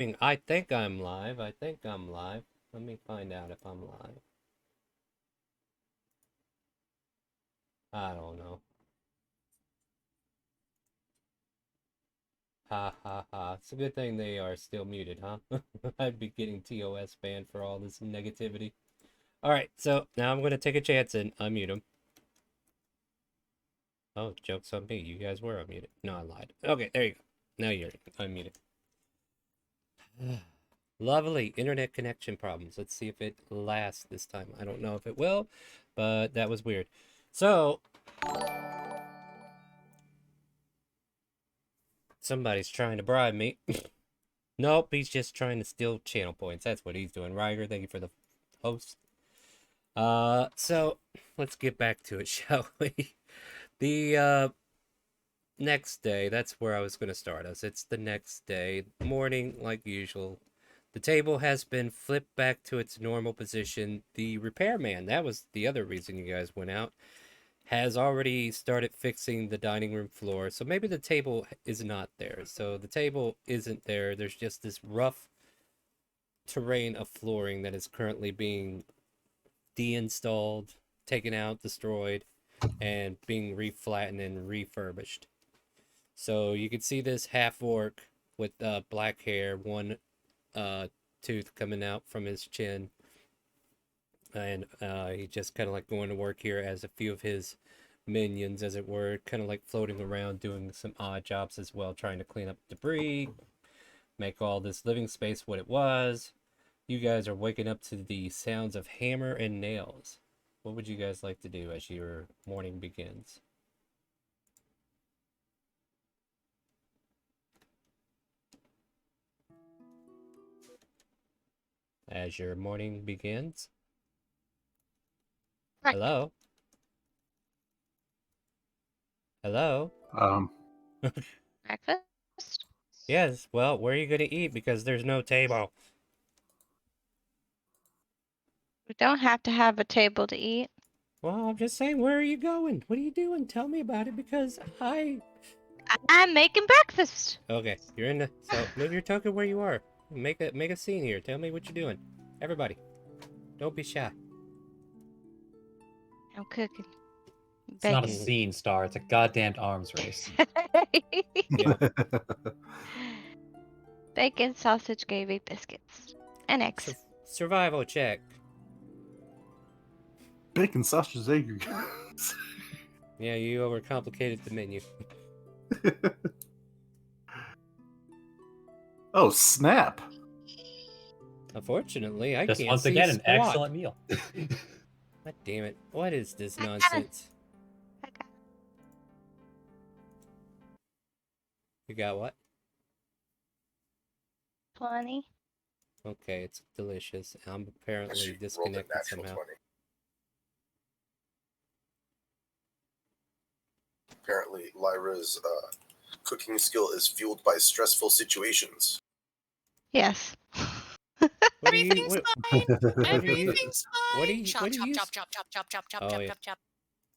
I think I'm live. I think I'm live. Let me find out if I'm live. I don't know. Ha ha ha. It's a good thing they are still muted, huh? I'd be getting TOS banned for all this negativity. Alright, so now I'm going to take a chance and unmute him. Oh, joke's on me. You guys were unmuted. No, I lied. Okay, there you go. Now you're unmuted. Lovely internet connection problems. Let's see if it lasts this time. I don't know if it will, but that was weird. So, somebody's trying to bribe me. Nope, he's just trying to steal channel points. That's what he's doing. Ryger, thank you for the host. So let's get back to it, shall we? The next day, that's where I was going to start us. It's the next day, morning, like usual. The table has been flipped back to its normal position. The repairman, that was the other reason you guys went out, has already started fixing the dining room floor. So maybe the table is not there. So the table isn't there. There's just this rough terrain of flooring that is currently being deinstalled, taken out, destroyed, and being reflattened and refurbished. So you can see this half orc with black hair, one tooth coming out from his chin, and he just kind of like going to work here as a few of his minions, as it were, kind of like floating around doing some odd jobs as well, trying to clean up debris, make all this living space what it was. You guys are waking up to the sounds of hammer and nails. What would you guys like to do as your morning begins? As your morning begins? Hello? Hello? Breakfast? Yes, well, where are you going to eat? Because there's no table. We don't have to have a table to eat. Well, I'm just saying, where are you going? What are you doing? Tell me about it, because I'm making breakfast. Okay, you're in the... So, move your token where you are. Make a scene here. Tell me what you're doing. Everybody. Don't be shy. I'm cooking. It's not a Bacon. scene, Star. It's a goddamn arms race. Yeah. Bacon, sausage, gravy, biscuits, and eggs. Survival check. Bacon, sausage, egg. Yeah, you overcomplicated the menu. Oh, snap. Unfortunately, I Just can't once see again, squat. an excellent meal. God damn it. What is this nonsense? You got what? 20. Okay, it's delicious. I'm apparently disconnected somehow. 20. Apparently, Lyra's cooking skill is fueled by stressful situations. Yes. Everything's fine. Everything's What do fine. you? Chop, What do chop, you? chop, chop, chop, chop, chop, chop, Oh, chop, yeah. chop, chop.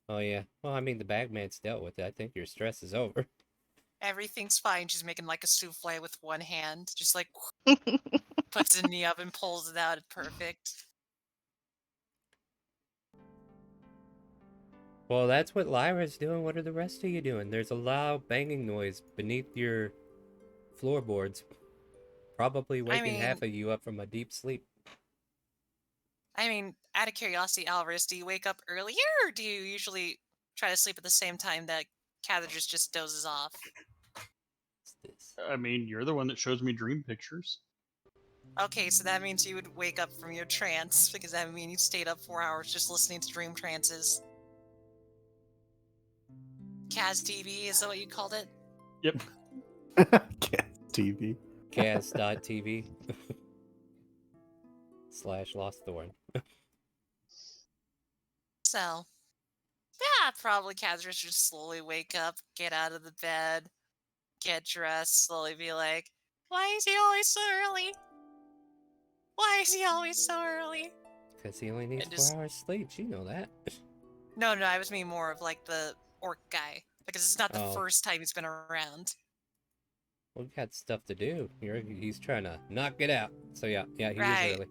Oh yeah. Well, I mean, the bagman's dealt with it. I think your stress is over. Everything's fine. She's making like a souffle with one hand. Just like puts it in the oven, pulls it out. Perfect. Well, that's what Lyra's doing. What are the rest of you doing? There's a loud banging noise beneath your floorboards. Probably waking half of you up from a deep sleep. I mean, out of curiosity, Alvarez, do you wake up earlier, or do you usually try to sleep at the same time that Cathedral just dozes off? I mean, you're the one that shows me dream pictures. Okay, so that means you would wake up from your trance, because that would mean you stayed up 4 hours just listening to dream trances. Kaz TV, is that what you called it? Yep. Cat TV. Kaz.tv / Lost Thorn. So, yeah, probably Kaz should slowly wake up, get out of the bed, get dressed, slowly be like, why is he always so early? Why is he always so early? Because he only needs 4 hours sleep. You know that. No, I was meaning more of like the orc guy. Because it's not the first time he's been around. We got stuff to do. He's trying to knock it out. So yeah, he is Right. early.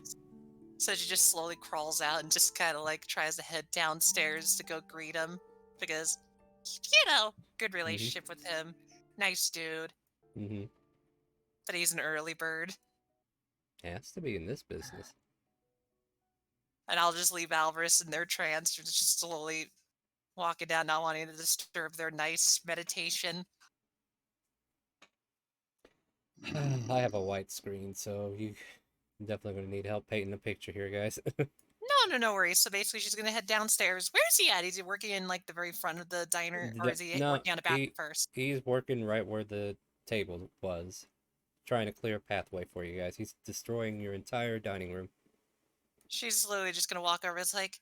So she just slowly crawls out and just kind of like tries to head downstairs to go greet him because, good relationship with him. Nice dude, Mm-hmm. but he's an early bird. Has to be in this business. And I'll just leave Alvarez in their trance, just slowly walking down, not wanting to disturb their nice meditation. I have a white screen, so you definitely going to need help painting the picture here, guys. No worries. So basically, she's gonna head downstairs. Where's he at? Is he working in like the very front of the diner, or is he No, working on the back first? he's working right where the table was, trying to clear a pathway for you guys. He's destroying your entire dining room. She's literally just gonna walk over. It's like,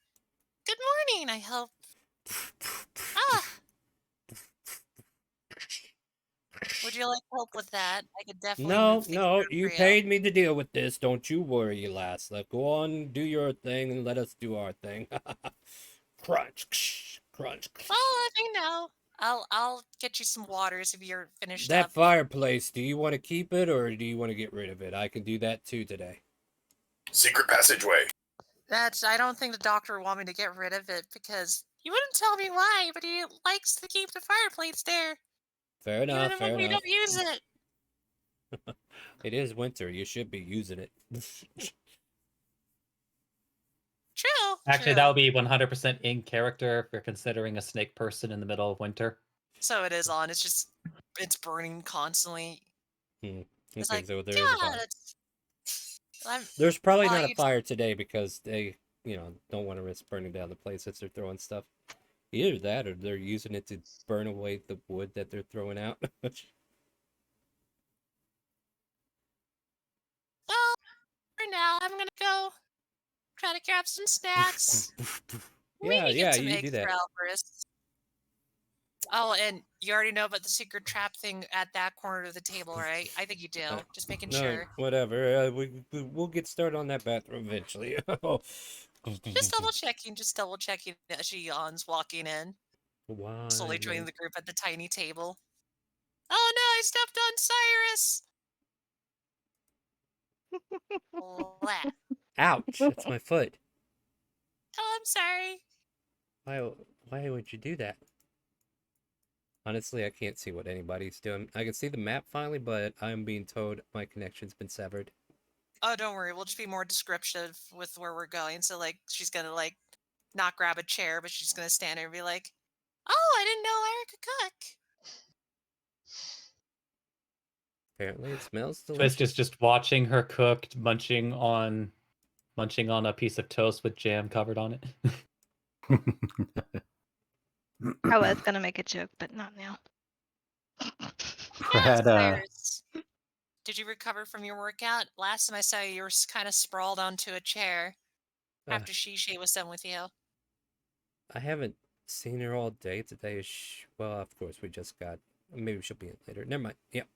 good morning. I hope. Ah, would you like help with that? I could definitely move things around You for paid me to deal with this. Don't you worry, lass. Let go on, do your thing, and let us do our thing. Crunch, crunch. Well, let me know. I'll get you some waters if you're finished That up. fireplace, do you want to keep it or do you want to get rid of it? I can do that too today. Secret passageway. I don't think the doctor would want me to get rid of it because he wouldn't tell me why, but he likes to keep the fireplace there. Fair enough, Even fair when we enough. don't use it. It is winter. You should be using it. True. Actually, true. that would be 100% in character if you're considering a snake person in the middle of winter. So it is on. It's burning constantly. Okay, It's like, so there is a yeah, fire. I'm, There's probably well, not a you- fire today because they, don't want to risk burning down the place as they're throwing stuff. Either that or they're using it to burn away the wood that they're throwing out. well, for now, I'm gonna go try to grab some snacks. Maybe get some you eggs do that. for Alvarez. Oh, and you already know about the secret trap thing at that corner of the table, right? I think you do. Just making No, sure. whatever. We'll get started on that bathroom eventually. Just double checking. Just double checking as she yawns, walking in, slowly joining Why? the group at the tiny table. Oh no! I stepped on Cyrus. Blah. Ouch! That's my foot. Oh, I'm sorry. Why would you do that? Honestly, I can't see what anybody's doing. I can see the map finally, but I'm being told my connection's been severed. Oh, don't worry. We'll just be more descriptive with where we're going. So, like, she's gonna like not grab a chair, but she's gonna stand there and be like, "Oh, I didn't know Eric could cook." Apparently, it smells Twist delicious. is just watching her cook, munching on a piece of toast with jam covered on it. I was gonna make a joke, but not now. Brad, Cyrus, did you recover from your workout? Last time I saw you, you were kind of sprawled onto a chair Uh, after Shishay was done with you. I haven't seen her all day today. Well, of course, we just got. Maybe she'll be in later. Never mind. Yep.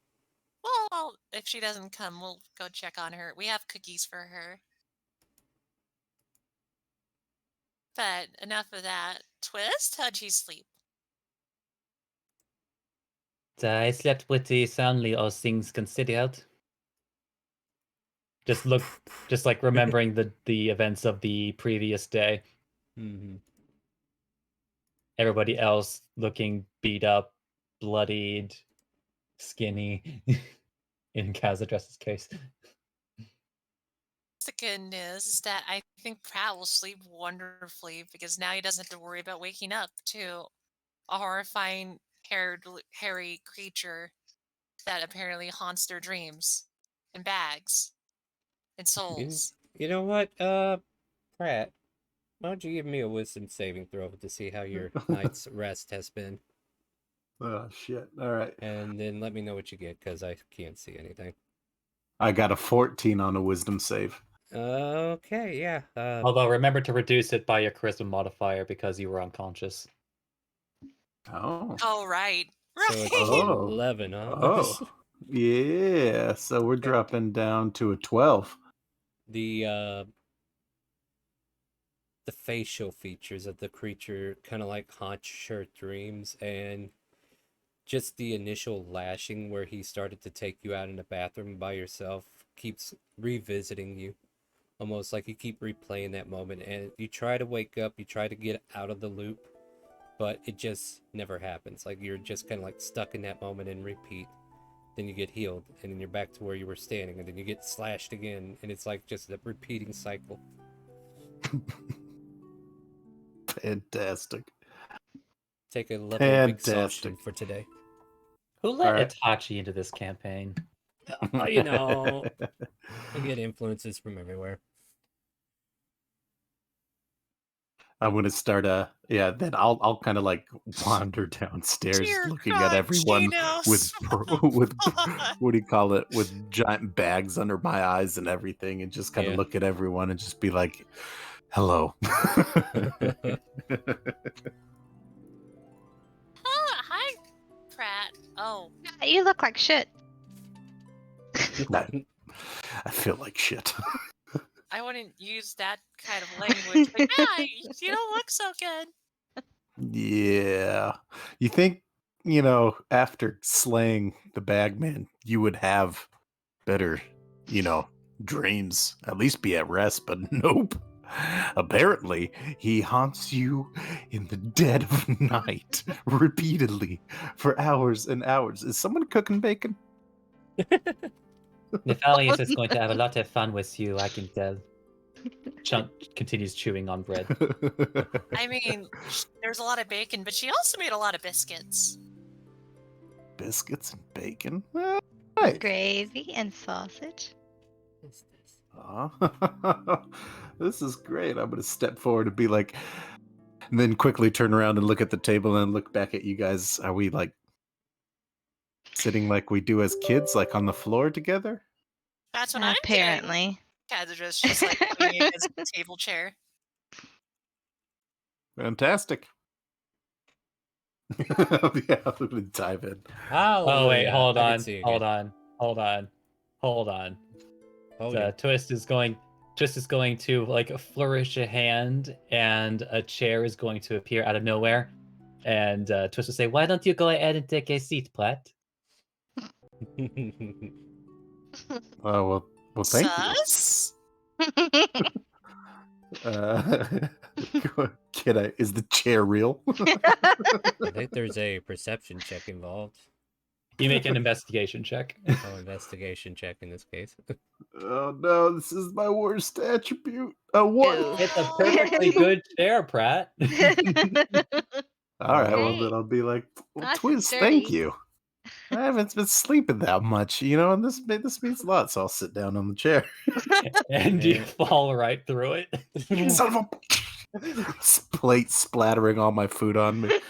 Well, if she doesn't come, we'll go check on her. We have cookies for her. But enough of that. Twist, how'd you sleep? I slept pretty soundly, all things considered. Just like remembering the events of the previous day. Mm-hmm. Everybody else looking beat up, bloodied, skinny. In Kazadress's case. The good news is that I think Pratt will sleep wonderfully because now he doesn't have to worry about waking up to a horrifying hairy creature that apparently haunts their dreams in bags and souls. You know what, Pratt? Why don't you give me a wisdom saving throw to see how your night's rest has been, oh shit! All right, and then let me know what you get because I can't see anything. I got a 14 on a wisdom save. Okay, yeah. Although remember to reduce it by your charisma modifier because you were unconscious. Oh, Oh, right. So Right. it's Oh. 11, huh? oh, yeah. So we're dropping down to a 12. The facial features of the creature kind of like haunt your dreams, and just the initial lashing where he started to take you out in the bathroom by yourself keeps revisiting you. Almost like you keep replaying that moment, and you try to wake up, you try to get out of the loop, but it just never happens. Like you're just kind of like stuck in that moment and repeat. Then you get healed, and then you're back to where you were standing, and then you get slashed again, and it's like just a repeating cycle. Fantastic. Take a level of exhaustion Fantastic. for today. Who let Alright. Itachi into this campaign? You know, I get influences from everywhere. I'm gonna start then I'll kind of like wander downstairs Dear looking God, at everyone Genos, with what do you call it, with giant bags under my eyes and everything, and just kind of Yeah. look at everyone and just be like, hello. Hi, Pratt. Oh, You look like shit. No, I feel like shit. I wouldn't use that kind of language. Like, yeah, you don't look so good. Yeah. You think, after slaying the bagman, you would have better, dreams, at least be at rest, but nope. Apparently, he haunts you in the dead of night repeatedly for hours and hours. Is someone cooking bacon? Nefalius is going to have a lot of fun with you, I can tell. Chunk continues chewing on bread. I mean, there's a lot of bacon, but she also made a lot of biscuits. Biscuits and bacon? Nice. Gravy and sausage. This is great. I'm going to step forward and be like, and then quickly turn around and look at the table and look back at you guys. Are we like sitting like we do as kids, like on the floor together? That's what I'm doing. Apparently. Kazdra's just like leaning against the table chair. Fantastic. Yeah, I'm going to dive in. Oh wait, hold I can on, see hold again. on. Oh, The yeah. Twist is going to like flourish a hand, and a chair is going to appear out of nowhere. And Twist will say, "Why don't you go ahead and take a seat, Platt?" Oh, well, thank Sus? you. Can I? Is the chair real? I think there's a perception check involved. You make an investigation check. Oh, investigation check in this case. Oh no, this is my worst attribute. A one. Oof. It's a perfectly good chair, Pratt. All right, well Hey, then I'll be like, well, nice and Twiz, thank sturdy. you. I haven't been sleeping that much, and this means a lot. So I'll sit down on the chair. And you Yeah. fall right through it. Son of a plate splattering all my food on me.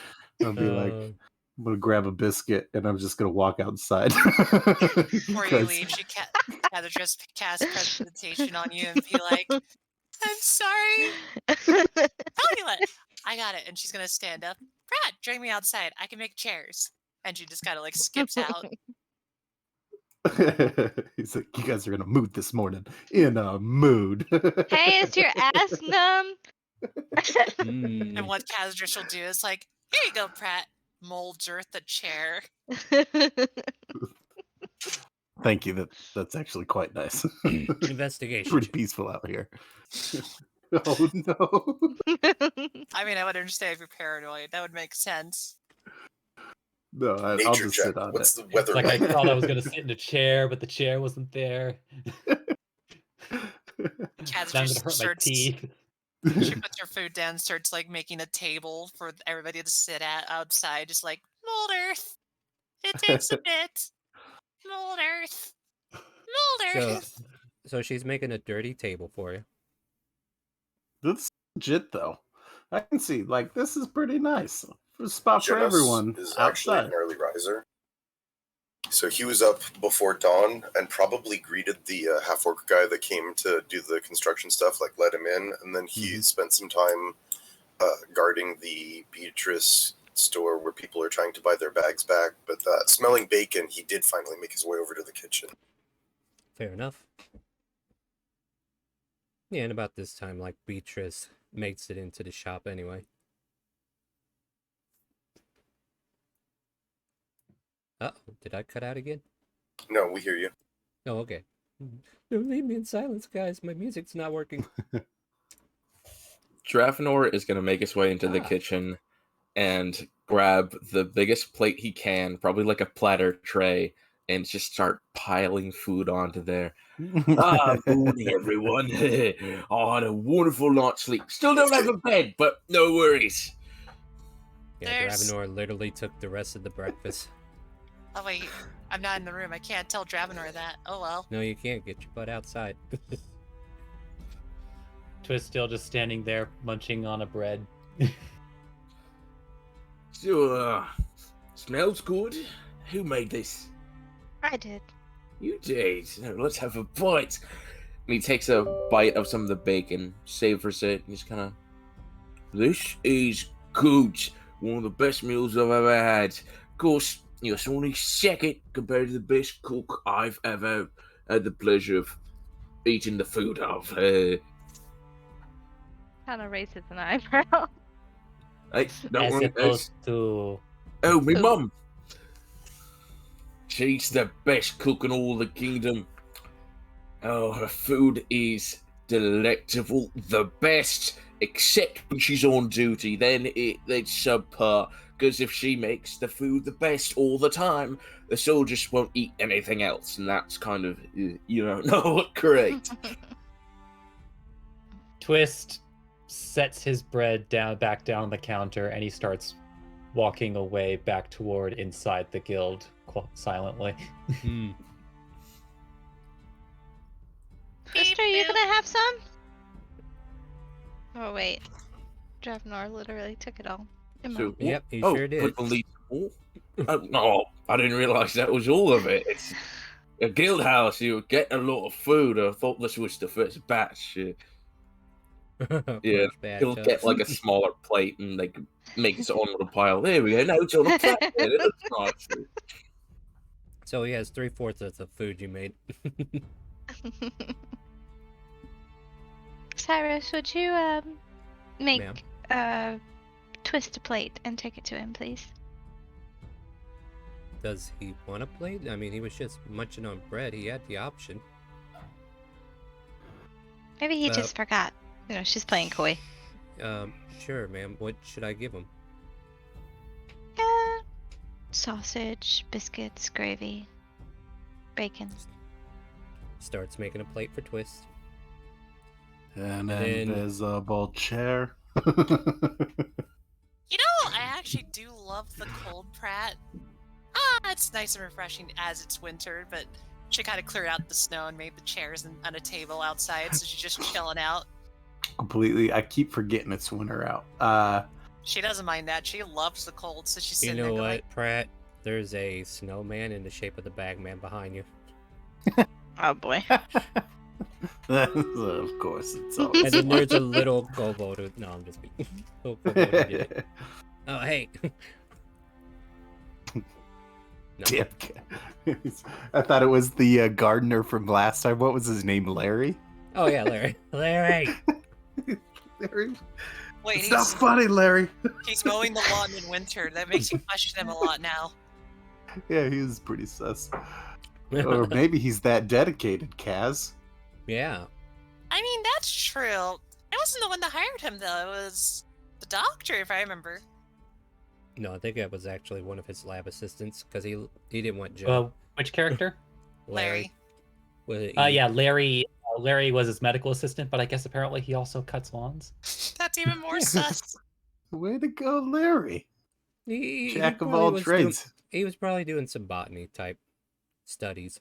I'll be like, Uh, I'm gonna grab a biscuit and I'm just gonna walk outside. Before you 'Cause- leave, Kazra just cast prestidigitation on you and be like, I'm sorry. Fabulous. I got it. And she's going to stand up. Brad, join me outside. I can make chairs. And she just kind of like skips out. He's like, you guys are in a mood this morning. In a mood. Hey, is your ass numb? And mm, what Kazra shall do is like, here you go, Pratt. Molds Earth a chair. Thank you. That's actually quite nice. investigation Pretty check. peaceful out here. Oh no. I mean, I would understand if you're paranoid. That would make sense. No, I'll Nature just check. sit on What's it. the weather Like I like? thought I was gonna sit in a chair, but the chair wasn't there. Now Kazra I'm just gonna hurt my starts. teeth. She puts her food down, starts like making a table for everybody to sit at outside, just like mold Earth. It takes a bit. Mold Earth. Mold So, Earth. so she's making a dirty table for you. That's legit though. I can see this is pretty nice. A spot for Genos everyone is actually outside. an early riser. So he was up before dawn and probably greeted the half-orc guy that came to do the construction stuff, like let him in, and then he spent some time guarding the Beatrice store where people are trying to buy their bags back. But smelling bacon, he did finally make his way over to the kitchen. Fair enough. Yeah, and about this time, like, Beatrice makes it into the shop anyway. Uh-oh, did I cut out again? No, we hear you. Oh, okay. Don't leave me in silence, guys. My music's not working. Dravenor is going to make his way into the kitchen and grab the biggest plate he can, probably like a platter tray, and just start piling food onto there. Morning, everyone. I had a wonderful night's sleep. Still don't have a bed, but no worries. Yeah, There's- Dravenor literally took the rest of the breakfast. Oh wait, I'm not in the room. I can't tell Dravenor that. Oh well. No, you can't. Get your butt outside. Twist still just standing there munching on a bread. So, smells good. Who made this? I did. You did. Now, let's have a bite. And he takes a bite of some of the bacon, savors it, and he's kind of... This is good. One of the best meals I've ever had. Of course, it's only second compared to the best cook I've ever had the pleasure of eating the food of. Kind of raises an eyebrow. Hey, don't As worry, opposed to... oh, me Who? mum. She's the best cook in all the kingdom. Oh, her food is delectable. The best, except when she's on duty. Then it's subpar. Because if she makes the food the best all the time, the soldiers won't eat anything else. And that's kind of, not correct. Twist sets his bread back down the counter, and he starts walking away back toward inside the guild silently. Hmm. Twister, are you gonna have some? Oh wait, Dravenor literally took it all. So, Yep, he oh, sure did. but only more? No, I didn't realize that was all of it. It's a guild house. You get a lot of food. I thought this was the first batch. Yeah, First batch, he'll get like a smaller plate and like make his own little pile. There we go. Now it's on a plate. It looks nice. So he has 3/4 of the food you made. Cyrus, would you make Ma'am. Twist a plate and take it to him, please? Does he want a plate? I mean, he was just munching on bread. He had the option. Maybe he just forgot. You know, she's playing coy. Sure, ma'am. What should I give him? Sausage, biscuits, gravy, bacon. Starts making a plate for Twist. An then- invisible chair. You know, I actually do love the cold Pratt. It's nice and refreshing as it's winter, but she kind of cleared out the snow and made the chairs on a table outside, so she's just chilling out. Completely. I keep forgetting it's winter out. She doesn't mind that. She loves the cold, so she's You sitting know there what, going, Pratt? There's a snowman in the shape of the Bagman behind you. Oh boy. Of course, it's And always then there's a little kobold. No, I'm just being. Little kobold who did it. Oh, hey. No. Damn. I thought it was the gardener from last time. What was his name? Larry? Oh, yeah, Larry. Larry! Larry? wait, It's not funny, Larry. he's mowing the lawn in winter. That makes you question him a lot now. Yeah, he was pretty sus. Or maybe he's that dedicated, Kaz. Yeah. I mean, that's true. I wasn't the one that hired him, though. It was the doctor, if I remember. No, I think that was actually one of his lab assistants because he didn't want Joe. Which character? Larry. Was it Yeah, Larry. Larry was his medical assistant, but I guess apparently he also cuts lawns. That's even more sus. Way to go, Larry. He Jack of probably all was trades. He was probably doing some botany type studies.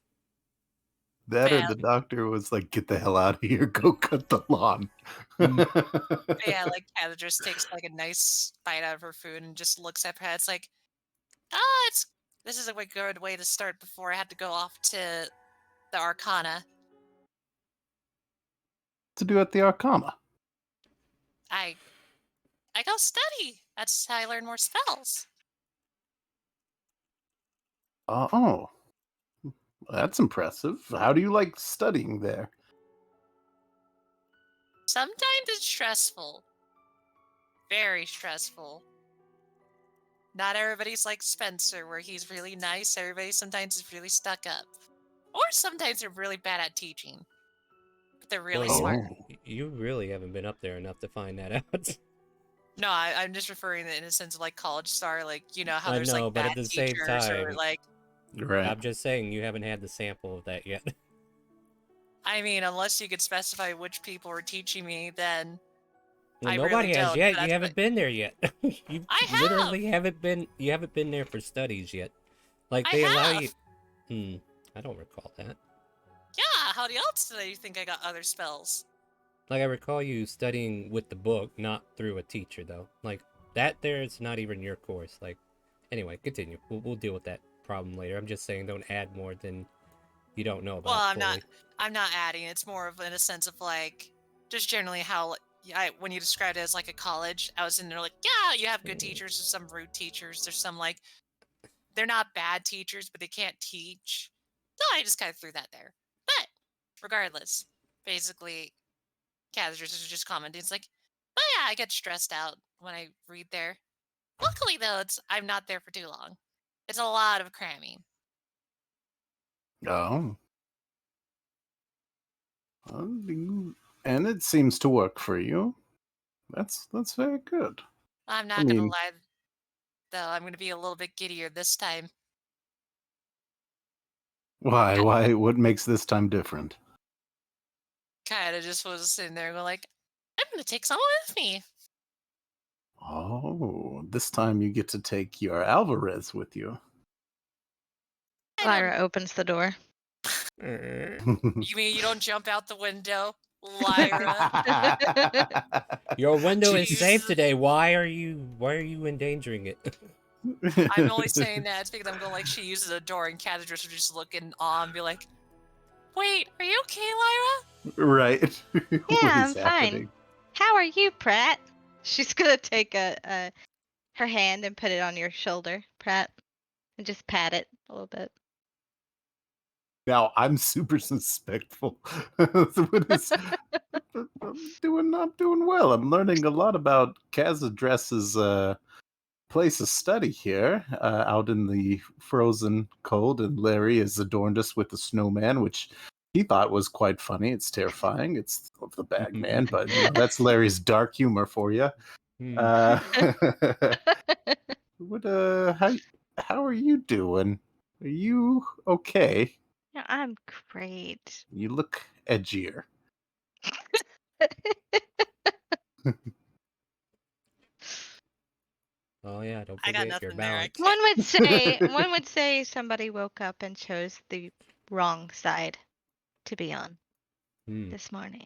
That Yeah. or the doctor was like, get the hell out of here, go cut the lawn. But yeah, like Heather just takes like a nice bite out of her food and just looks at her. It's like, this is a good way to start before I had to go off to the Arcana. To do at the Arcana. I go study. That's how I learn more spells. Oh. That's impressive. How do you like studying there? Sometimes it's stressful. Very stressful. Not everybody's like Spencer, where he's really nice. Everybody sometimes is really stuck up. Or sometimes they're really bad at teaching. But they're really Well, smart. you really haven't been up there enough to find that out. No, I'm just referring in a sense of like college star, like, you know, how I there's know, like but bad at the same teachers or time, like, Right. I'm just saying you haven't had the sample of that yet. I mean, unless you could specify which people were teaching me, then Well, I nobody really has don't. yet. But You that's haven't what been there yet. You I have. literally haven't been. You haven't been there for studies yet. Like I they allow have. you. I don't recall that. Yeah, how else did I think I got other spells? Like I recall you studying with the book, not through a teacher though. Like that. There's not even your course. Like, anyway, continue. We'll deal with that problem later. I'm just saying, don't add more than you don't know about. Well, fully. I'm not adding. It's more of in a sense of like, just generally how when you described it as like a college, I was in there like, yeah, you have good teachers. There's some rude teachers. There's some like, they're not bad teachers, but they can't teach. So I just kind of threw that there. But regardless, basically, Kaz was just commenting. It's like, oh yeah, I get stressed out when I read there. Luckily though, I'm not there for too long. It's a lot of cramming. Oh. And it seems to work for you. That's very good. I'm not gonna lie, though. I'm gonna be a little bit giddier this time. Why? Why? What makes this time different? Kind of just was sitting there going like, I'm gonna take someone with me. Oh, this time you get to take your Alvarez with you. Lyra opens the door. You mean you don't jump out the window, Lyra? Your window is safe Jeez. today. Why are you endangering it? I'm only saying that because I'm going like she uses a door and Catadris would just look in awe and be like, wait, are you okay, Lyra? Right. Yeah, I'm fine. How are you, Pratt? She's gonna take her hand and put it on your shoulder, Pratt, and just pat it a little bit. Now I'm super suspectful. I'm doing well. I'm learning a lot about Kazadress's place of study here, out in the frozen cold, and Larry has adorned us with a snowman, which he thought was quite funny. It's terrifying. It's of the Bagman, but that's Larry's dark humor for you. What? How are you doing? Are you okay? Yeah, I'm great. You look edgier. Oh yeah, don't I got forget your nothing there. I balance. can't. One would say somebody woke up and chose the wrong side to be on this morning.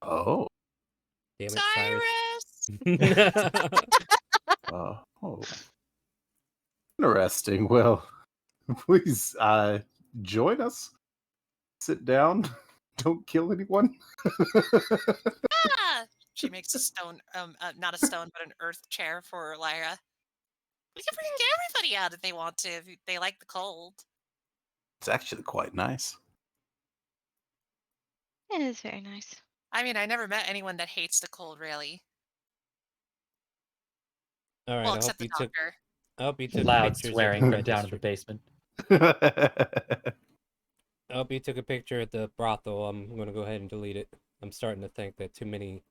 Oh. Damn it, Cyrus! Oh. Interesting. Well, please join us. Sit down. Don't kill anyone. Ah! She makes a stone, not a stone, but an earth chair for Lyra. We can bring everybody out if they want to, if they like the cold. It's actually quite nice. It is very nice. I mean, I never met anyone that hates the cold, really. All right, Well, I hope except the you took. doctor. I hope you took Loud pictures swearing of from the down in the registry. basement. I hope you took a picture at the brothel. I'm gonna go ahead and delete it. I'm starting to think that too many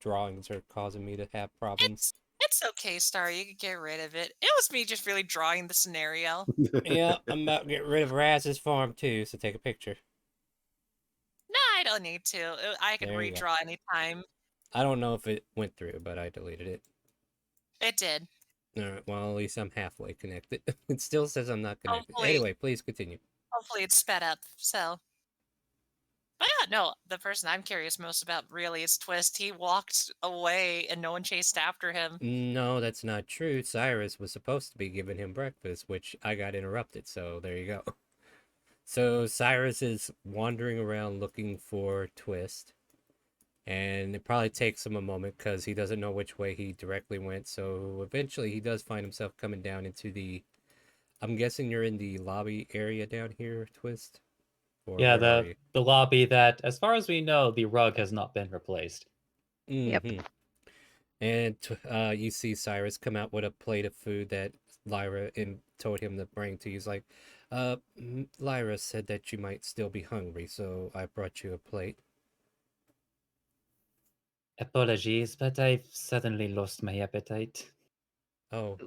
drawings are causing me to have problems. It's okay, Star. You can get rid of it. It was me just really drawing the scenario. Yeah, I'm about to get rid of Raz's farm too, so take a picture. No, I don't need to. I can There you go. redraw anytime. I don't know if it went through, but I deleted it. It did. Alright, well, at least I'm halfway connected. It still says I'm not connected. Hopefully. Anyway, please continue. Hopefully it's sped up, so. But yeah, no, the person I'm curious most about really is Twist. He walked away and no one chased after him. No, that's not true. Cyrus was supposed to be giving him breakfast, which I got interrupted, so there you go. So Cyrus is wandering around looking for Twist. And it probably takes him a moment because he doesn't know which way he directly went. So eventually he does find himself coming down into the... I'm guessing you're in the lobby area down here, Twist? Or Yeah, where are you? the lobby that, as far as we know, the rug has not been replaced. Yep. Mhm. And you see Cyrus come out with a plate of food that Lyra told him to bring to you. He's like, Lyra said that you might still be hungry, so I brought you a plate. Apologies, but I've suddenly lost my appetite. Oh,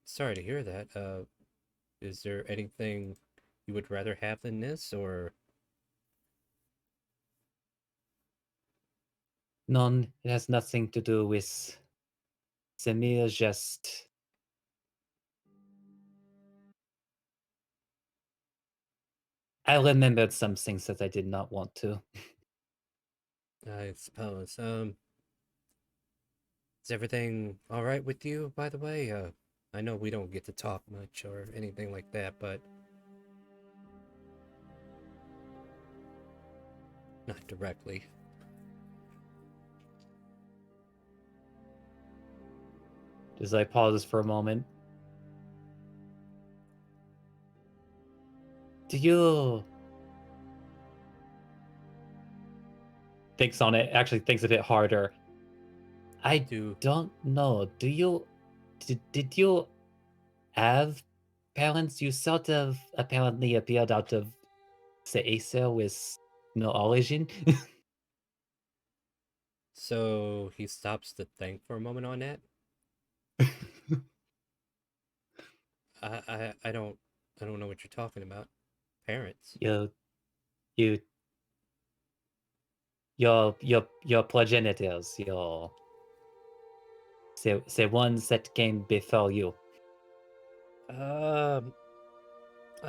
sorry to hear that. Is there anything you would rather have than this, or? None. It has nothing to do with Samir. Just I remembered some things that I did not want to. I suppose. Is everything all right with you, by the way? I know we don't get to talk much or anything like that, but not directly. Just like pauses for a moment. Do you thinks on it? Actually, thinks a bit harder. I don't know. Do you? Did you have parents? You sort of apparently appeared out of the Acer with no origin. So he stops to think for a moment on that. I don't know what you're talking about. Parents. Your progenitors, the ones that came before you. I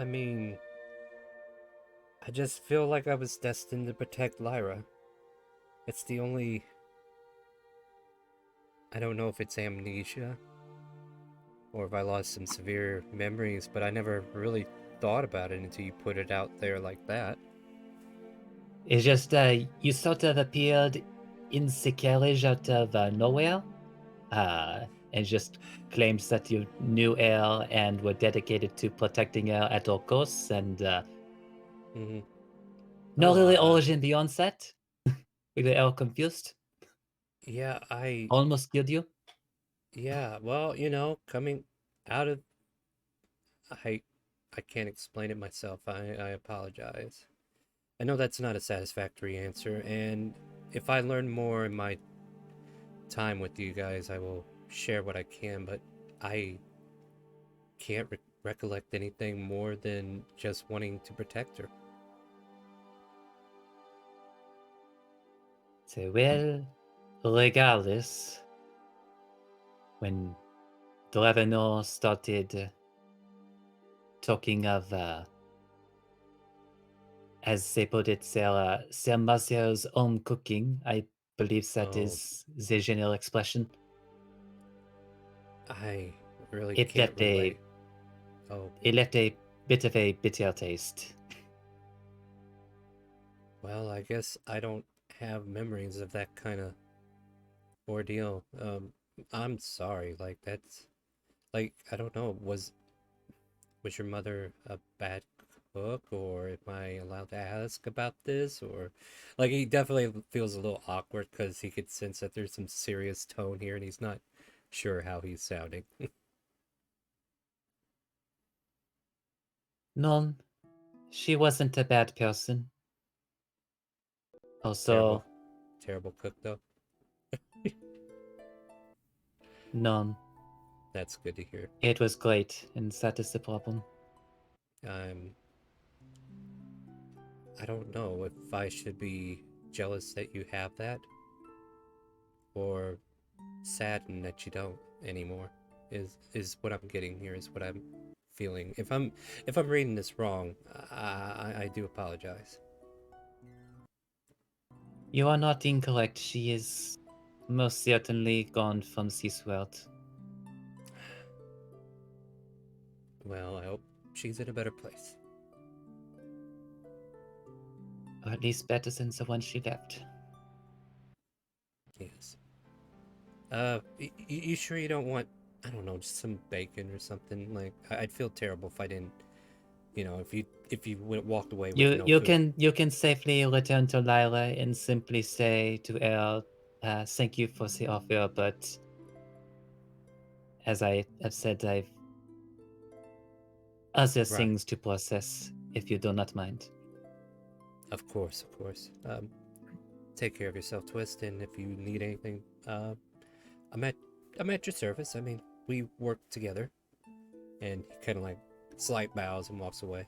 mean, I just feel like I was destined to protect Lyra. It's the only... I don't know if it's amnesia, or if I lost some severe memories, but I never really thought about it until you put it out there like that. It's just you sort of appeared in the carriage out of nowhere, and just claimed that you knew her and were dedicated to protecting her at all costs, and no really origin beyond that. We were all confused. Yeah, I almost killed you. Yeah, well, coming out of... I can't explain it myself. I apologize. I know that's not a satisfactory answer, and if I learn more in my time with you guys, I will share what I can, but I can't recollect anything more than just wanting to protect her. So, well, regardless, when Dravenor started talking of, as they put it, their master's home cooking, I believe that is the general expression. I really It can't left relate. It left a bit of a bitter taste. Well, I guess I don't have memories of that kind of ordeal. I'm sorry. Like, that's... Like, I don't know. Was your mother a bad cook, or am I allowed to ask about this? Or, like, he definitely feels a little awkward because he could sense that there's some serious tone here, and he's not sure how he's sounding. No, she wasn't a bad person. Also, terrible cook though. None. That's good to hear. It was great, and that is the problem. I don't know if I should be jealous that you have that, or saddened that you don't anymore. Is what I'm getting here. Is what I'm feeling. If I'm reading this wrong, I do apologize. You are not incorrect. She is most certainly gone from this world. Well, I hope she's in a better place. Or at least better than the one she left. Yes. You sure you don't want, I don't know, just some bacon or something? Like, I'd feel terrible if I didn't, if you walked away with no food. You can safely return to Lyra and simply say to her Thank you for the offer, but as I have said, I've other Right. things to process, if you do not mind. Of course, of course. Take care of yourself, Twist, and if you need anything, I'm at your service. I mean, we work together. And he kind of like slight bows and walks away.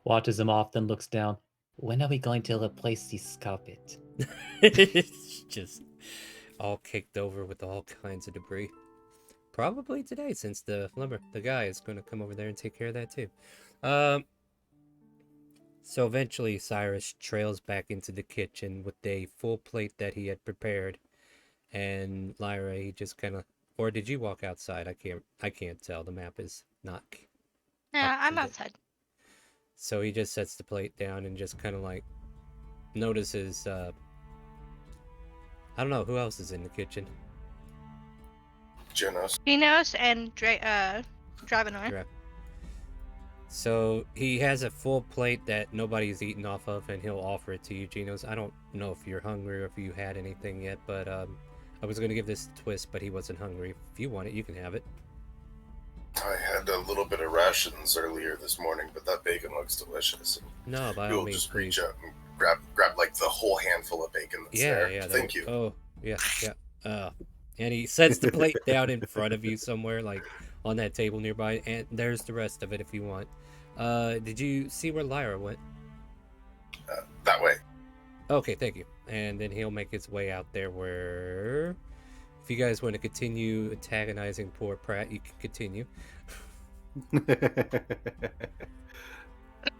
Watches him off, then looks down. When are we going to replace this carpet? It's just all caked over with all kinds of debris. Probably today, since the guy is going to come over there and take care of that too. So eventually Cyrus trails back into the kitchen with a full plate that he had prepared. And Lyra, he just kind of, or did you walk outside? I can't tell. The map is not. Yeah, up to I'm date. outside. So he just sets the plate down and just kind of like notices. I don't know who else is in the kitchen. Genos. Genos and Dravenor. Yeah. So he has a full plate that nobody's eaten off of, and he'll offer it to you, Genos. I don't know if you're hungry or if you had anything yet, but I was going to give this a Twist, but he wasn't hungry. If you want it, you can have it. I had a little bit of rations earlier this morning, but that bacon looks delicious. No, by all You'll means, just please. reach out and grab like the whole handful of bacon that's there. Yeah. Thank you. Oh, yeah. And he sets the plate down in front of you somewhere, like on that table nearby, and there's the rest of it if you want. Did you see where Lyra went? That way. Okay, thank you. And then he'll make his way out there where... If you guys want to continue antagonizing poor Pratt, you can continue.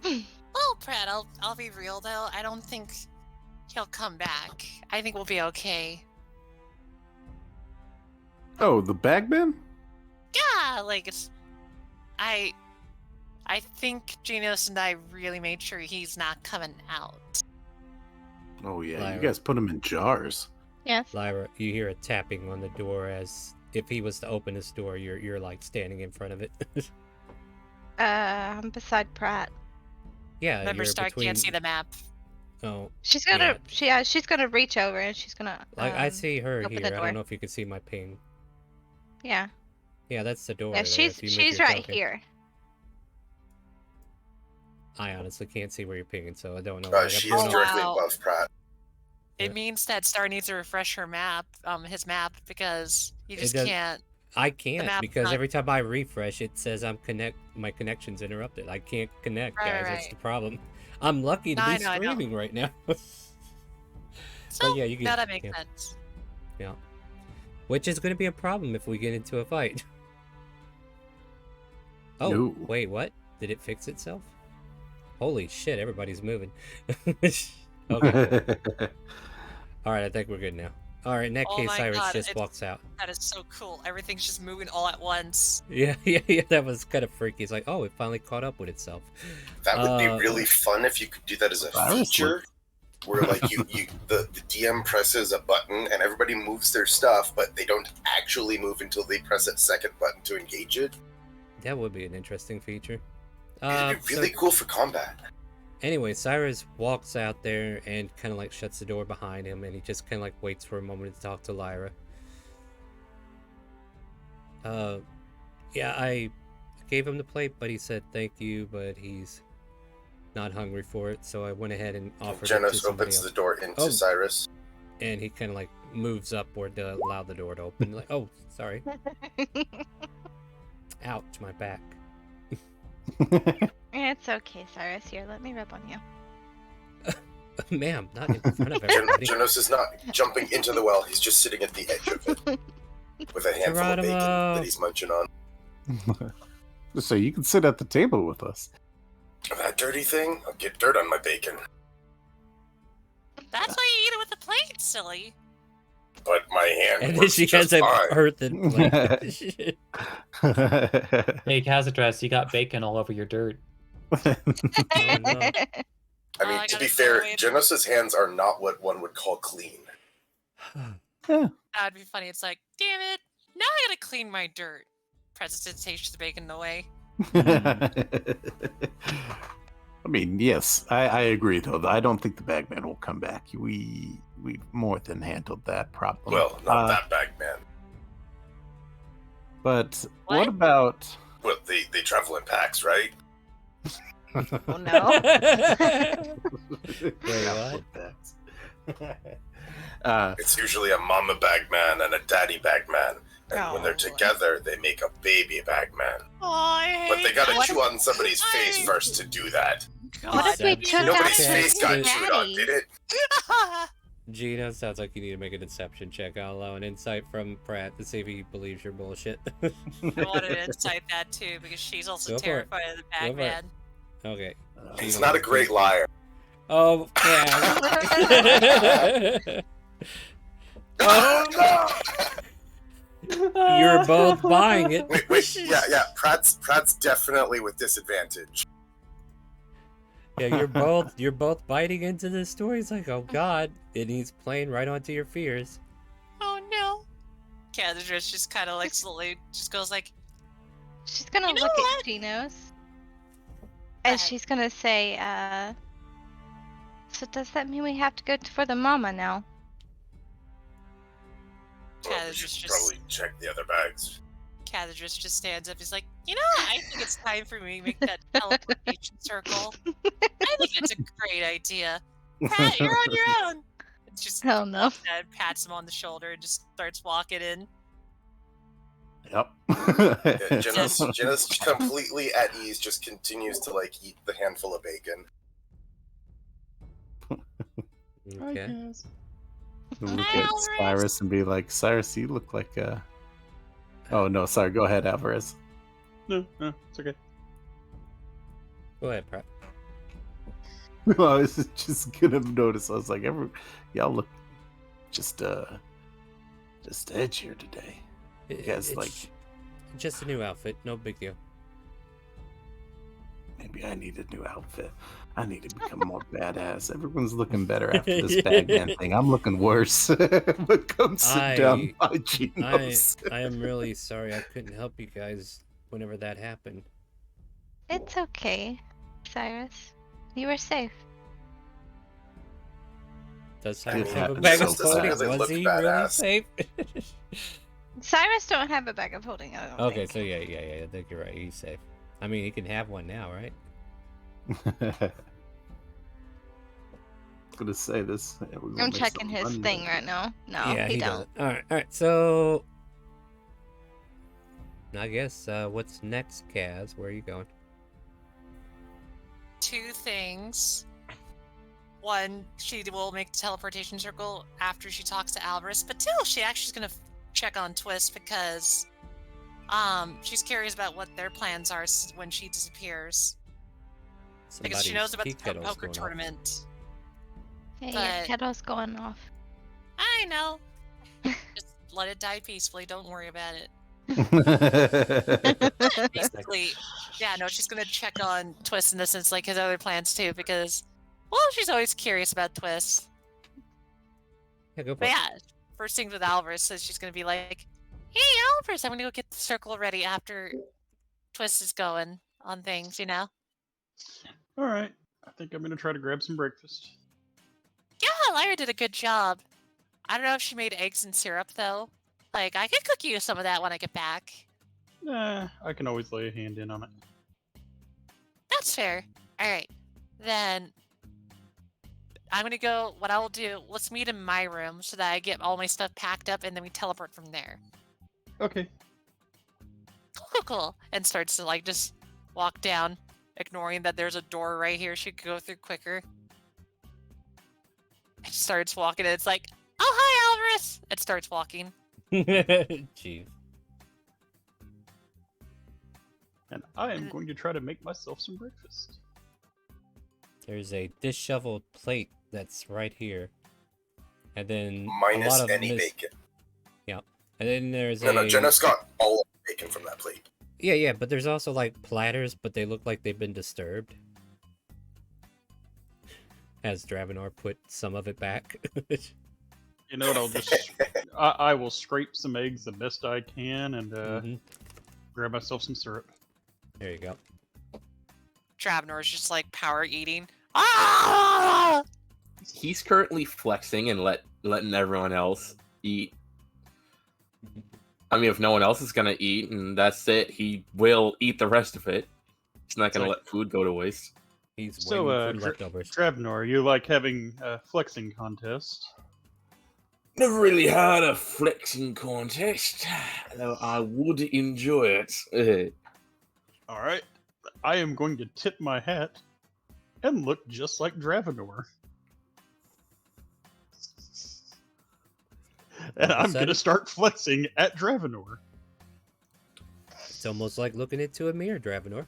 Well, Pratt, I'll be real though. I don't think he'll come back. I think we'll be okay. Oh, the bagman? Yeah, like I think Genos and I really made sure he's not coming out. Oh yeah, Lyra. you guys put them in jars. Yes. Lyra, you hear a tapping on the door as if he was to open this door, you're like standing in front of it. I'm beside Pratt. Yeah, Remember, you're Star between... can't see the map. Oh, She's gonna she's gonna reach over and she's gonna like I see her open here. the I door. don't know if you can see my ping. Yeah. Yeah, that's the door. Yeah, there, she's if you make she's your right token. here. I honestly can't see where you're pinging, so I don't know. She Oh, is directly wow. above Pratt. It means that Star needs to refresh her map, his map, because you just does- can't. I can't map's because not- every time I refresh, it says my connection's interrupted. I can't connect, guys. That's Right. the problem. I'm lucky to No, be I know, I know. streaming right now. So yeah, you can- that makes yeah. sense. Yeah, which is going to be a problem if we get into a fight. Oh, No. wait, what? Did it fix itself? Holy shit! Everybody's moving. Okay. Cool. All right, I think we're good now. All right, in that Oh case, my Cyrus God, just it's- walks out. That is so cool. Everything's just moving all at once. Yeah, that was kind of freaky. It's like, oh, it finally caught up with itself. That would be really fun if you could do that as a Cyrus feature. Where like the DM presses a button and everybody moves their stuff, but they don't actually move until they press that second button to engage it. That would be an interesting feature. It'd be really cool for combat. Anyway, Cyrus walks out there and kind of like shuts the door behind him, and he just kind of like waits for a moment to talk to Lyra. Yeah, I gave him the plate, but he said thank you, but he's not hungry for it, so I went ahead and offered it to Genos somebody opens else. the door into Oh. Cyrus. And he kind of like moves upward to allow the door to open. Like, oh, sorry. Ouch, my back. It's okay, Cyrus. Here, let me rub on you. Ma'am, not in front of everybody. Genos is not jumping into the well. He's just sitting at the edge of it with a handful of bacon Geronimo. that he's munching on. So you can sit at the table with us. That dirty thing? I'll get dirt on my bacon. That's why you eat it with a plate, silly. But my hand And then works she just has a fine. earthen plate. Hey, Kazadras, you got bacon all over your dirt. Oh, no. I mean, I to gotta be stay fair, away. Genos' hands are not what one would call clean. That'd be funny. It's like, damn it, now I gotta clean my dirt. Presses it, takes the bacon away. I mean, yes, I agree though. I don't think the bagman will come back. We've more than handled that problem. Well, not that bagman. But What? what about? Well, they travel in packs, right? Oh no. Wait, what? It's usually a mama bagman and a daddy bagman. And when they're Oh. together, they make a baby bagman. Oh, I But they hate gotta that. chew on somebody's face first to do that. What if we Inception took Nobody's out face got his chewed on, daddy? did it? Gina, sounds like you need to make an Inception check. I'll allow an insight from Pratt to see if he believes your bullshit. I wanted to incite that too because she's also Go for it. terrified of the Go for it. Bagman. Okay. He's Gina, not a great liar. Oh, yeah. Oh no! You're both buying it. Wait, yeah. Pratt's definitely with disadvantage. Yeah, you're both biting into this story. It's like, oh god, and he's playing right onto your fears. Oh no. Cathedral just kind of like slowly just goes like, She's gonna You know look what? at Genos. And What? she's gonna say, so does that mean we have to go for the mama now? Well, Yeah, we it's should just- probably check the other bags. Cathedral just stands up. He's like, you know, I think it's time for me to make that teleportation circle. I think it's a great idea. Pat, you're on your own. It's just Oh no. pats him on the shoulder and just starts walking in. Yep. Yeah, Jenna's completely at ease, just continues to like eat the handful of bacon. Okay. Look Hi, at Alvarez. Cyrus and be like, Cyrus, you look like a. Oh no, sorry. Go ahead, Alvarez. No, it's okay. Go ahead, Pratt. I was just gonna notice. I was like, y'all look just edgier today. You guys It's like just a new outfit, no big deal. maybe I need a new outfit. I need to become more badass. Everyone's looking better after this Bagman thing. I'm looking worse. But come sit down, my Genos. I am really sorry I couldn't help you guys whenever that happened. It's okay, Cyrus. You were safe. Does It Cyrus have a happened bag so of holding? fast. Really Was look he badass. really safe? Cyrus don't have a bag of holding. I don't Okay, think. so yeah, I think you're right. He's safe. I mean, he can have one now, right? I was gonna say this. Yeah, we're gonna I'm make checking something his fun thing today. right now. No, yeah, he does don't. it. All right. So, I guess what's next, Kaz? Where are you going? Two things. One, she will make the teleportation circle after she talks to Alvarez, but two, she actually is gonna check on Twist because she's curious about what their plans are when she disappears. Because she knows about the Somebody's tea kettle's poker going off. tournament. Hey, But- your kettle's going off. I know. Just let it die peacefully. Don't worry about it. Basically, yeah, no, she's gonna check on Twist in the sense like his other plans too, because well, she's always curious about Twist. Yeah, go for But it. yeah, first things with Alvarez says she's gonna be like, "Hey, Alvarez, I'm gonna go get the circle ready after Twist is going on things, you know." All right. I think I'm gonna try to grab some breakfast. Yeah, Lyra did a good job. I don't know if she made eggs and syrup though. Like, I could cook you some of that when I get back. I can always lay a hand in on it. That's fair. All right, then I'm gonna go. What I will do, let's meet in my room so that I get all my stuff packed up, and then we teleport from there. Okay. Cool. And starts to like just walk down, ignoring that there's a door right here she could go through quicker. It starts walking, and it's like, "Oh, hi, Alvarez!" It starts walking. Jeez. And I am going to try to make myself some breakfast. There's a disheveled plate that's right here, and then a Minus lot of any bacon. And then there's No, a Jenna's got all of the bacon from that plate. yeah, but there's also like platters, but they look like they've been disturbed. As Dravenor put some of it back. You know what? I'll just I will scrape some eggs the best I can and Mhm. grab myself some syrup. There you go. Travenor's just like power eating. Ah! He's currently flexing and letting everyone else eat. I mean, if no one else is gonna eat and that's it, he will eat the rest of it. He's not gonna let food go to waste. He's So, waiting for leftovers. Travenor, you like having a flexing contest? Never really had a flexing contest, though I would enjoy it. All right, I am going to tip my hat and look just like Dravenor. And I'm going to start flexing at Dravenor. It's almost like looking into a mirror, Dravenor.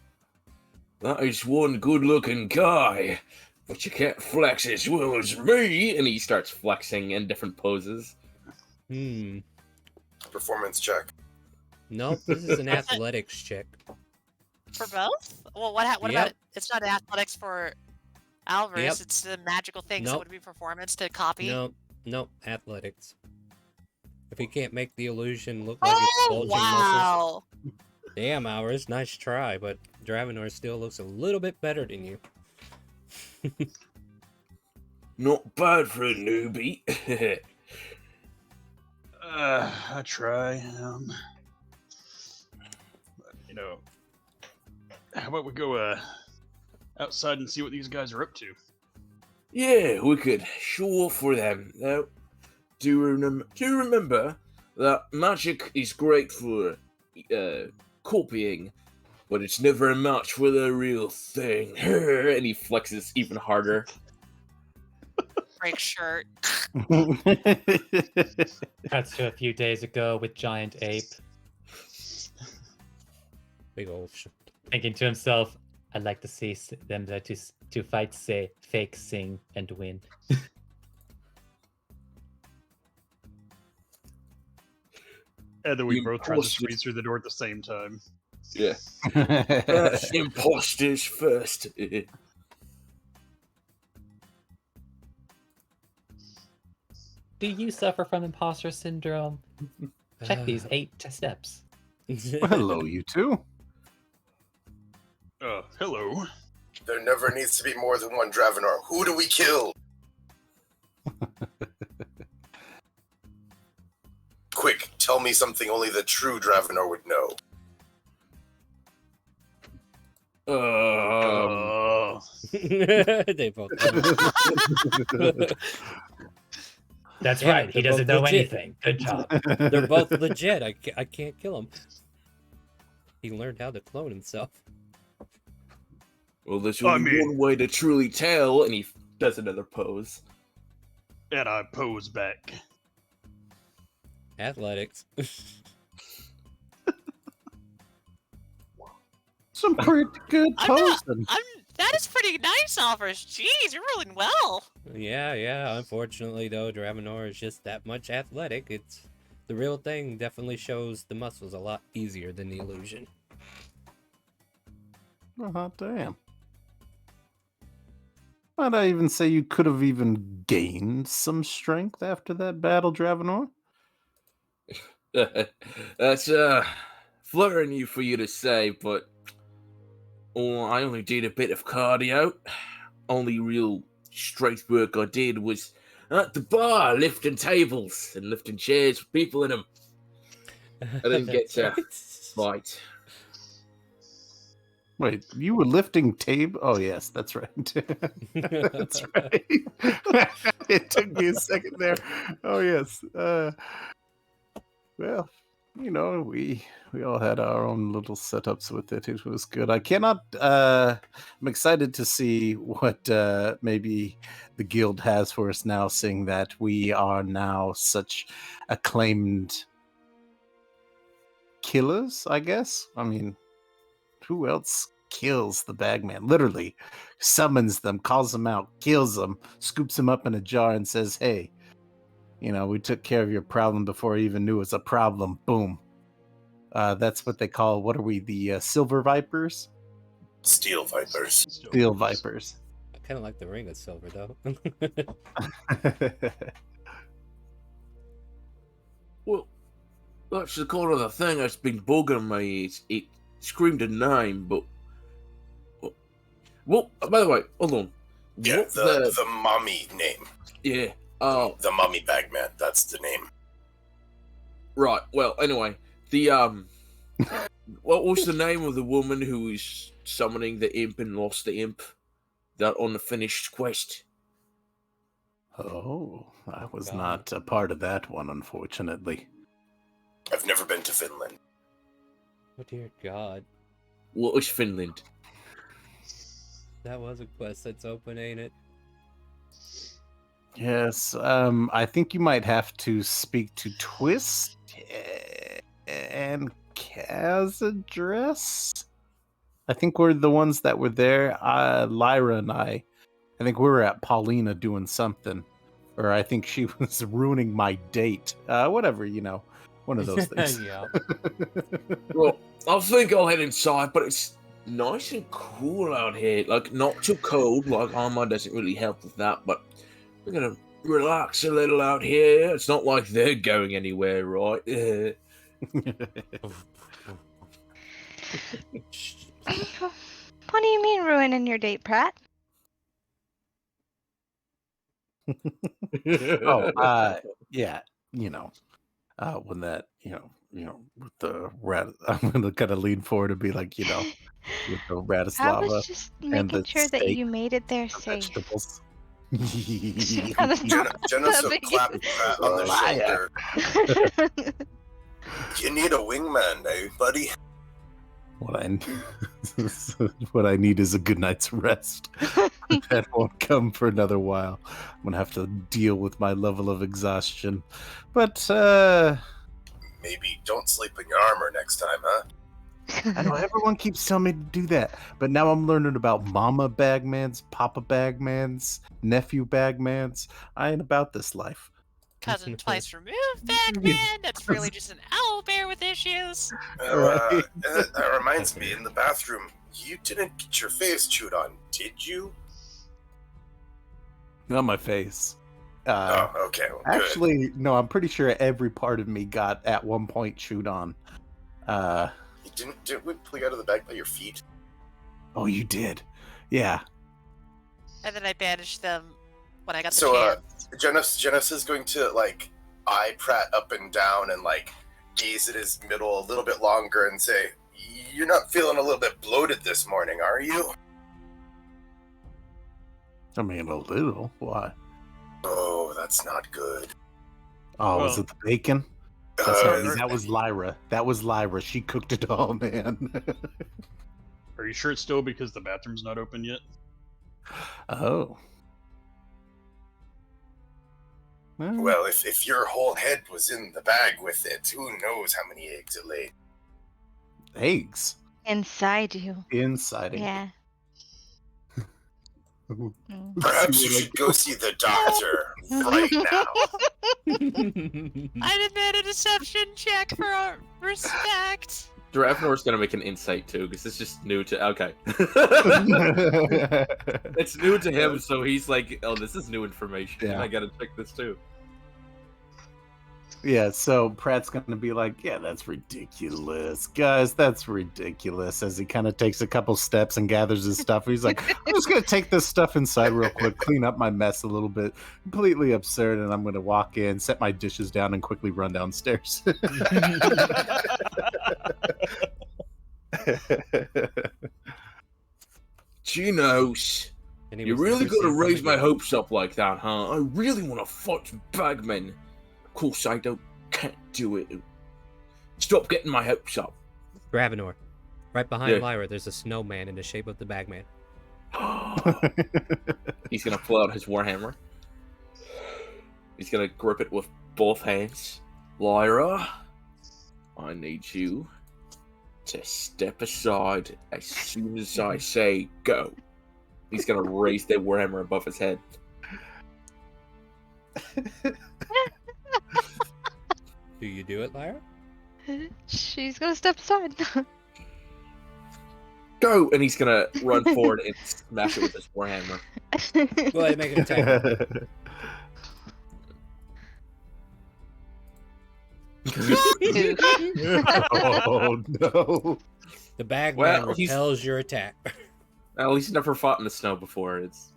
That is one good-looking guy, but you can't flex as well as me. And he starts flexing in different poses. Performance check. Nope, this is an athletics check. For both? Well, what Yep. about it's not athletics for Alvarez? Yep. It's the magical thing. So Nope. would it be performance to copy? Nope, athletics. If he can't make the illusion look like it's Oh bulging muscles. wow! Damn, Hours, nice try, but Dravenor still looks a little bit better than you. Not bad for a newbie. I try. How about we go outside and see what these guys are up to? Yeah, we could. Sure for them. Now, do remember that magic is great for copying, but it's never a match for the real thing. And he flexes even harder. Break shirt. Cuts to a few days ago with Giant Ape, Big old thinking to himself, "I'd like to see them to fight, say, fake, sing, and win." And then we You both try to imposters. squeeze through the door at the same time. Yeah. Imposters first. Do you suffer from imposter syndrome? Check these 8 steps. Well, hello, you two. Hello. There never needs to be more than one Dravenor. Who do we kill? Quick, tell me something only the true Dravenor would know. They both. That's Yeah, right. He they're doesn't both know legit. anything. Good job. They're both legit. I can't kill him. He learned how to clone himself. Well, there's only one way to truly tell, and he does another pose. And I pose back. Athletics. Some pretty good posing. That is pretty nice, Alvarez. Jeez, you're rolling well. Yeah. Unfortunately, though, Dravenor is just that much athletic. It's the real thing. Definitely shows the muscles a lot easier than the illusion. Oh, damn. Might I even say you could have even gained some strength after that battle, Dravenor? That's flattering you for you to say, but I only did a bit of cardio. Only real strength work I did was at the bar, lifting tables and lifting chairs with people in them. I didn't get to fight. Wait, you were lifting table? Oh, yes, that's right. That's right. It took me a second there. Oh, yes. Well, you know, we all had our own little setups with it. It was good. I cannot. I'm excited to see what maybe the guild has for us now, seeing that we are now such acclaimed killers. I guess. I mean, who else kills the bagman? Literally, summons them, calls them out, kills them, scoops them up in a jar, and says, "Hey, you know, we took care of your problem before I even knew it was a problem." Boom. That's what they call, what are we, the Silver Vipers? Steel Vipers. Steel Vipers. I kind of like the ring of silver, though. Well, that's the kind of the thing that's been bugging me. It screamed a name, but Well, by the way, hold on. Yeah, What the mommy name. Yeah. The mommy bagman. That's the name. Right. Well, anyway, the what was the name of the woman who was summoning the imp and lost the imp? That unfinished quest. Oh, I was God. not a part of that one, unfortunately. I've never been to Finland. Oh dear God. What is Finland? That was a quest that's open, ain't it? Yes, I think you might have to speak to Twist and Kaz address. I think we're the ones that were there. Lyra and I think we were at Paulina doing something. Or I think she was ruining my date. Whatever, one of those things. Yeah. Well, I think I'll head inside, but it's nice and cool out here. Like, not too cold. Like, armor doesn't really help with that, but we're gonna relax a little out here. It's not like they're going anywhere, right? What do you mean ruining your date, Pratt? Yeah, when that, with the rat, I'm gonna kind of lean forward and be like, with the I Ratislava was just and making the sure that steak you made it there and safe. vegetables. Jenna so clapped Pratt on the Liar. shoulder. You need a wingman now, buddy. What I need is a good night's rest. That won't come for another while. I'm gonna have to deal with my level of exhaustion. But Maybe don't sleep in your armor next time, huh? I know everyone keeps telling me to do that, but now I'm learning about Mama Bagmans, Papa Bagmans, Nephew Bagmans. I ain't about this life. Cousin twice removed Bagman. That's really just an owlbear with issues. Right. That reminds me, in the bathroom, you didn't get your face chewed on, did you? Not my face. Oh, okay. Well, good. Actually, no, I'm pretty sure every part of me got at one point chewed on. Didn't we pull you out of the bag by your feet? Oh, you did? Yeah. And then I banished them when I got the So, chance. Genos is going to, eye Pratt up and down and, gaze at his middle a little bit longer and say, "You're not feeling a little bit bloated this morning, are you?" I mean, a little. Why? Oh, that's not good. Oh, was Well- it the bacon? That's Uh, right. That was Lyra. She cooked it all, man. Are you sure it's still because the bathroom's not open yet? Oh. Well, if your whole head was in the bag with it, who knows how many eggs it laid. Eggs Inside you. inside it. Yeah. Mm. Perhaps you should go see the doctor right now. I did a deception check for our respect. Drafnor's gonna make an insight too, because it's just new to. Okay. It's new to him, so he's like, "Oh, this is new information. Yeah. I gotta check this too." Yeah, so Pratt's gonna be like, "Yeah, that's ridiculous, guys. That's ridiculous." As he kind of takes a couple steps and gathers his stuff, he's like, "I'm just gonna take this stuff inside real quick, clean up my mess a little bit. Completely absurd." And I'm gonna walk in, set my dishes down, and quickly run downstairs. Genos, And he you was really never gotta seen from raise my again. hopes up like that, huh? I really want to fight Bagmen. Of course, I can't do it. Stop getting my hopes up. Gravenor. Right behind Yeah. Lyra, there's a snowman in the shape of the Bagman. He's gonna pull out his warhammer. He's gonna grip it with both hands. Lyra, I need you to step aside as soon as I say go. He's gonna raise the warhammer above his head. Do you do it, Lyra? She's gonna step aside. Go! And he's gonna run forward and smash it with his warhammer. Go ahead and make an attack. Oh no! The Bagman Well, he's- repels your attack. At least never fought in the snow before. It's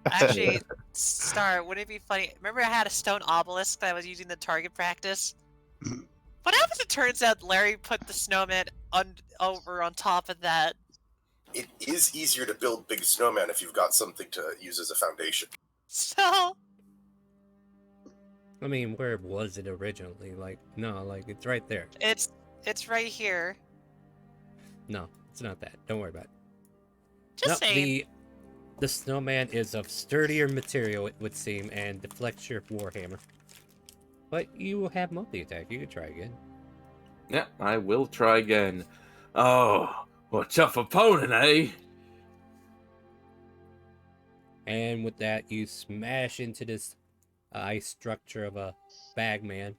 Actually, Star, wouldn't it be funny? Remember I had a stone obelisk that I was using to target practice? What happens if it turns out Larry put the snowman over on top of that? It is easier to build big snowman if you've got something to use as a foundation. So... I mean, where was it originally? Like, no, like, it's right there. It's right here. No, it's not that. Don't worry about it. Just saying. The snowman is of sturdier material, it would seem, and deflects your warhammer. But you will have multi-attack. You can try again. yeah. I will try again. Oh, what a tough opponent, eh? And with that, you smash into this ice structure of a bagman,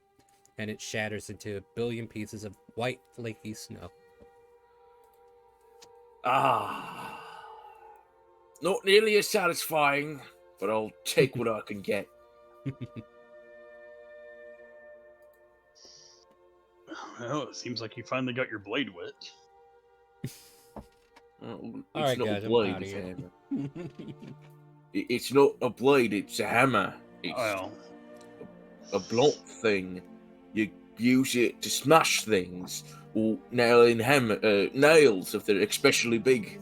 and it shatters into a billion pieces of white, flaky snow. Ah, not nearly as satisfying, but I'll take what I can get. Well, it seems like you finally got your blade wet. It's All right, not guys, a I'm blade, outta it's a here. hammer. It's not a blade, it's a hammer. It's Well, a blunt thing. You use it to smash things, or nail in nails if they're especially big.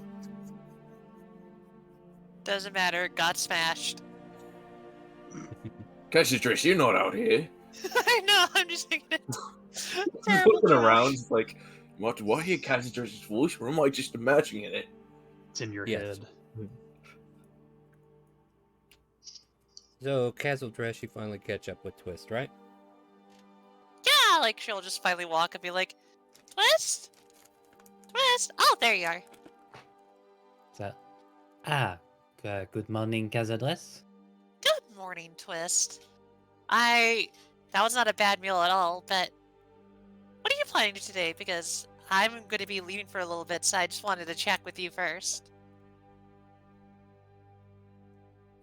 Doesn't matter. It got smashed. Cassius, you're not out here. I know. I'm just thinking. Just looking around, it's like, what? Do I hear Cassius' voice, or am I just imagining it? it's in your Yes. head. So, Castle Dress, you finally catch up with Twist, right? Yeah, like she'll just finally walk and be like, Twist? Twist? Oh, there you are. So, good morning, Cazadress. Good morning, Twist. That was not a bad meal at all, but what are you planning to do today? Because I'm going to be leaving for a little bit, so I just wanted to check with you first.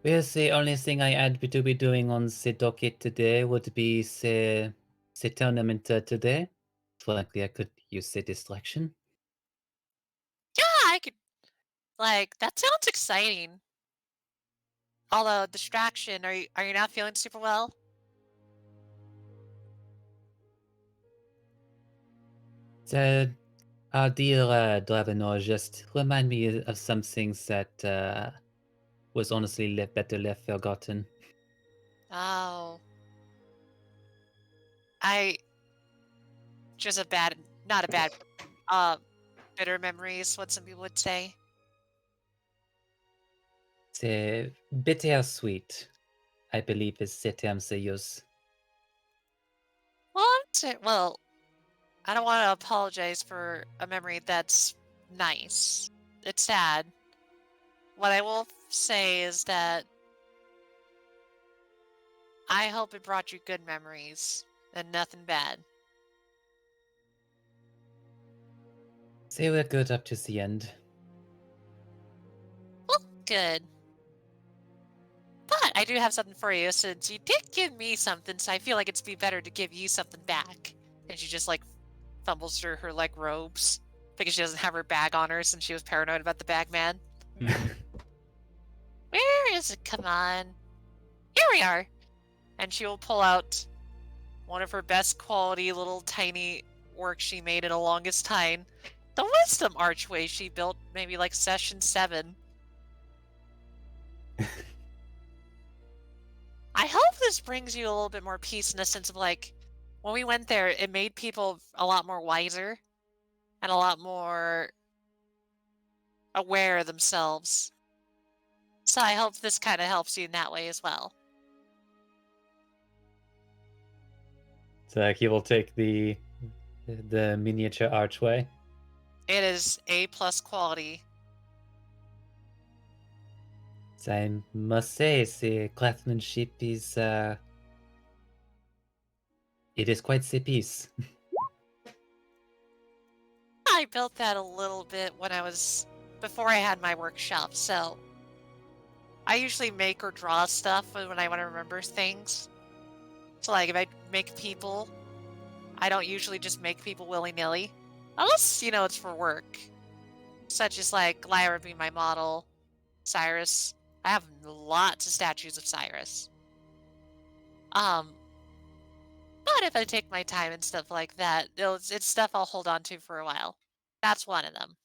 Well, the only thing I had to be doing on the docket today would be the tournament today. Frankly, I could use the distraction. Yeah, I could. Like, that sounds exciting. Although, distraction, are you not feeling super well? So, our dear Dravenor, just remind me of some things that was honestly better left forgotten. Oh. Just not a bad, bitter memories, what some people would say. The bittersweet, I believe, is the term they use. Well, I don't want to apologize for a memory that's nice. It's sad. What I will say is that I hope it brought you good memories and nothing bad. They were good up to the end. Well, good. But I do have something for you, since you did give me something, so I feel like it'd be better to give you something back. And she just, like, fumbles through her, like, robes, because she doesn't have her bag on her since she was paranoid about the bag man. Where is it? Come on. Here we are. And she will pull out one of her best quality little tiny works she made in the longest time. The wisdom archway she built maybe like session 7. I hope this brings you a little bit more peace in the sense of, like, when we went there, it made people a lot more wiser and a lot more aware of themselves. So I hope this kind of helps you in that way as well. So he will take the miniature archway. It is A+ quality. So I must say, the craftsmanship is it is quite the piece. I built that a little bit before I had my workshop, so I usually make or draw stuff when I want to remember things. So, like, if I make people, I don't usually just make people willy-nilly. Unless, it's for work. such as like Lyra being my model, Cyrus. I have lots of statues of Cyrus. But if I take my time and stuff like that, it's stuff I'll hold on to for a while. That's one of them.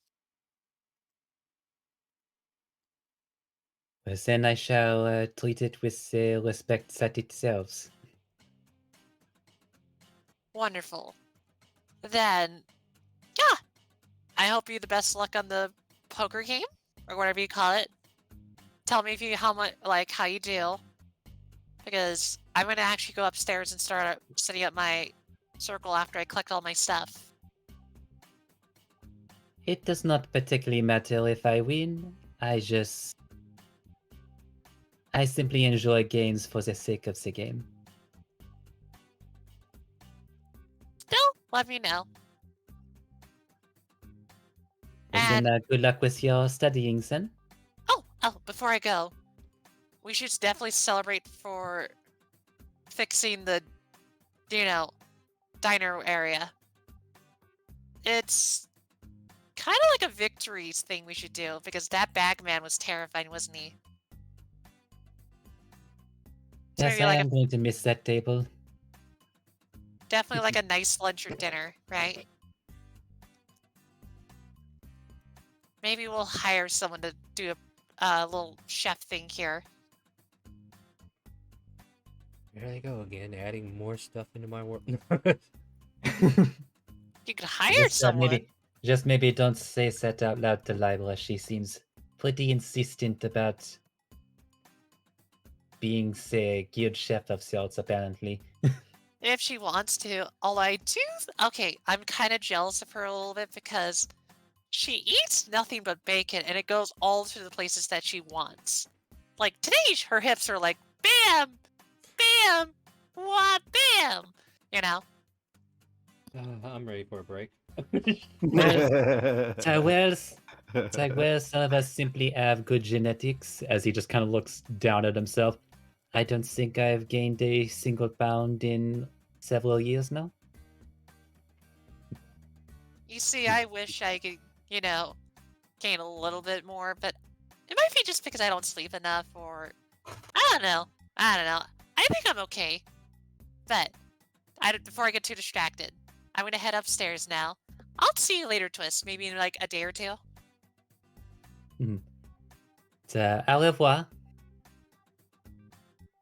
Well, then I shall treat it with respect that it deserves. Wonderful. Then, yeah, I hope you the best luck on the poker game or whatever you call it. Tell me if you how you do, because I'm gonna actually go upstairs and start setting up my circle after I collect all my stuff. It does not particularly matter if I win. I simply enjoy games for the sake of the game. Still, let me know. And then good luck with your studying, then. Oh, before I go, we should definitely celebrate for fixing the, diner area. It's kind of like a victories thing we should do, because that bagman was terrifying, wasn't he? So Yes, maybe I like am going to miss that table. definitely like a nice lunch or dinner, right? Maybe we'll hire someone to do a little chef thing here. There they go again, adding more stuff into my work. You could hire someone. Maybe don't say that out loud to Lyra. She seems pretty insistent about being, say, guild chef of sorts, apparently. If she wants to. Although I do... Okay, I'm kind of jealous of her a little bit because she eats nothing but bacon and it goes all to the places that she wants. Like, today her hips are like, bam! Bam! What? Bam! You know? I'm ready for a break. Tywell, some of us simply have good genetics, as he just kind of looks down at himself. I don't think I've gained a single pound in several years now. You see, I wish I could, gain a little bit more, but it might be just because I don't sleep enough, or... I don't know. I think I'm okay. But, before I get too distracted, I'm going to head upstairs now. I'll see you later, Twist. Maybe in like a day or two. Au revoir.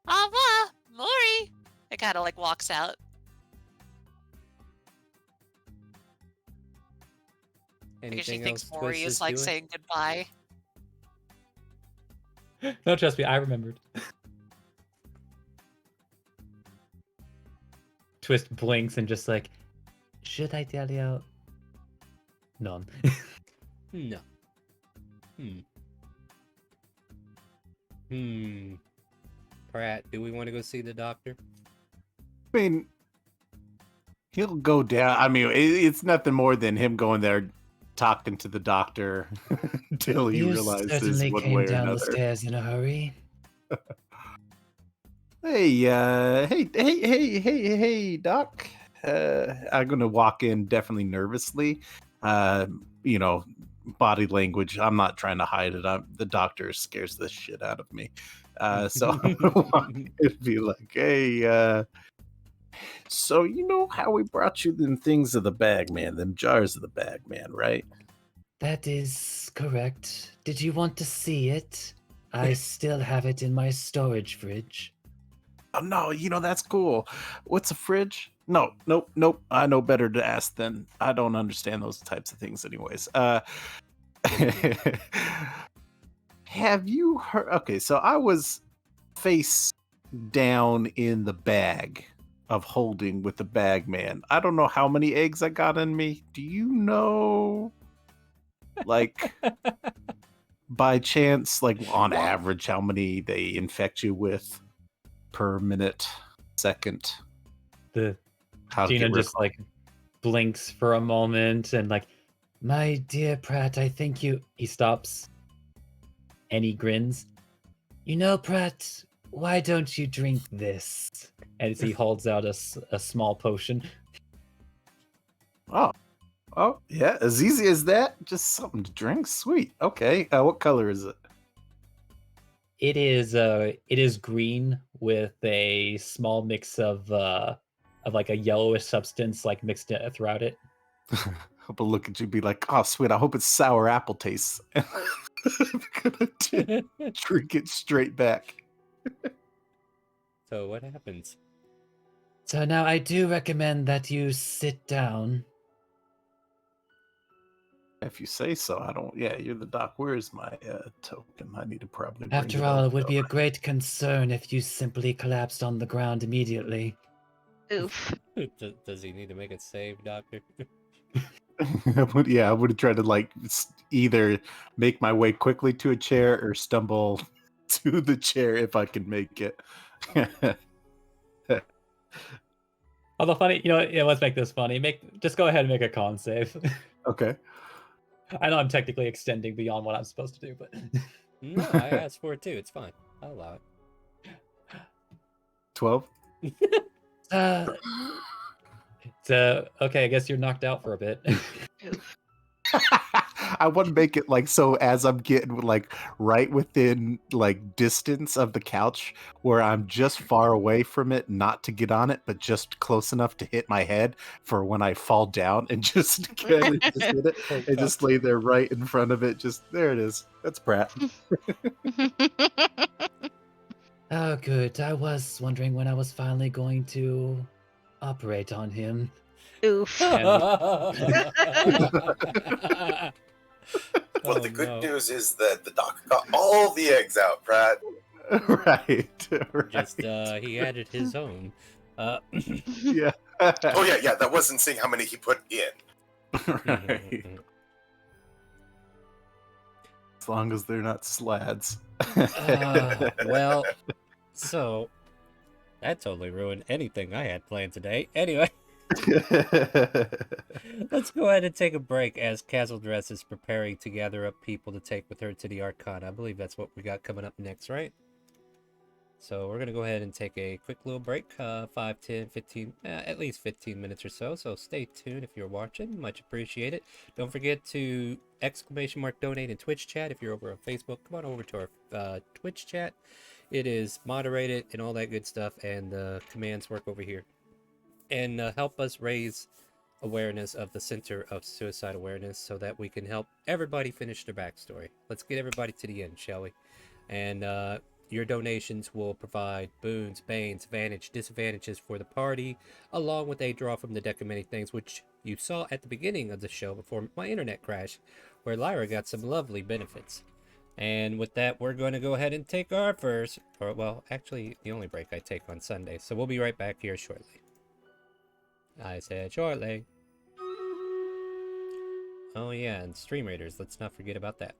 Au revoir, Maury! It kind of like walks out. Because she Anything thinks else Maury Twist is like doing? saying goodbye. No, trust me, I remembered. Twist blinks and just like, should I tell you? None. No. Pratt, do we want to go see the doctor? I mean, he'll go down. I mean, it's nothing more than him going there, talking to the doctor until he realizes certainly one came way or down the another. stairs in a hurry. Hey, Doc. I'm gonna walk in definitely nervously. Body language. I'm not trying to hide it. The doctor scares the shit out of me. So I'm gonna walk in and be like, hey, so you know how we brought you them things of the bag, man, them jars of the bag, man, right? That is correct. Did you want to see it? I still have it in my storage fridge. Oh no, that's cool. What's a fridge? No, nope. I know better to ask then. I don't understand those types of things anyways. Have you heard? Okay, so I was face down in the bag of holding with the bag man. I don't know how many eggs I got in me. Do you know, like, by chance, like on average, how many they infect you with per minute, second? Gina just like blinks for a moment and like, my dear Pratt, I think he stops and he grins. You know, Pratt, why don't you drink this? As he holds out a small potion. Oh, Oh, yeah, as easy as that. Just something to drink. Sweet. Okay. What color is it? It is green with a small mix of like a yellowish substance like mixed throughout it. Hope I'll look at you and be like, oh, sweet. I hope it's sour apple taste. I'm gonna drink it straight back. So what happens? So now I do recommend that you sit down. If you say so, I don't. Yeah, you're the doc. Where's my token? I need to probably. Bring After it all, it over. would be a great concern if you simply collapsed on the ground immediately. Oof. Does he need to make a save, Doctor? I would have tried to like either make my way quickly to a chair or stumble to the chair if I can make it. Although funny, yeah, let's make this funny. Just go ahead and make a con save. Okay. I know I'm technically extending beyond what I'm supposed to do, but No, I asked for it too. It's fine. I'll allow it. 12. Okay, I guess you're knocked out for a bit. Oof. I want to make it like so as I'm getting like right within like distance of the couch where I'm just far away from it, not to get on it, but just close enough to hit my head for when I fall down and just get it, just hit it, Oh, and just lay there right in front of it. Just there it is. That's Pratt. Oh, good. I was wondering when I was finally going to operate on him. Oof. Well, the good news is that the doc got all the eggs out, Pratt. Right. Just he added his own. Yeah. Oh yeah, that wasn't saying how many he put in. Right. As long as they're not slads. Well, so that totally ruined anything I had planned today. Anyway, let's go ahead and take a break as Castle Dress is preparing to gather up people to take with her to the Arcana. I believe that's what we got coming up next, right? So we're going to go ahead and take a quick little break, 5, 10, 15, at least 15 minutes or so. So stay tuned if you're watching. Much appreciate it. Don't forget to !donate in Twitch chat. If you're over on Facebook, come on over to our Twitch chat. It is moderated and all that good stuff, and the commands work over here. And help us raise awareness of the Center of Suicide Awareness so that we can help everybody finish their backstory. Let's get everybody to the end, shall we? And your donations will provide boons, banes, advantage, disadvantages for the party, along with a draw from the deck of many things, which you saw at the beginning of the show before my internet crashed, where Lyra got some lovely benefits. And with that, we're going to go ahead and take our first, or well, actually, the only break I take on Sunday. So we'll be right back here shortly. I said shortly. Oh yeah, and Stream Raiders, let's not forget about that.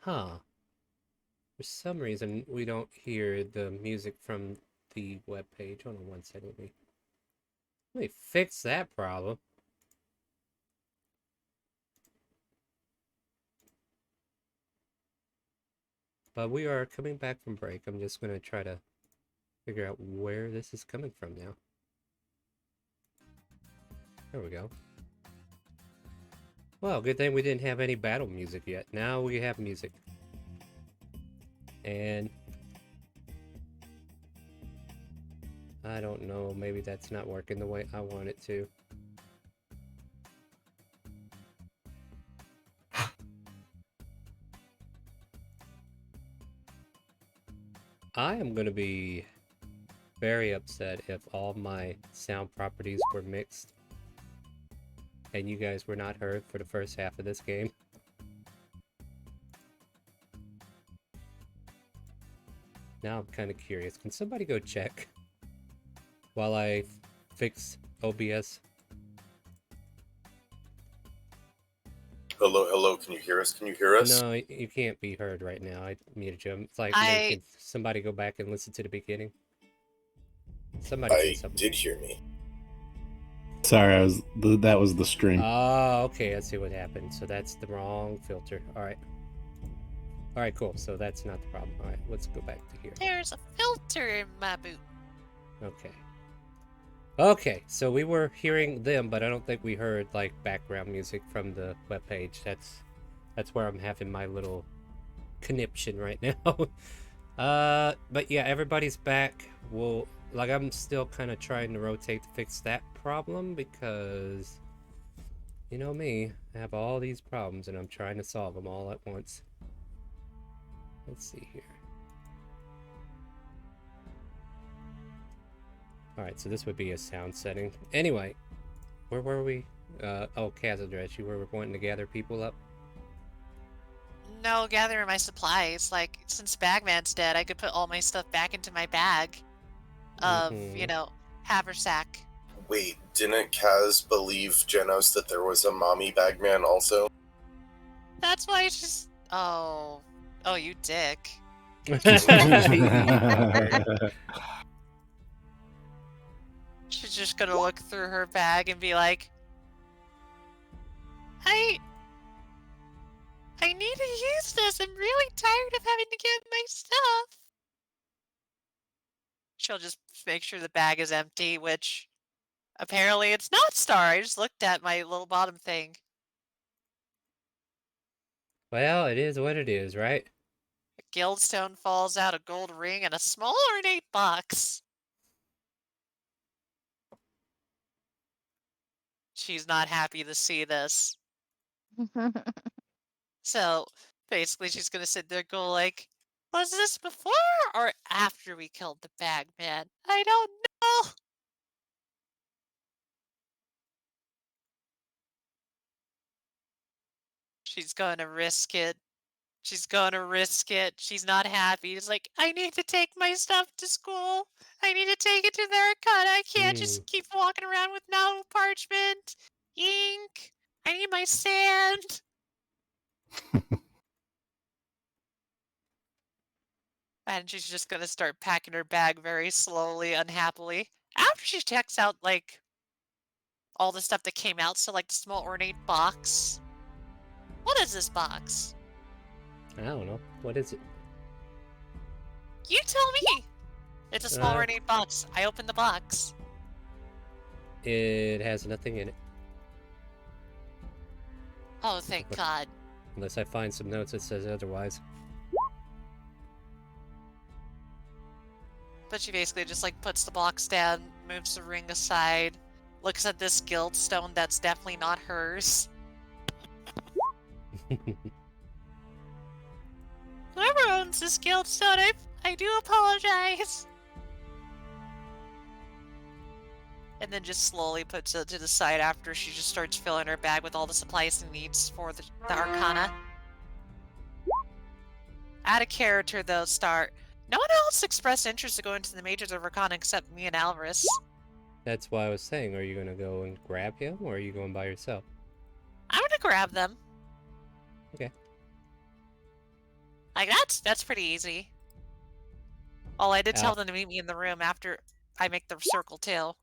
Huh. For some reason, we don't hear the music from the web page. Hold on one second. Let me fix that problem. But we are coming back from break. I'm just going to try to figure out where this is coming from now. There we go. Well, good thing we didn't have any battle music yet. Now we have music. And I don't know, maybe that's not working the way I want it to. I am going to be very upset if all my sound properties were mixed and you guys were not heard for the first half of this game. Now I'm kind of curious. Can somebody go check while I fix OBS? Hello, can you hear us? Can you hear us? No, you can't be heard right now. I muted you. It's like, can somebody go back and listen to the beginning? Somebody say something. Did hear me. Sorry, that was the stream. Oh, okay, I see what happened. So that's the wrong filter. Alright, cool. So that's not the problem. Alright, let's go back to here. There's a filter in my boot. Okay, so we were hearing them, but I don't think we heard, like, background music from the webpage. That's where I'm having my little conniption right now. But yeah, everybody's back. I'm still kind of trying to rotate to fix that problem because, you know me, I have all these problems and I'm trying to solve them all at once. Let's see here. Alright, so this would be a sound setting. Anyway, where were we? Oh, Kazadresh, you were wanting to gather people up? No, gathering my supplies. Like, since Bagman's dead, I could put all my stuff back into my bag of, haversack. Wait, didn't Kaz believe Genos that there was a mommy bagman also? That's why she's... Oh, you dick. She's just gonna look through her bag and be like, I need to use this. I'm really tired of having to get my stuff. She'll just make sure the bag is empty, which apparently it's not Star. I just looked at my little bottom thing. Well, it is what it is, right? A guildstone falls out, a gold ring, and a small ornate box. She's not happy to see this. So basically she's gonna sit there and go like, was this before or after we killed the bagman? I don't know. She's gonna risk it. She's gonna risk it. She's not happy. It's like, I need to take my stuff to school. I need to take it to the Arcana. I can't just keep walking around with no parchment, ink. I need my sand. And she's just gonna start packing her bag very slowly, unhappily. After she checks out, like, all the stuff that came out, so, like, the small ornate box. What is this box? I don't know. What is it? You tell me! It's a small ornate box. I opened the box. It has nothing in it. Oh, thank God. Unless I find some notes that says otherwise. But she basically just, like, puts the box down, moves the ring aside, looks at this guild stone that's definitely not hers. Whoever owns this guild stone, I do apologize. And then just slowly puts it to the side after she just starts filling her bag with all the supplies and needs for the Arcana. Add a character though, Star. No one else expressed interest to go into the Majors of Arcana except me and Alvarez. That's why I was saying, are you going to go and grab him, or are you going by yourself? I'm gonna grab them. Okay. Like, that's pretty easy. Oh, I did tell them to meet me in the room after I make the circle, too.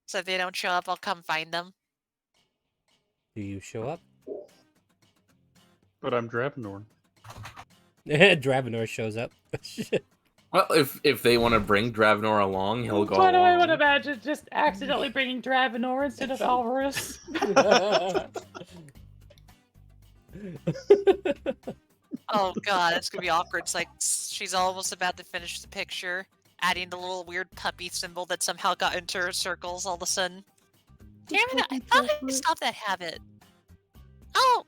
So if they don't show up, I'll come find them. Do you show up? But I'm Dravenor. Dravenor shows up. Well, if they want to bring Dravenor along, he'll go Why do I would along. imagine just accidentally bringing Dravenor instead of Alvarez? Oh god, it's gonna be awkward. It's like she's almost about to finish the picture, adding the little weird puppy symbol that somehow got into her circles all of a sudden. Damn it, I thought I stopped that habit. Oh!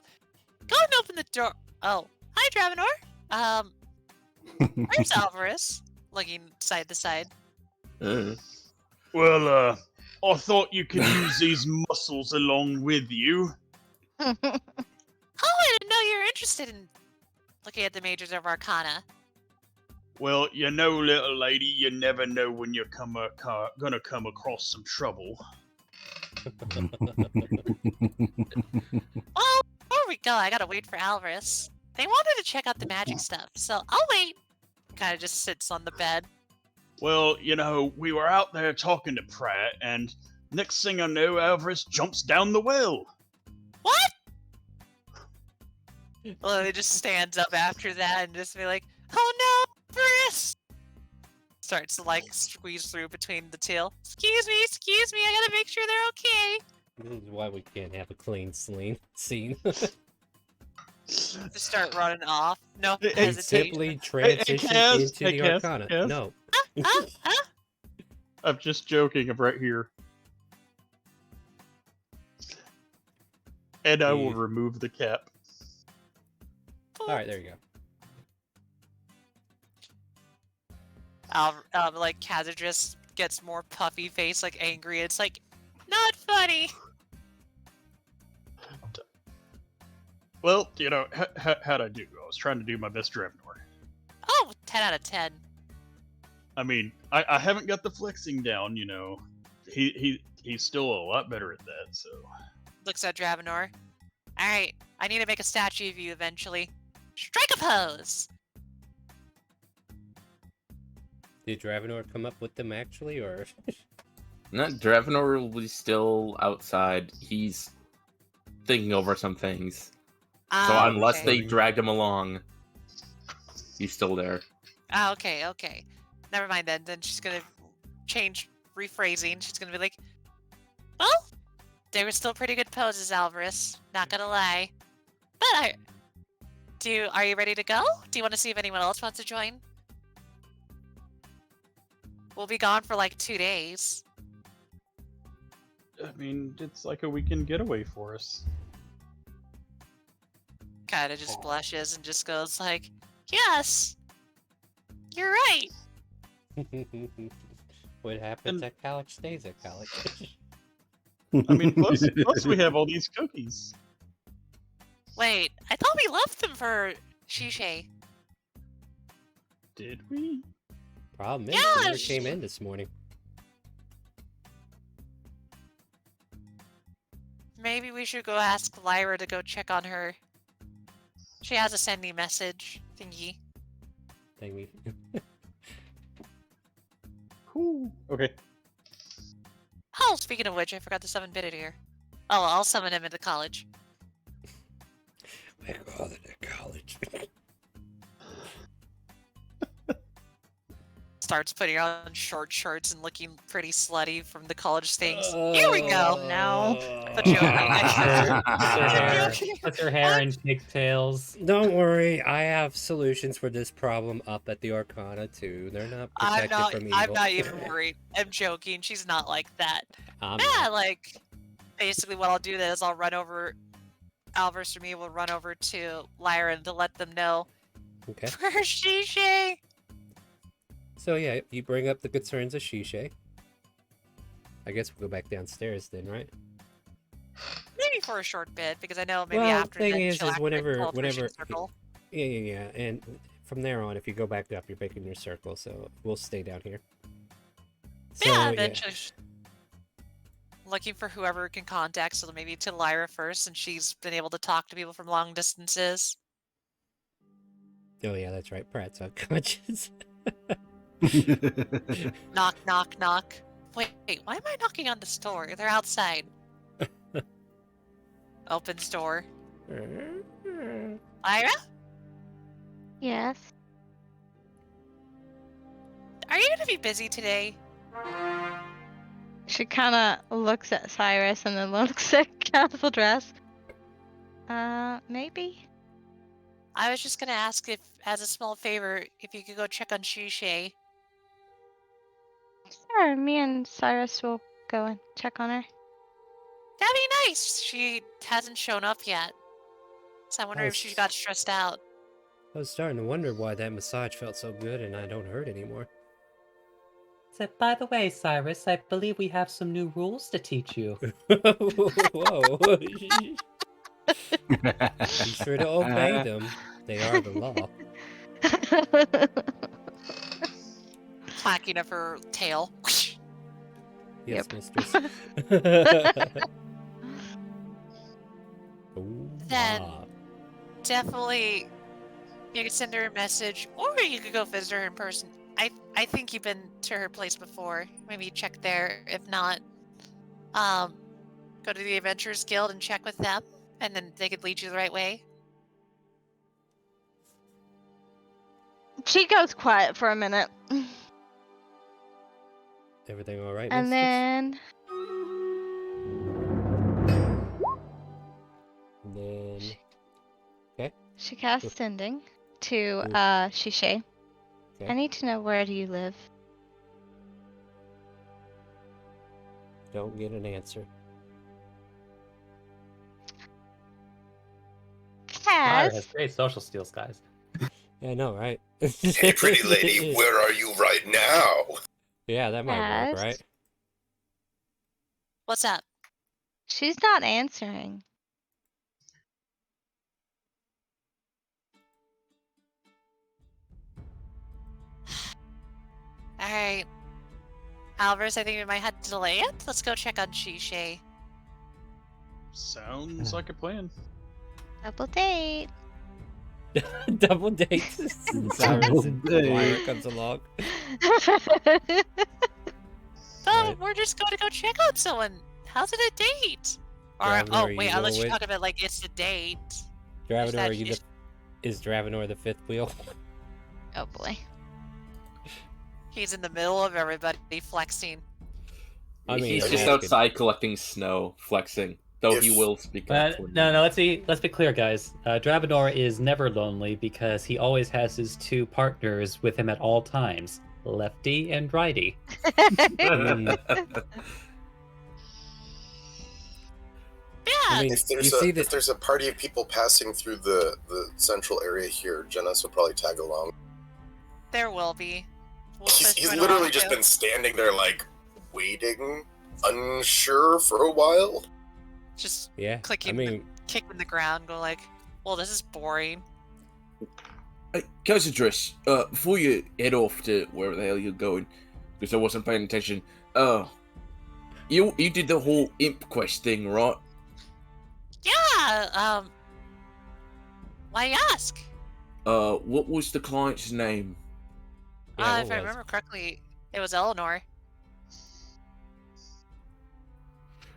Go and open the door. Oh. Hi, Dravenor. Where's Alvarez? Looking side to side. Well, I thought you could use these muscles along with you. Oh, I didn't know you were interested in looking at the majors of Arcana. Well, you know, little lady, you never know when you're gonna come across some trouble. Well, before we go, I gotta wait for Alvarez. They wanted to check out the magic stuff, so I'll wait. Kind of just sits on the bed. Well, you know, we were out there talking to Pratt, and next thing I know, Alvarez jumps down the well. What? Well, he just stands up after that and just be like, "Oh no, Alvarez!" Starts to like squeeze through between the tail. Excuse me, I gotta make sure they're okay. This is why we can't have a clean scene. Just start running off. No Hey, hesitation. Simply transition Cass, into hey, the Cass, Arcana. Cass. No. I'm just joking. I'm right here. And I will remove the cap. Alright, there you go. Like Kazir just gets more puffy face, like angry. It's like, not funny. Well, you know, how'd I do? I was trying to do my best Dravenor. Oh, 10 out of 10. I mean, I haven't got the flexing down, you know. He's still a lot better at that, so... Looks at Dravenor. Alright, I need to make a statue of you eventually. Strike a pose! Did Dravenor come up with them actually, or? Not Dravenor was still outside. He's thinking over some things. So unless they dragged him along, he's still there. Ah, okay. Never mind then. Then she's gonna change rephrasing. She's gonna be like, well, they were still pretty good poses, Alvarez. Not gonna lie. But are you ready to go? Do you want to see if anyone else wants to join? We'll be gone for like 2 days. I mean, it's like a weekend getaway for us. Kinda just blushes and just goes like, yes! You're right! What happens at college stays at college. I mean, plus we have all these cookies. Wait, I thought we left them for Shishay. Did we? Problem is, Yeah, she never came in this morning. Maybe we should go ask Lyra to go check on her. She has a send me message thingy. Thingy. Cool. Okay. Oh, speaking of which, I forgot to summon Bidit here. Oh, I'll summon him into college. My father to college. Starts putting on short shorts and looking pretty slutty from the college things. Here we go. No. But joking. Puts her hair in pigtails. Don't worry, I have solutions for this problem up at the Arcana too. They're not protected from evil. I'm not even worried. I'm joking. She's not like that. I'm Yeah, not. like, basically what I'll do then is I'll run over, Alvarez or me will run over to Lyra to let them know. Okay. For Shishay! So yeah, you bring up the concerns of Shishay. I guess we'll go back downstairs then, right? Maybe for a short bit, because I know maybe Well, after thing that is she'll activate the whenever, teleportation circle. yeah, and from there on, if you go back up, you're making your circle. So we'll stay down here. So, Yeah, eventually. Looking for whoever can contact, so maybe to Lyra first, and she's been able to talk to people from long distances. Oh yeah, that's right. Pratt's unconscious. Knock, knock, knock. Wait, why am I knocking on this door? They're outside. Opens door. Lyra? Yes. Are you gonna be busy today? She kind of looks at Cyrus and then looks at Castle Dress. Maybe. I was just gonna ask if, as a small favor, if you could go check on Shishay. Sure, me and Cyrus will go and check on her. That'd be nice. She hasn't shown up yet. So I wonder if she got stressed out. I was starting to wonder why that massage felt so good and I don't hurt anymore. So, by the way, Cyrus, I believe we have some new rules to teach you. Whoa. Be sure to obey them. They are the law. Clacking of her tail. Yes, mistress. Ooh, Then- ah. Definitely, you could send her a message, or you could go visit her in person. I think you've been to her place before. Maybe check there. If not, go to the Adventurers Guild and check with them, and then they could lead you the right way. She goes quiet for a minute. Everything all right, And mistress? then And then... she casts Sending to Cool. Shishay. Okay. I need to know, where do you live? Don't get an answer. Lyra has Cass, great social skills, guys. Yeah, I know, right? Hey, pretty lady, where are you right now? Yeah, that might work, Cass? right? What's up? she's not answering. Alright. Alvarez, I think we might have to delay it. Let's go check on Shishay. Sounds like a plan. Double date. Double dates. Cyrus and Lyra comes along. Oh, Right. we're just going to go check on someone. How's it a date? Or, Dravenor, oh, are you wait, unless going you with- talk about like it's a date. Dravenor, that- are you is Dravenor the fifth wheel? Oh boy. He's in the middle of everybody flexing. I mean, He's I'm just asking. outside collecting snow, flexing. Though he If- will speak up. But no, let's be clear, guys. Dravenor is never lonely because he always has his two partners with him at all times, Lefty and Righty. Mm, Yeah, I mean, If you there's see a that... if there's a party of people passing through the central area here, Genis would probably tag along. there will be. We'll He's just join literally along just too. been standing there like waiting, unsure for a while. Just Yeah, clicking, I mean, kicking the ground, go like, well, this is boring. Hey, Casadris, before you head off to wherever the hell you're going, because I wasn't paying attention, you did the whole imp quest thing, right? Yeah, why ask? What was the client's name? yeah, If what I was? remember correctly, it was Eleanor.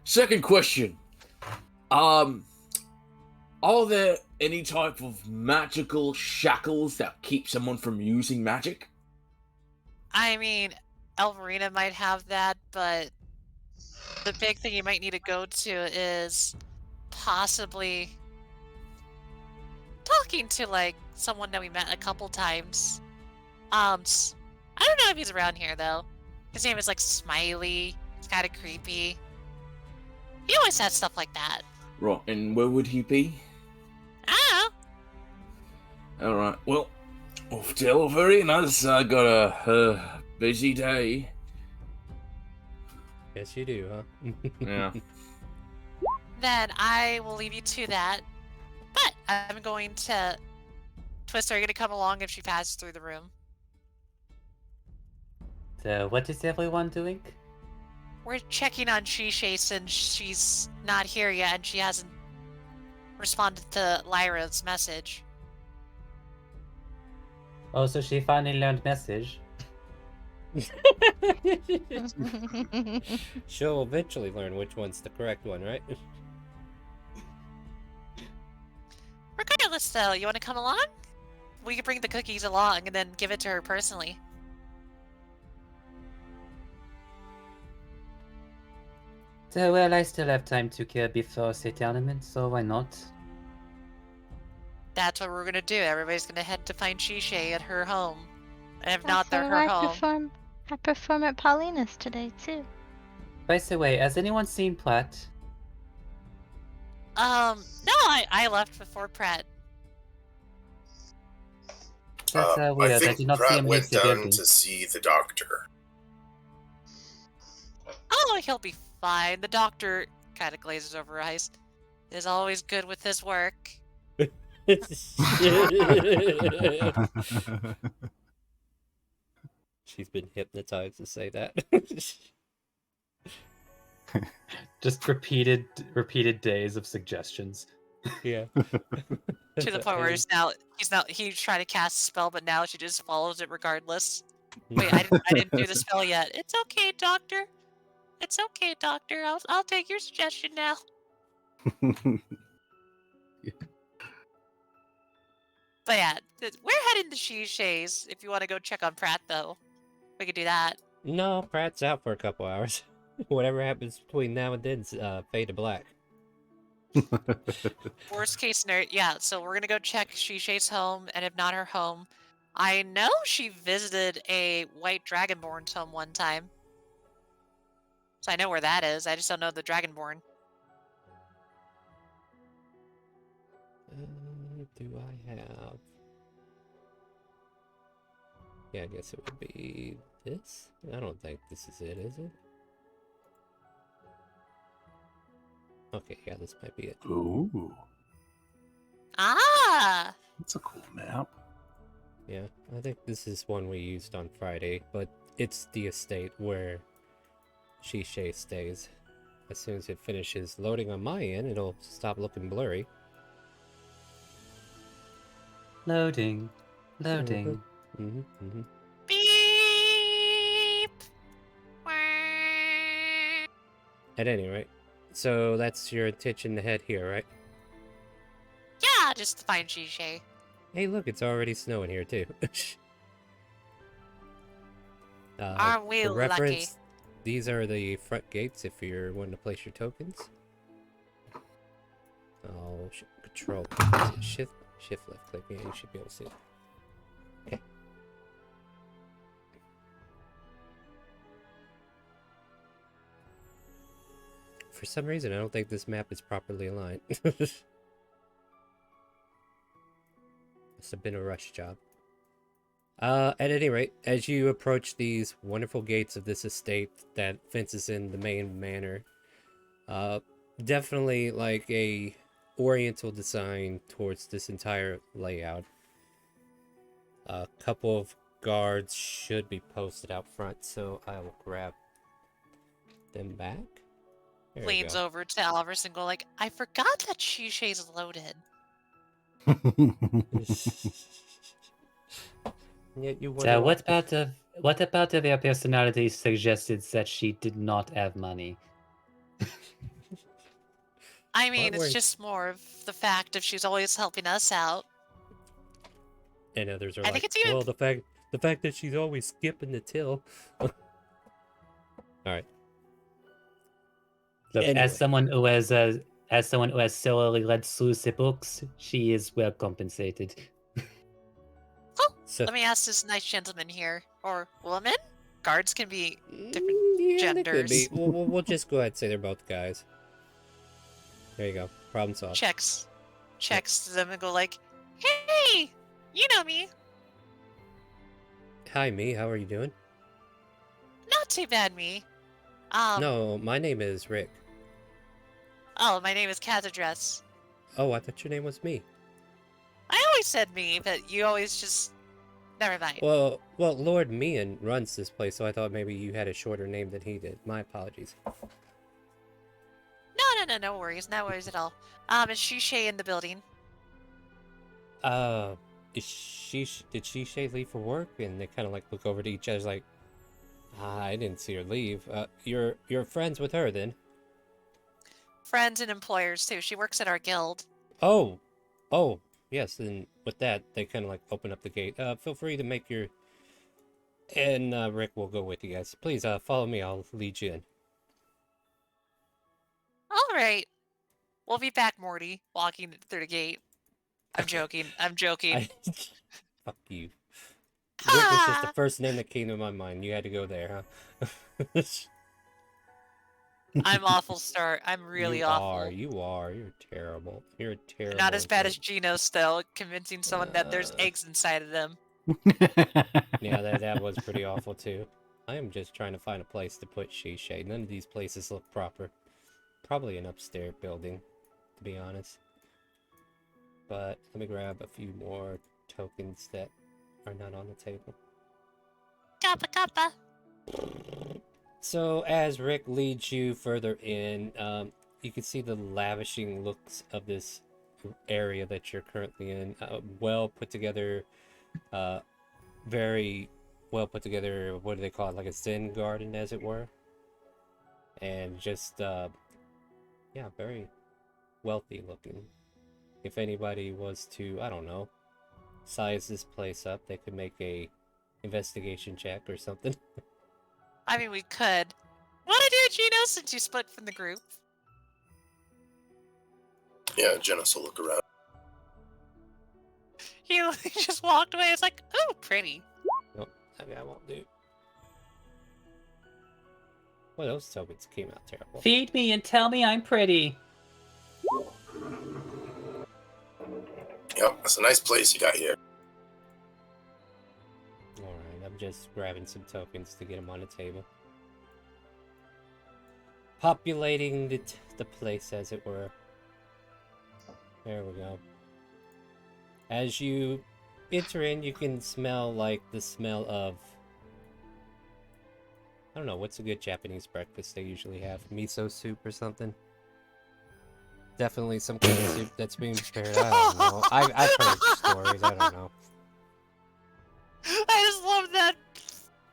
Second question. Are there any type of magical shackles that keep someone from using magic? I mean, Elverina might have that, but the big thing you might need to go to is possibly talking to like someone that we met a couple times. I don't know if he's around here though. His name is like Smiley. It's kind of creepy. He always has stuff like that. Right, and where would he be? I don't know. Alright, well, off to Elverinas. I got a busy day. Yes, you do, huh? Yeah. Then I will leave you to that. But I'm going to. Twister, are you going to come along if she passes through the room? So, what is everyone doing? We're checking on Shishay since she's not here yet and she hasn't responded to Lyra's message. Oh, so she finally learned message. She'll eventually learn which one's the correct one, right? Regardless, though, you want to come along? We could bring the cookies along and then give it to her personally. Well, I still have time to kill before the tournament, so why not? That's what we're gonna do. Everybody's gonna head to find Shishay at her home. And if That's not, they're how her home. I perform at Paulina's today too. By the way, has anyone seen Platt? No, I left before Pratt. That's I weird. I think did not see Pratt him leave went the down building. to see the doctor. Oh, he'll be fine. The doctor kind of glazes over eyes. Is always good with his work. She's been hypnotized to say that. Just repeated days of suggestions. Yeah. To the point where he's trying to cast a spell, but now she just follows it regardless. Wait, I didn't do the spell yet. It's okay, doctor. It's okay, doctor. I'll take your suggestion now. But yeah, we're heading to Shishay's. If you want to go check on Pratt, though, we could do that. No, Pratt's out for a couple hours. Whatever happens between now and then's fade to black. Worst case scenario, yeah. So we're gonna go check Shishay's home, and if not her home, I know she visited a white dragonborn's home one time. So I know where that is. I just don't know the dragonborn. Do I have? Yeah, I guess it would be this. I don't think this is it, is it? Okay, yeah, this might be it. Ooh, Ah! that's a cool map. Yeah, I think this is one we used on Friday, but it's the estate where Shishay stays. As soon as it finishes loading on my end, it'll stop looking blurry. Loading. Beep! At any rate, so that's your intention to head here, right? Yeah, just to find Shishay. Hey, look, it's already snowing here too. Aren't we for lucky? reference, these are the front gates if you're wanting to place your tokens. Oh, control. Is it shift left click. Yeah, you should be able to see it. Okay. For some reason, I don't think this map is properly aligned. Must have been a rush job. At any rate, as you approach these wonderful gates of this estate that fences in the main manor, definitely like a oriental design towards this entire layout. A couple of guards should be posted out front, so I will grab them back. There we Leans go. over to Alvarez and go like, I forgot that Shishay's loaded. Yeah, you So wonder what about of their personality suggested that she did not have money? I mean, Well, it's just more of the fact of she's always helping us out. and others are I like, think it's even- well, the fact that she's always skipping the till. All right. Look, Anyway. as someone who has solely read through the books, she is well compensated. So, Let me ask this nice gentleman here, or woman? Guards can be different yeah, they could be. genders. We'll just go ahead and say they're both guys. There you go. Problem solved. Checks them and go like, hey, you know me. Hi, me. How are you doing? Not too bad, me. No, my name is Rick. Oh, my name is Catadress. Oh, I thought your name was me. I always said me, but you always just... Never mind. Well, Lord Mian runs this place, so I thought maybe you had a shorter name than he did. My apologies. No worries. No worries at all. Is Shishay in the building? did Shishay leave for work? And they kind of like look over to each other like, I didn't see her leave. You're friends with her then? Friends and employers too. She works at our guild. Oh, yes. And with that, they kind of like open up the gate. Feel free to make your. And Rick will go with you guys. Please, follow me. I'll lead you in. All right. We'll be back, Morty, walking through the gate. I'm joking. I'm joking. Fuck you. Rick was just the first name that came to my mind. You had to go there, huh? I'm awful, Star. I'm really awful. You are. You're terrible. You're terrible. Not as bad as Geno's, though, convincing someone that there's eggs inside of them. Yeah, that was pretty awful, too. I am just trying to find a place to put Shishay. None of these places look proper. Probably an upstairs building, to be honest. But let me grab a few more tokens that are not on the table. Kappa kappa. So as Rick leads you further in, you can see the lavishing looks of this area that you're currently in. Well put together, very well put together, what do they call it, like a Zen garden, as it were. And just, yeah, very wealthy looking. If anybody was to, I don't know, size this place up, they could make a investigation check or something. I mean, we could. Wanna do it, Geno, since you split from the group? Yeah, Genos will look around. He just walked away. It's like, oh, pretty. Nope, that guy won't do. Well, those tokens came out terrible. Feed me and tell me I'm pretty. Yep, that's a nice place you got here. Alright, I'm just grabbing some tokens to get them on the table. Populating the place, as it were. There we go. As you enter in, you can smell like the smell of... I don't know, what's a good Japanese breakfast they usually have? Miso soup or something? Definitely some kind of soup that's being prepared. I don't know. I've heard stories. I don't know. I just love that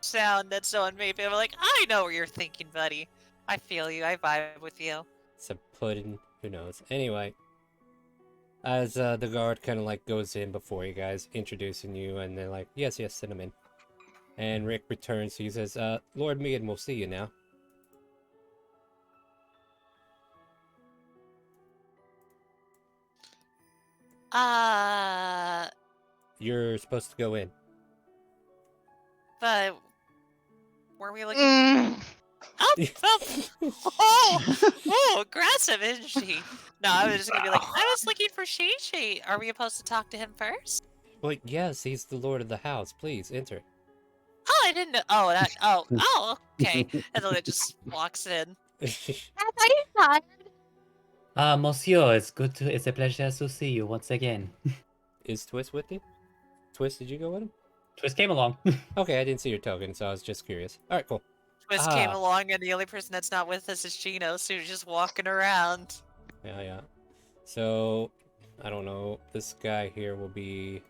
sound that someone made. I'm like, I know what you're thinking, buddy. I feel you. I vibe with you. It's a pudding. Who knows? Anyway, as the guard kind of like goes in before you guys, introducing you, and they're like, yes, send him in. And Rick returns. He says, Lord Mead, we'll see you now. You're supposed to go in. But were we looking? Oh, aggressive, isn't she? No, I was just gonna be like, I was looking for Shishay. Are we supposed to talk to him first? Well, yes, he's the lord of the house. Please enter. Oh, I didn't know. Oh, okay. And then it just walks in. Are you tired? Monsieur, it's a pleasure to see you once again. Is Twist with you? Twist, did you go with him? Twist came along. Okay, I didn't see your token, so I was just curious. Alright, cool. Twist came along, and the only person that's not with us is Geno, so he's just walking around. Yeah. So, I don't know. This guy here will be...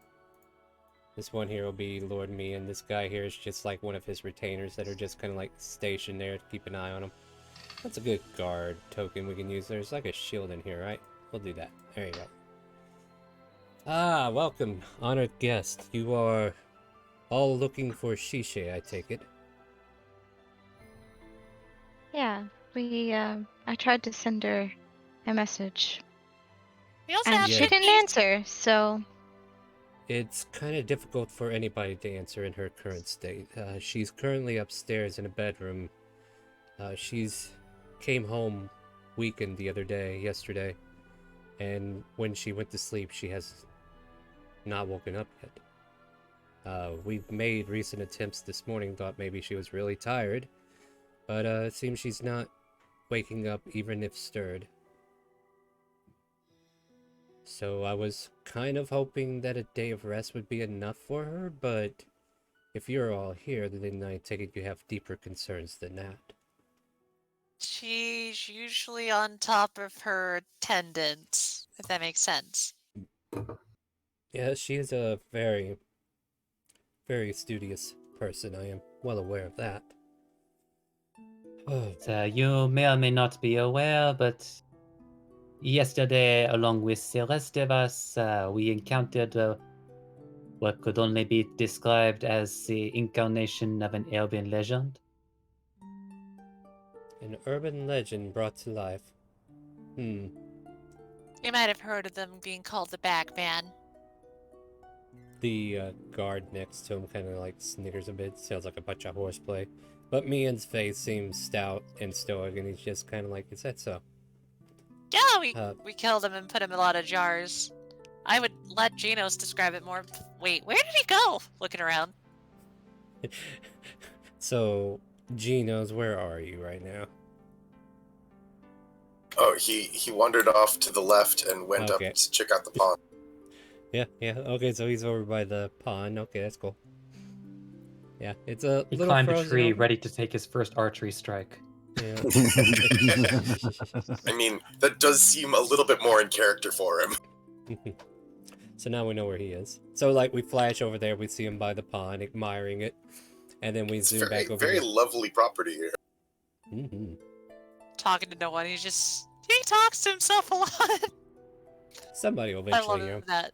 This one here will be Lord Me, and this guy here is just like one of his retainers that are just kind of like stationed there to keep an eye on him. That's a good guard token we can use. There's like a shield in here, right? We'll do that. There you go. Welcome, honored guest. You are all looking for Shishay, I take it. Yeah, I tried to send her a message. We also And have she didn't answer, so... It's kind of difficult for anybody to answer in her current state. She's currently upstairs in a bedroom. She's came home weakened yesterday, and when she went to sleep, she has not woken up yet. We've made recent attempts this morning, thought maybe she was really tired, but it seems she's not waking up even if stirred. So I was kind of hoping that a day of rest would be enough for her, but if you're all here, then I take it you have deeper concerns than that. She's usually on top of her attendance, if that makes sense. Yeah, she is a very, very studious person. I am well aware of that. Oh, You may or may not be aware, but yesterday, along with the rest of us, we encountered what could only be described as the incarnation of an urban legend. an urban legend brought to life. You might have heard of them being called the Bagman. The guard next to him kind of like sniggers a bit. Sounds like a bunch of horseplay. But Mian's face seems stout and stoic, and he's just kind of like, is that so? Yeah, we killed him and put him in a lot of jars. I would let Genos describe it more. Wait, where did he go? Looking around. So, Genos, where are you right now? Oh, he wandered off to the left and went Okay. up to check out the pond. Yeah. Okay, so he's over by the pond. Okay, that's cool. Yeah, it's a He little climbed a frozen tree, over. ready to take his first archery strike. Yeah. I mean, that does seem a little bit more in character for him. So now we know where he is. So, like, we flash over there, we see him by the pond, admiring it, and then we It's zoom very, back over very here. lovely property here. Talking to no one. He talks to himself a lot. Somebody will I eventually, love that.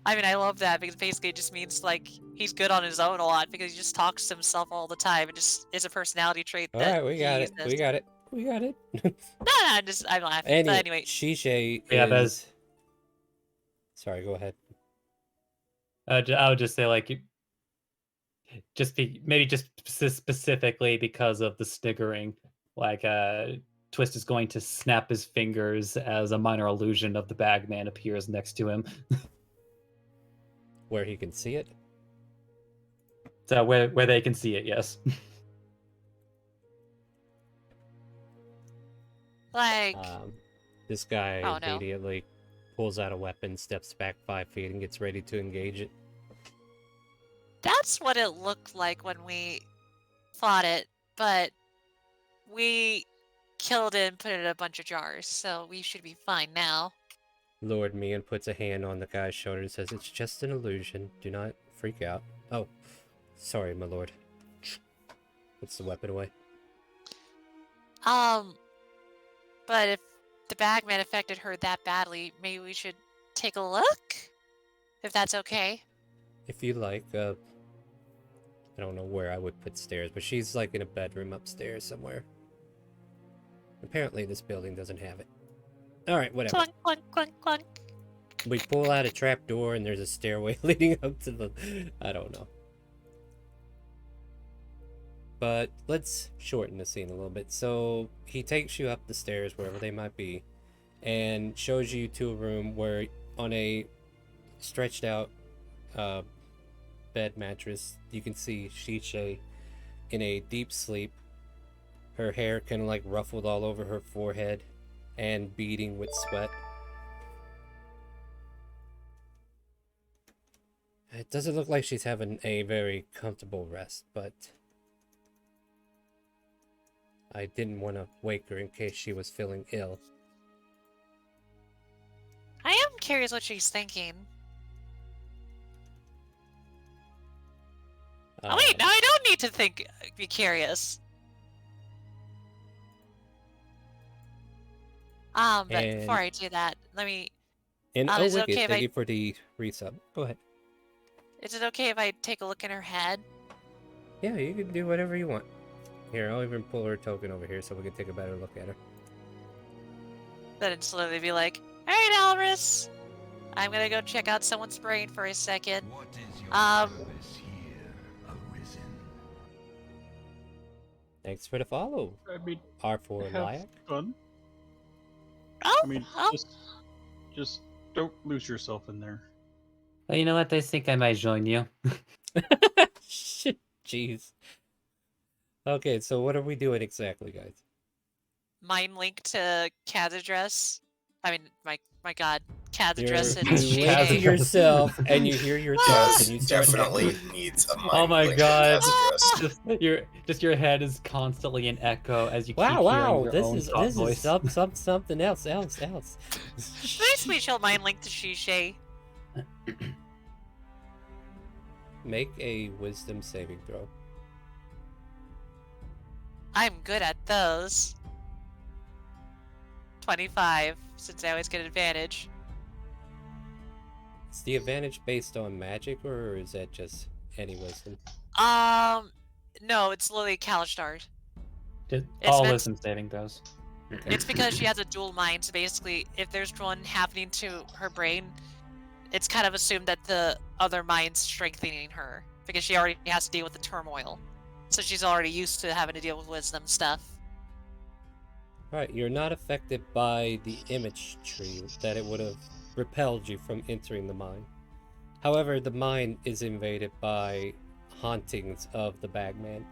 I mean, I love that because basically it just means like he's good on his own a lot because he just talks to himself all the time. It just is a personality trait All that right, we got he it. uses. We got it. We got it. No, I'm laughing. But anyway, Shishay Yeah, but is... Sorry, go ahead. I would just say, like, maybe just specifically because of the sniggering, like, Twist is going to snap his fingers as a minor illusion of the Bagman appears next to him. Where he can see it? So where they can see it, yes. like, This guy Oh, no. immediately pulls out a weapon, steps back 5 feet, and gets ready to engage it. that's what it looked like when we fought it, but we killed it and put it in a bunch of jars, so we should be fine now. Lord Mian puts a hand on the guy's shoulder and says, "It's just an illusion. Do not freak out." Oh, sorry, my lord. Puts the weapon away. But if the Bagman affected her that badly, maybe we should take a look? If that's okay. If you like, I don't know where I would put stairs, but she's like in a bedroom upstairs somewhere. Apparently this building doesn't have it. Alright, whatever. Clunk, clunk, clunk, clunk. We pull out a trap door and there's a stairway leading up to the... I don't know. But let's shorten the scene a little bit. So he takes you up the stairs, wherever they might be, and shows you to a room where on a stretched out bed mattress, you can see Shishay in a deep sleep. Her hair kind of like ruffled all over her forehead and beading with sweat. It doesn't look like she's having a very comfortable rest, but I didn't want to wake her in case she was feeling ill. I am curious what she's thinking. Oh wait, no, I don't need to be curious. But before I do that, let me... And is it Wicked, okay if thank I... you for the resub. Go ahead. Is it okay if I take a look in her head? Yeah, you can do whatever you want. Here, I'll even pull her token over here so we can take a better look at her. Then it'd slowly be like, alright, Alvarez, I'm gonna go check out someone's brain for a second. What is your purpose here, Arisen? Thanks for the follow. I mean, R4 have Lyak. fun. Oh, I mean, oh. just don't lose yourself in there. Well, you know what? I think I might join you. Shit, jeez. Okay, so what are we doing exactly, guys? Mind link to Cad's address. I mean, my god, Cad's You address and wake Cad's to Shishay. yourself and you hear your thoughts and you start Definitely needs a mind Oh my link god! as address. Just your head is constantly an echo as you keep Wow, hearing your this own is thought voice. something else. Basically, she'll mind link to Shishay. make a wisdom saving throw. I'm good at those. 25, since I always get advantage. Is the advantage based on magic, or is that just any wisdom? No, it's literally Kalistard. Just It's all meant- wisdom saving throws. Okay. It's because she has a dual mind, so basically, if there's one happening to her brain, it's kind of assumed that the other mind's strengthening her, because she already has to deal with the turmoil. So she's already used to having to deal with wisdom stuff. Alright, you're not affected by the image tree that it would have repelled you from entering the mine. However, the mine is invaded by hauntings of the Bagman.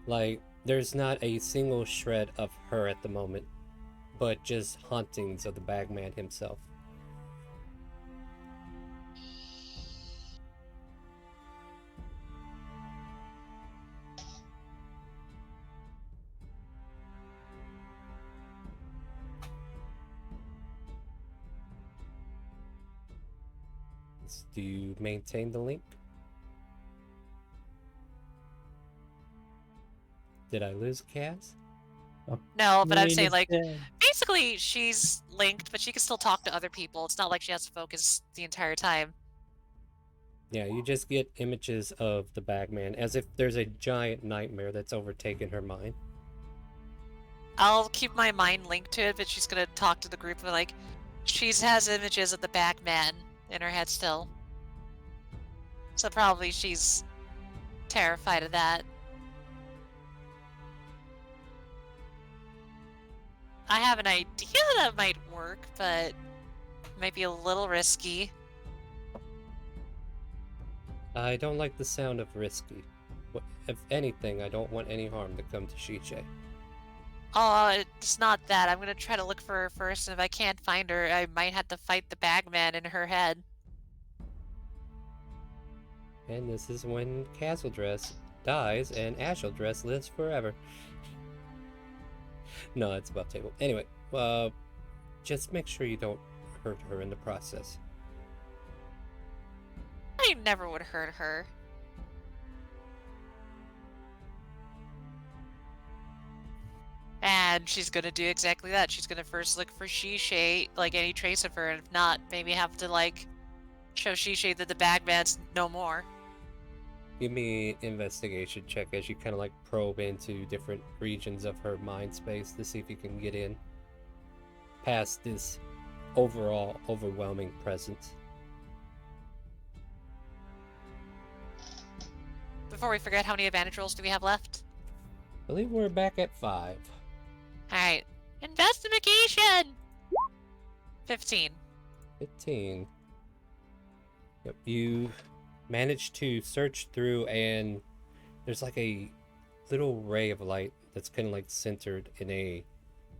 Like, there's not a single shred of her at the moment, but just hauntings of the Bagman himself. Do you maintain the link? Did I lose Kaz? No, but I'm saying, like, Instead. basically, she's linked, but she can still talk to other people. It's not like she has to focus the entire time. Yeah, you just get images of the Bagman, as if there's a giant nightmare that's overtaken her mind. I'll keep my mind linked to it, but she's gonna talk to the group and, like, she has images of the Bagman in her head still. So probably she's terrified of that. I have an idea that might work, but it might be a little risky. I don't like the sound of risky. If anything, I don't want any harm to come to Shiche. Oh, it's not that. I'm gonna try to look for her first, and if I can't find her, I might have to fight the Bagman in her head. And this is when Castledress dies and Ashildress lives forever. No, it's above table. Anyway, just make sure you don't hurt her in the process. I never would hurt her. And she's gonna do exactly that. She's gonna first look for Shishay, like any trace of her, and if not, maybe have to, like, show Shishay that the Bagman's no more. Give me an investigation check as you kind of like probe into different regions of her mind space to see if you can get in past this overall overwhelming presence. Before we forget, how many advantage rolls do we have left? I believe we're back at 5. Alright. Investigation! 15. 15. Yep, you managed to search through, and there's like a little ray of light that's kind of like centered in a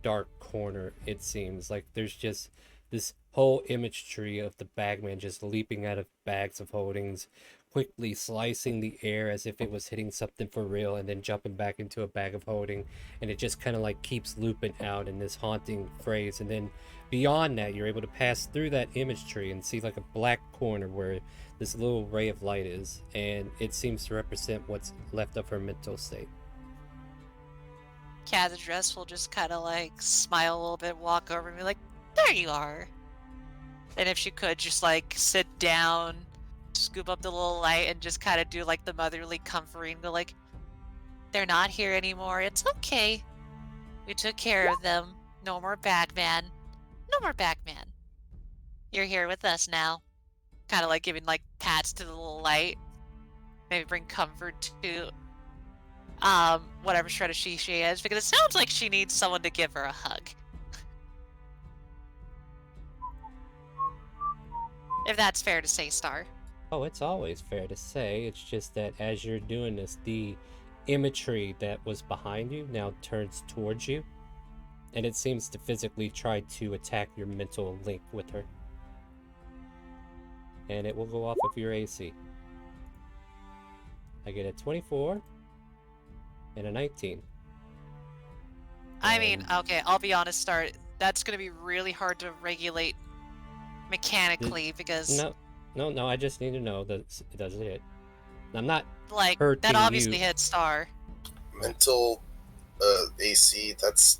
dark corner. It seems like there's just this whole image tree of the Bagman just leaping out of bags of holdings, quickly slicing the air as if it was hitting something for real, and then jumping back into a bag of holding, and it just kind of like keeps looping out in this haunting phrase. And then beyond that, you're able to pass through that image tree and see like a black corner where this little ray of light is, and it seems to represent what's left of her mental state. Kazadress will just kind of like smile a little bit, walk over and be like, there you are. And if she could, just like sit down, scoop up the little light, and just kind of do like the motherly comforting, go like, they're not here anymore. It's okay. We took care of them. No more Bagman. No more Bagman. You're here with us now. Kind of like giving like pats to the little light. Maybe bring comfort to whatever shred of she is, because it sounds like she needs someone to give her a hug. If that's fair to say, Star. Oh, it's always fair to say. It's just that as you're doing this, the imagery that was behind you now turns towards you, and it seems to physically try to attack your mental link with her. And it will go off of your AC. I get a 24 and a 19. I mean, okay, I'll be honest, Star. That's going to be really hard to regulate mechanically because... No, I just need to know that it doesn't hit. I'm not Like, hurting that obviously you. hit Star. Mental AC. That's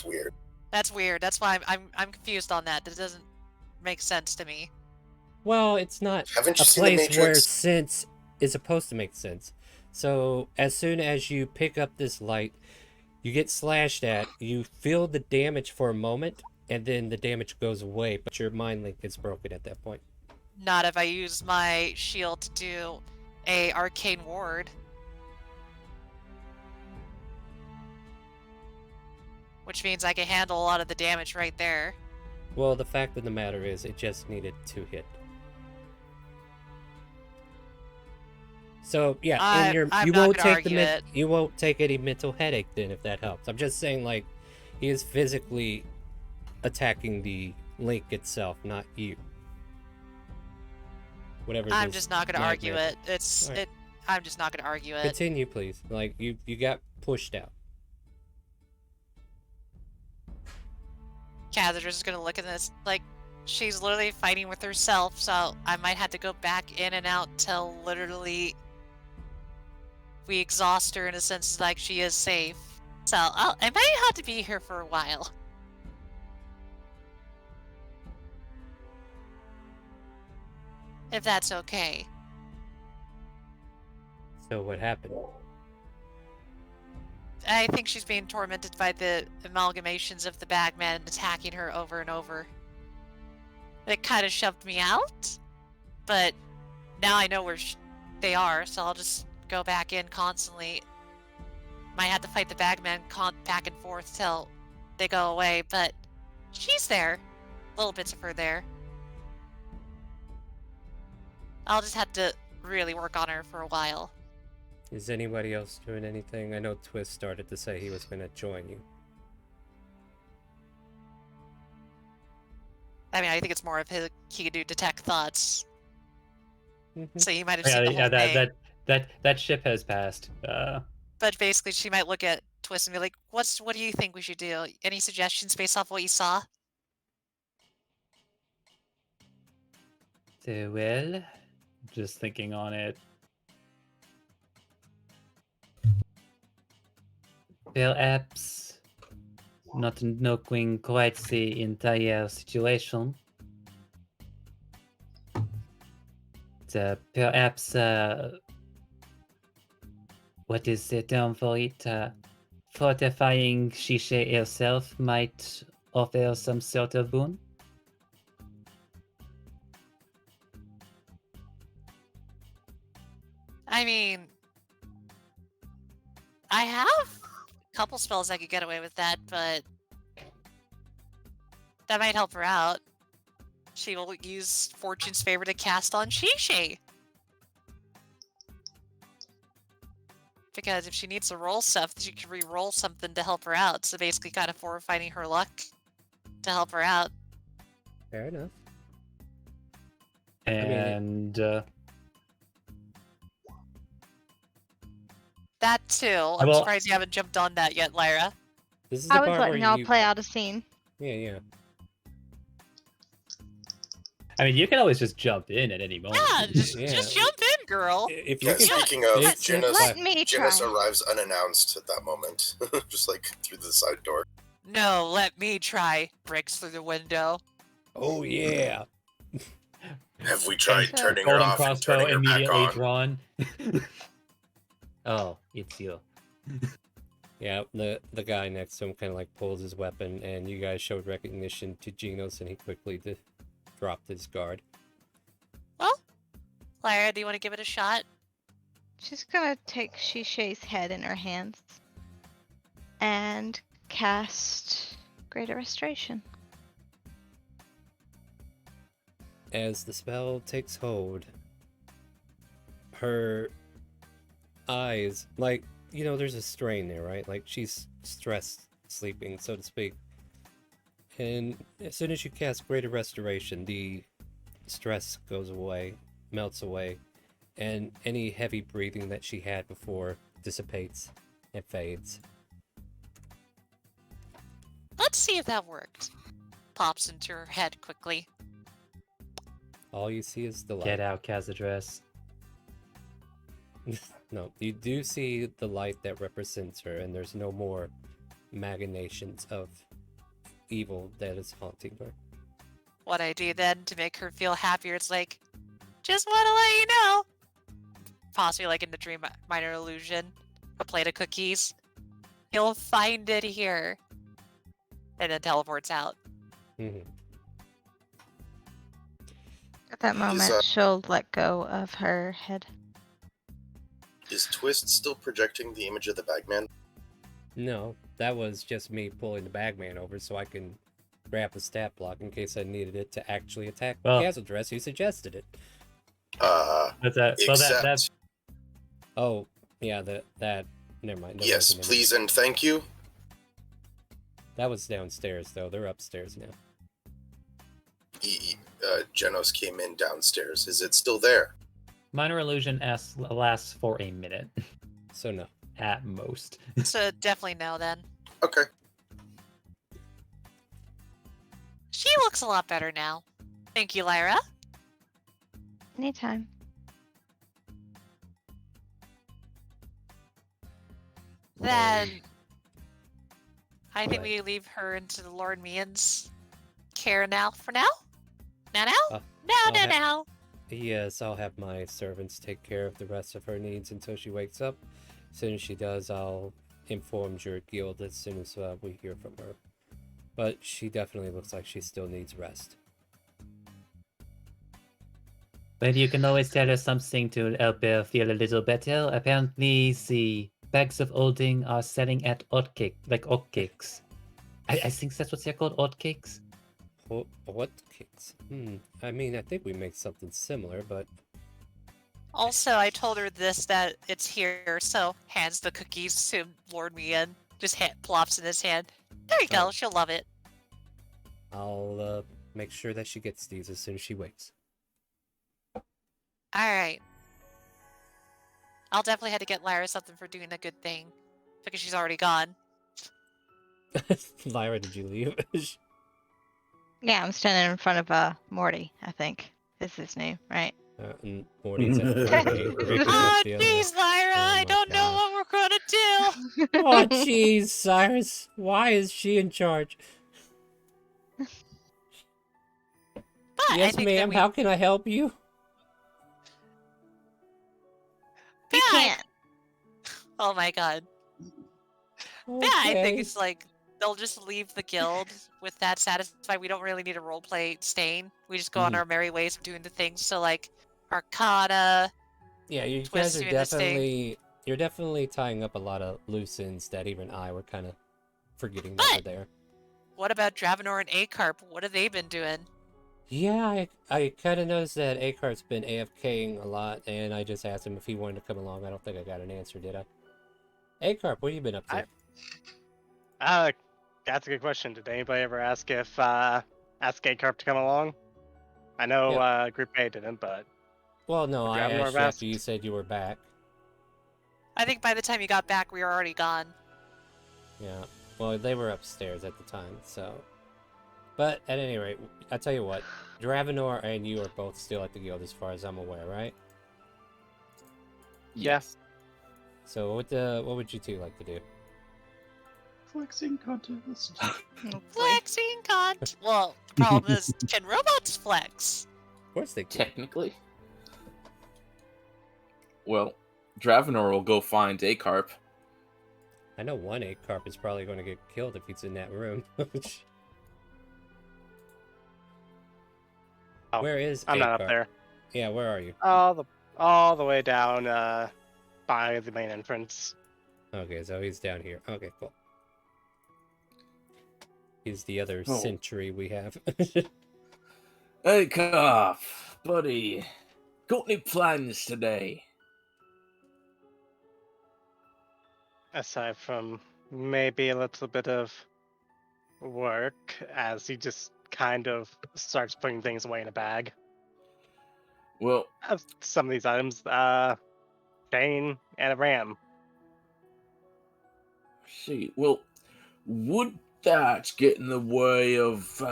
weird. That's weird. That's why I'm confused on that. That doesn't make sense to me. Well, it's not Haven't a you seen The place where Matrix? sense is supposed to make sense. So as soon as you pick up this light, you get slashed at, you feel the damage for a moment, and then the damage goes away, but your mind link is broken at that point. Not if I use my shield to do a arcane ward. Which means I can handle a lot of the damage right there. Well, the fact of the matter is, it just needed to hit. So yeah, I'm you not won't gonna take argue it. you won't take any mental headache then, if that helps. I'm just saying, like, he is physically attacking the link itself, not you. Whatever. I'm this just not gonna argue nightmare- it. It's Alright. I'm just not gonna argue it. Continue, please. Like, you got pushed out. Catherine's just gonna look at this like she's literally fighting with herself, so I might have to go back in and out till literally we exhaust her in a sense like she is safe. So I might have to be here for a while. If that's okay. So what happened? I think she's being tormented by the amalgamations of the Bagman attacking her over and over. It kind of shoved me out, but now I know where they are, so I'll just go back in constantly. Might have to fight the Bagman back and forth till they go away, but she's there. Little bits of her there. I'll just have to really work on her for a while. Is anybody else doing anything? I know Twist started to say he was going to join you. I mean, I think it's more of he could do detect thoughts. Mm-hmm. So you might have Yeah, seen the whole thing. that ship has passed. But basically, she might look at Twist and be like, what do you think we should do? Any suggestions based off what you saw? Well, just thinking on it. Perhaps not knowing quite the entire situation. Perhaps what is the term for it? Fortifying Shishe herself might offer some sort of boon. I mean, I have a couple spells I could get away with that, but that might help her out. She will use Fortune's Favor to cast on Shishe. Because if she needs to roll stuff, she can re-roll something to help her out. So basically kind of fortifying her luck to help her out. Fair enough. And That too. I'm surprised you haven't jumped on that yet, Lyra. This is I the was part letting where y'all you... play out a scene. Yeah. I mean, you can always just jump in at any moment. Yeah, just jump in, girl. If you Yeah, can... speaking of, Let me Janus try. arrives unannounced at that moment, just like through the side door. No, let me try. Breaks through the window. Oh, yeah. Have we tried turning her Golden off and crossbow turning her back immediately on? drawn. Oh, it's you. Yeah, the guy next to him kind of like pulls his weapon, and you guys showed recognition to Genos, and he quickly dropped his guard. Well, Lyra, do you want to give it a shot? She's gonna take Shisei's head in her hands and cast Greater Restoration. As the spell takes hold, her eyes, like, you know, there's a strain there, right? Like, she's stressed sleeping, so to speak. And as soon as you cast Greater Restoration, the stress goes away, melts away, and any heavy breathing that she had before dissipates and fades. Let's see if that worked. Pops into her head quickly. All you see is the light. Get out, Cazadress. No, you do see the light that represents her, and there's no more machinations of evil that is haunting her. What I do then to make her feel happier, it's like, just want to let you know. Possibly like in the dream minor illusion, a plate of cookies. You'll find it here. And then teleports out. Mm-hmm. At that moment, she'll let go of her head. Is Twist still projecting the image of the bagman? No, that was just me pulling the bagman over so I can grab the stat block in case I needed it to actually attack Castle Dress, who suggested it. Except... Oh, yeah, that... Never mind. Yes, please and thank you. That was downstairs, though. They're upstairs now. Genos came in downstairs. Is it still there? Minor illusion lasts for a minute. So no. At most. So definitely no then. Okay. She looks a lot better now. Thank you, Lyra. Anytime. Then I think we leave her into the Lord Mian's care now. For now? Now? Now. Yes, I'll have my servants take care of the rest of her needs until she wakes up. As soon as she does, I'll inform your guild as soon as we hear from her. But she definitely looks like she still needs rest. But you can always tell her something to help her feel a little better. Apparently, the bags of holding are selling at oatcakes. I think that's what they're called, oatcakes. What cakes? I mean, I think we make something similar, but... Also, I told her that it's here, so hands the cookies to Lord Mian. Just plops in his hand. There you go, she'll love it. I'll make sure that she gets these as soon as she wakes. Alright. I'll definitely have to get Lyra something for doing a good thing. Because she's already gone. Lyra, did you leave? Yeah, I'm standing in front of Morty, I think is his name, right? Morty's at the front gate. Oh, jeez, Lyra, I don't know what we're gonna do. Oh, jeez, Cyrus. Why is she in charge? But Yes, ma'am, how can I help you? You can't. Oh my god. Okay. Yeah, I think it's like they'll just leave the guild with that satisfied. We don't really need a roleplay stain. We just go on our merry ways of doing the things. So like Arcana. Yeah, you guys are definitely tying up a lot of loose ends that even I were kind of forgetting that were there. What about Dravenor and Acarp? What have they been doing? Yeah, I kind of noticed that Acart's been AFKing a lot, and I just asked him if he wanted to come along. I don't think I got an answer, did I? Acarp, what have you been up to? That's a good question. Did anybody ever ask Acarp to come along? I know Group A didn't, but... Well, no, I asked you after you said you were back. I think by the time you got back, we were already gone. Yeah, well, they were upstairs at the time, so... But, at any rate, I tell you what, Dravenor and you are both still at the guild as far as I'm aware, right? Yes. So, what would you two like to do? Flexing contest. Flexing contest. Well, the problem is, can robots flex? Of course they can. Technically. Well, Dravenor will go find Acarp. I know one Acarp is probably going to get killed if he's in that room. Where is I'm Acarp? not up there. Yeah, where are you? All the way down by the main entrance. Okay, so he's down here. Okay, cool. He's the other sentry we have. Acarp, buddy, got any plans today? Aside from maybe a little bit of work, as he just kind of starts putting things away in a bag. Well, some of these items, chain and a ram. See, well, would that get in the way of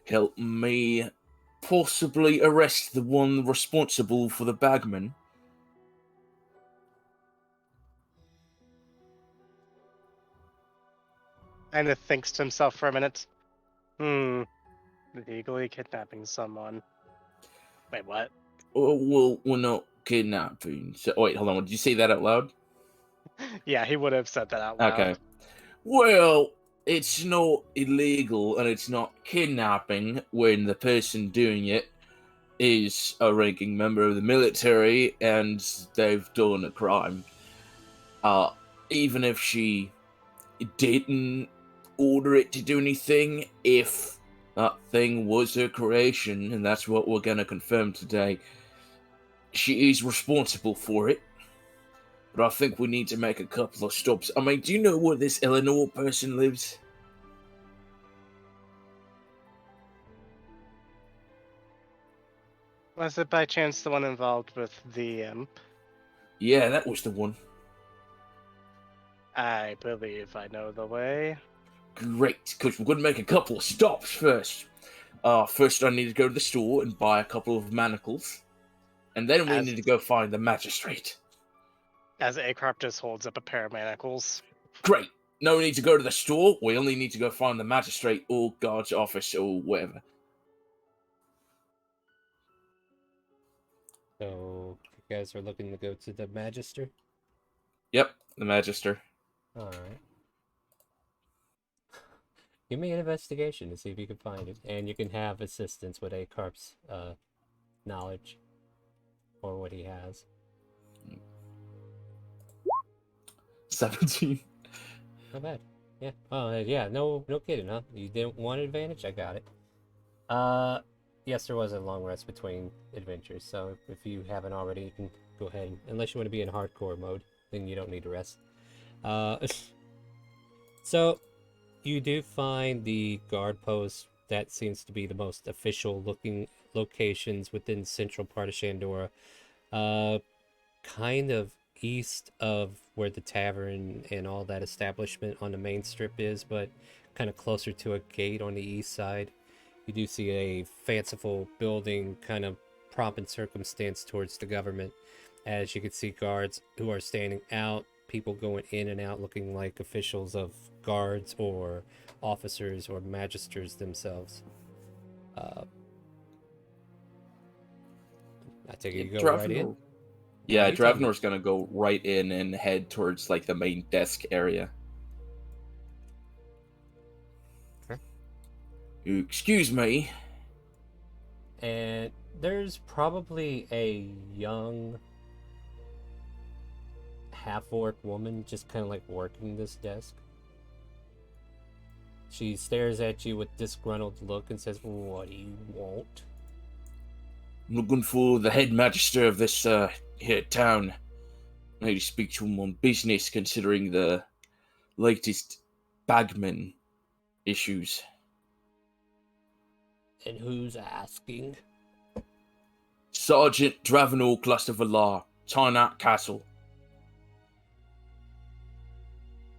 helping me possibly arrest the one responsible for the bagman? kind of thinks to himself for a minute. Legally kidnapping someone. Wait, what? Oh, well, we're not kidnapping. So, wait, hold on. Did you say that out loud? Yeah, he would have said that out loud. Okay. Well, it's not illegal and it's not kidnapping when the person doing it is a ranking member of the military and they've done a crime. Even if she didn't order it to do anything, if that thing was her creation, and that's what we're gonna confirm today, she is responsible for it. But I think we need to make a couple of stops. I mean, do you know where this Eleanor person lives? Was it by chance the one involved with the imp? Yeah, that was the one. I believe I know the way. Great, because we're going to make a couple of stops first. First, I need to go to the store and buy a couple of manacles. And then we need to go find the magistrate. As Akrop just holds up a pair of manacles. Great. No need to go to the store. We only need to go find the magistrate or guard's office or whatever. So, you guys are looking to go to the Magister? Yep, the magister. Alright. Give me an investigation to see if you can find it. And you can have assistance with Acarp's knowledge. Or what he has. 17. Not bad. Yeah. Oh, yeah. No kidding, huh? You didn't want an advantage? I got it. Yes, there was a long rest between adventures, so if you haven't already, you can go ahead. Unless you want to be in hardcore mode, then you don't need to rest. So, you do find the guard post. That seems to be the most official-looking locations within central part of Shandora. Kind of east of where the tavern and all that establishment on the main strip is, but kind of closer to a gate on the east side. You do see a fanciful building, kind of pomp and circumstance towards the government, as you can see guards who are standing out, people going in and out looking like officials of guards or officers or magisters themselves. I take it you go right in? Yeah, Dravenor's gonna go right in and head towards like the main desk area. Okay. Excuse me. And there's probably a young half-orc woman just kind of like working this desk. She stares at you with disgruntled look and says, "What do you want?" I'm looking for the head magister of this here town. I need to speak to him on business, considering the latest bagman issues. And who's asking? Sergeant Dravenor Clustervalar, Tarnat Castle.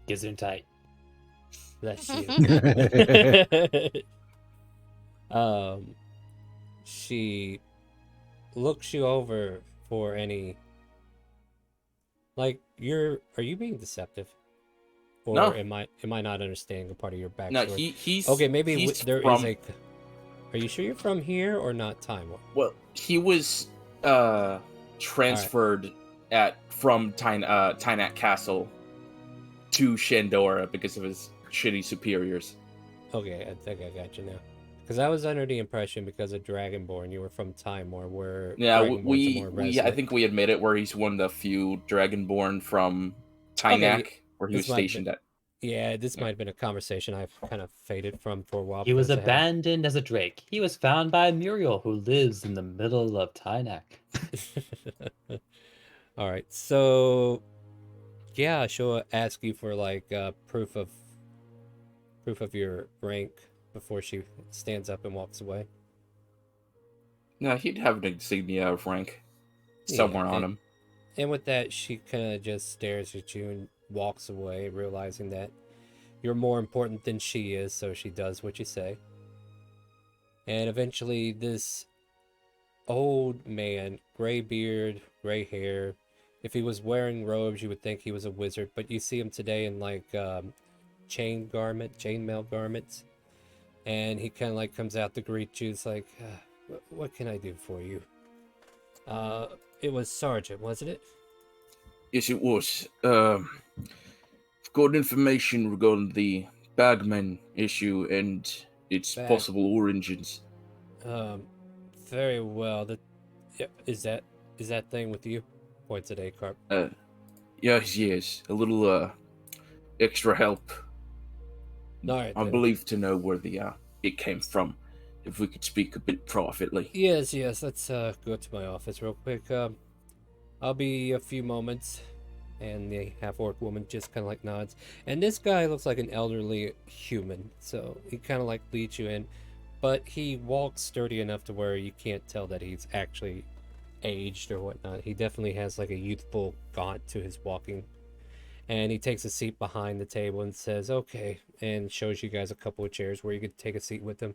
Gesundheit. Bless you. She looks you over for any, like, are you being deceptive? Or No. am I not understanding a part of your backstory? No, he's okay. Maybe he's there from... is a. Are you sure you're from here or not? Time War? Well, he was transferred from Tynat Castle to Shandora because of his shitty superiors. Okay, I think I got you now. Because I was under the impression, because of Dragonborn, you were from Time War, where we more resident. I think we admit it, where he's one of the few Dragonborn from Tynak, where he was stationed at. Yeah, this might have been a conversation I've kind of faded from for a while. He was abandoned as a drake. He was found by Muriel, who lives in the middle of Tynak. All right, so yeah, she'll ask you for like proof of your rank before she stands up and walks away. No, he'd have an insignia of rank somewhere on him. And with that, she kind of just stares at you and walks away, realizing that you're more important than she is, so she does what you say. And eventually, this old man, gray beard, gray hair, if he was wearing robes, you would think he was a wizard, but you see him today in like chainmail garments. And he kind of like comes out to greet you. It's like, what can I do for you? It was Sergeant, wasn't it? Yes, it was. I've got information regarding the Bagman issue and its possible origins. Very well. Is that thing with you? Points at Acarp. Yes. A little extra help. All right, I believe to know where it came from. If we could speak a bit privately. Yes. Let's go to my office real quick. I'll be a few moments. And the half-orc woman just kind of like nods. And this guy looks like an elderly human, so he kind of like leads you in. But he walks sturdy enough to where you can't tell that he's actually aged or whatnot. He definitely has like a youthful gaunt to his walking. And he takes a seat behind the table and says, okay, and shows you guys a couple of chairs where you could take a seat with him.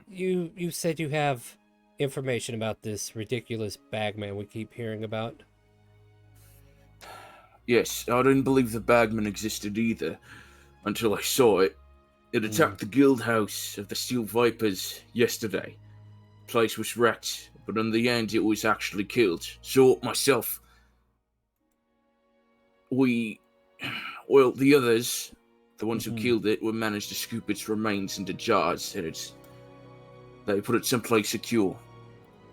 You said you have information about this ridiculous bagman we keep hearing about? Yes, I didn't believe the Bagman existed either, until I saw it. It attacked the guild house of the Steel Vipers yesterday. The place was wrecked, but in the end it was actually killed. So, myself, the others, the ones who killed it, managed to scoop its remains into jars, and they put it someplace secure.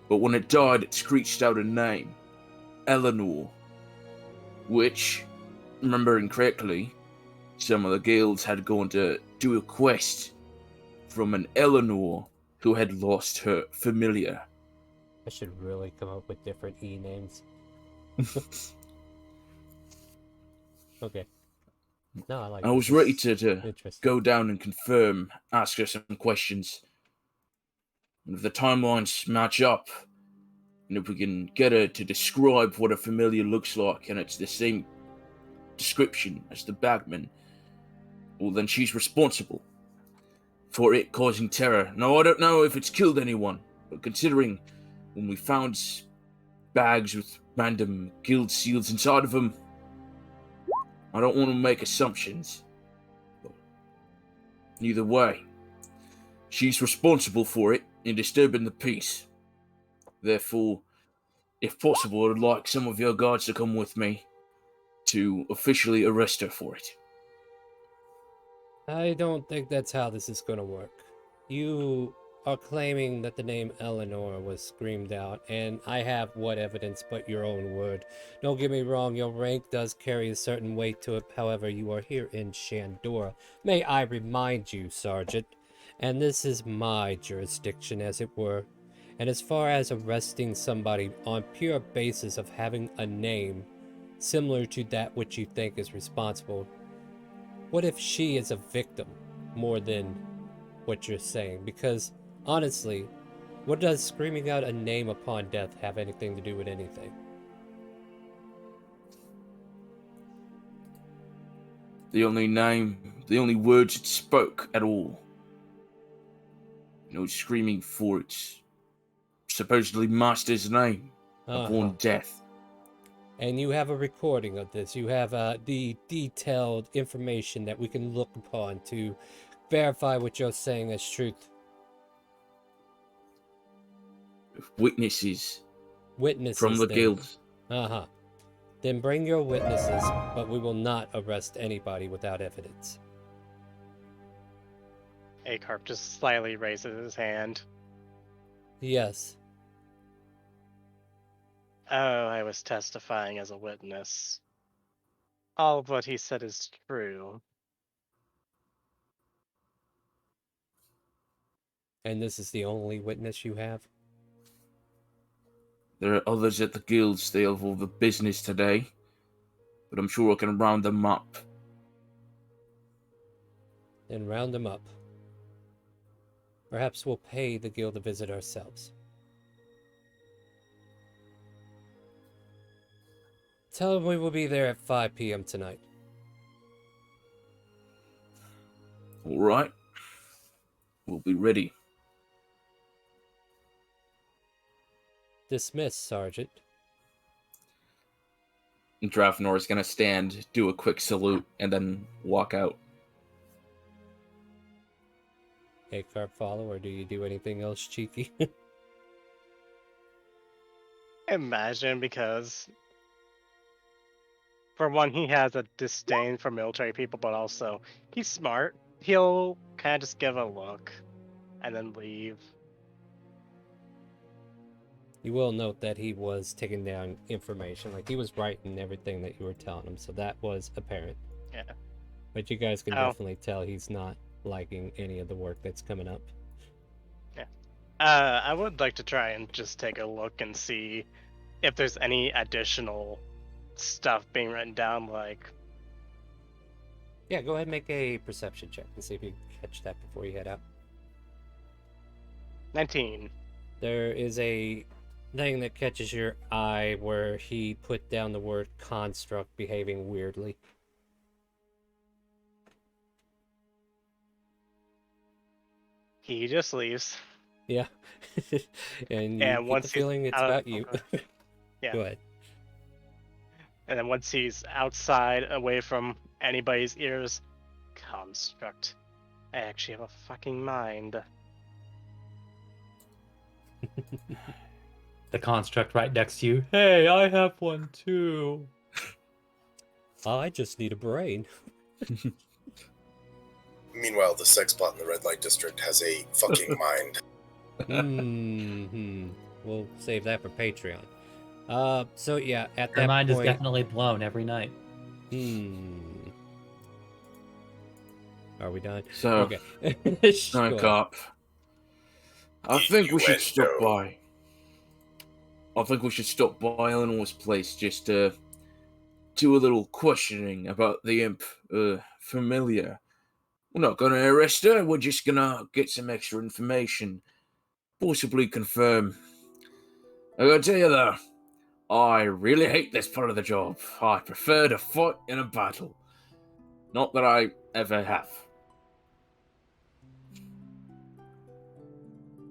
But when it died, it screeched out a name, Eleanor. Which, remembering correctly, some of the guilds had gone to do a quest from an Eleanor who had lost her familiar. I should really come up with different E names. Okay. No, I like. I was ready to go down and confirm, ask her some questions. And if the timelines match up, and if we can get her to describe what a familiar looks like, and it's the same description as the Bagman, well, then she's responsible for it causing terror. Now, I don't know if it's killed anyone, but considering when we found bags with random guild seals inside of them, I don't want to make assumptions. But either way, she's responsible for it in disturbing the peace. Therefore, if possible, I'd like some of your guards to come with me to officially arrest her for it. I don't think that's how this is going to work. You are claiming that the name Eleanor was screamed out, and I have what evidence but your own word. Don't get me wrong, your rank does carry a certain weight to it, however, you are here in Shandora. May I remind you, Sergeant, and this is my jurisdiction, as it were. And as far as arresting somebody on pure basis of having a name similar to that which you think is responsible, what if she is a victim more than what you're saying? Because honestly, what does screaming out a name upon death have anything to do with anything? The only words it spoke at all. No screaming for its supposedly master's name upon death. And you have a recording of this. You have the detailed information that we can look upon to verify what you're saying as truth. Witnesses Witnesses from the then. guild. Then bring your witnesses, but we will not arrest anybody without evidence. Acarp just slightly raises his hand. Yes. Oh, I was testifying as a witness. All of what he said is true. And this is the only witness you have? There are others at the guilds. They have all the business today, but I'm sure I can round them up. Then round them up. Perhaps we'll pay the guild a visit ourselves. Tell them we will be there at 5 p.m. tonight. All right. We'll be ready. Dismiss, Sergeant. Drafnor is gonna stand, do a quick salute, and then walk out. Hey, Carp follow, or do you do anything else cheeky? Imagine, because for one, he has a disdain for military people, but also he's smart. He'll kind of just give a look and then leave. You will note that he was taking down information, like he was writing everything that you were telling him, so that was apparent. Yeah. But you guys can Oh. definitely tell he's not liking any of the work that's coming up. Yeah. I would like to try and just take a look and see if there's any additional stuff being written down, like... Yeah, go ahead and make a perception check and see if you can catch that before you head out. 19. There is a thing that catches your eye where he put down the word construct behaving weirdly. He just leaves. Yeah. And you And get once the he's feeling it's out- about you. okay. Yeah. Go ahead. And then once he's outside, away from anybody's ears, construct. I actually have a fucking mind. The construct right next to you. Hey, I have one too. I just need a brain. Meanwhile, the sex bot in the red light district has a fucking mind. We'll save that for Patreon. So yeah, at Her that mind point... is definitely blown every night. Are we done? So, okay. no, Carp. I think we should stop by. I think we should stop by Eleanor's place just to do a little questioning about the imp familiar. We're not going to arrest her, we're just going to get some extra information. Possibly confirm. I gotta tell you though, I really hate this part of the job. I prefer to fight in a battle. Not that I ever have.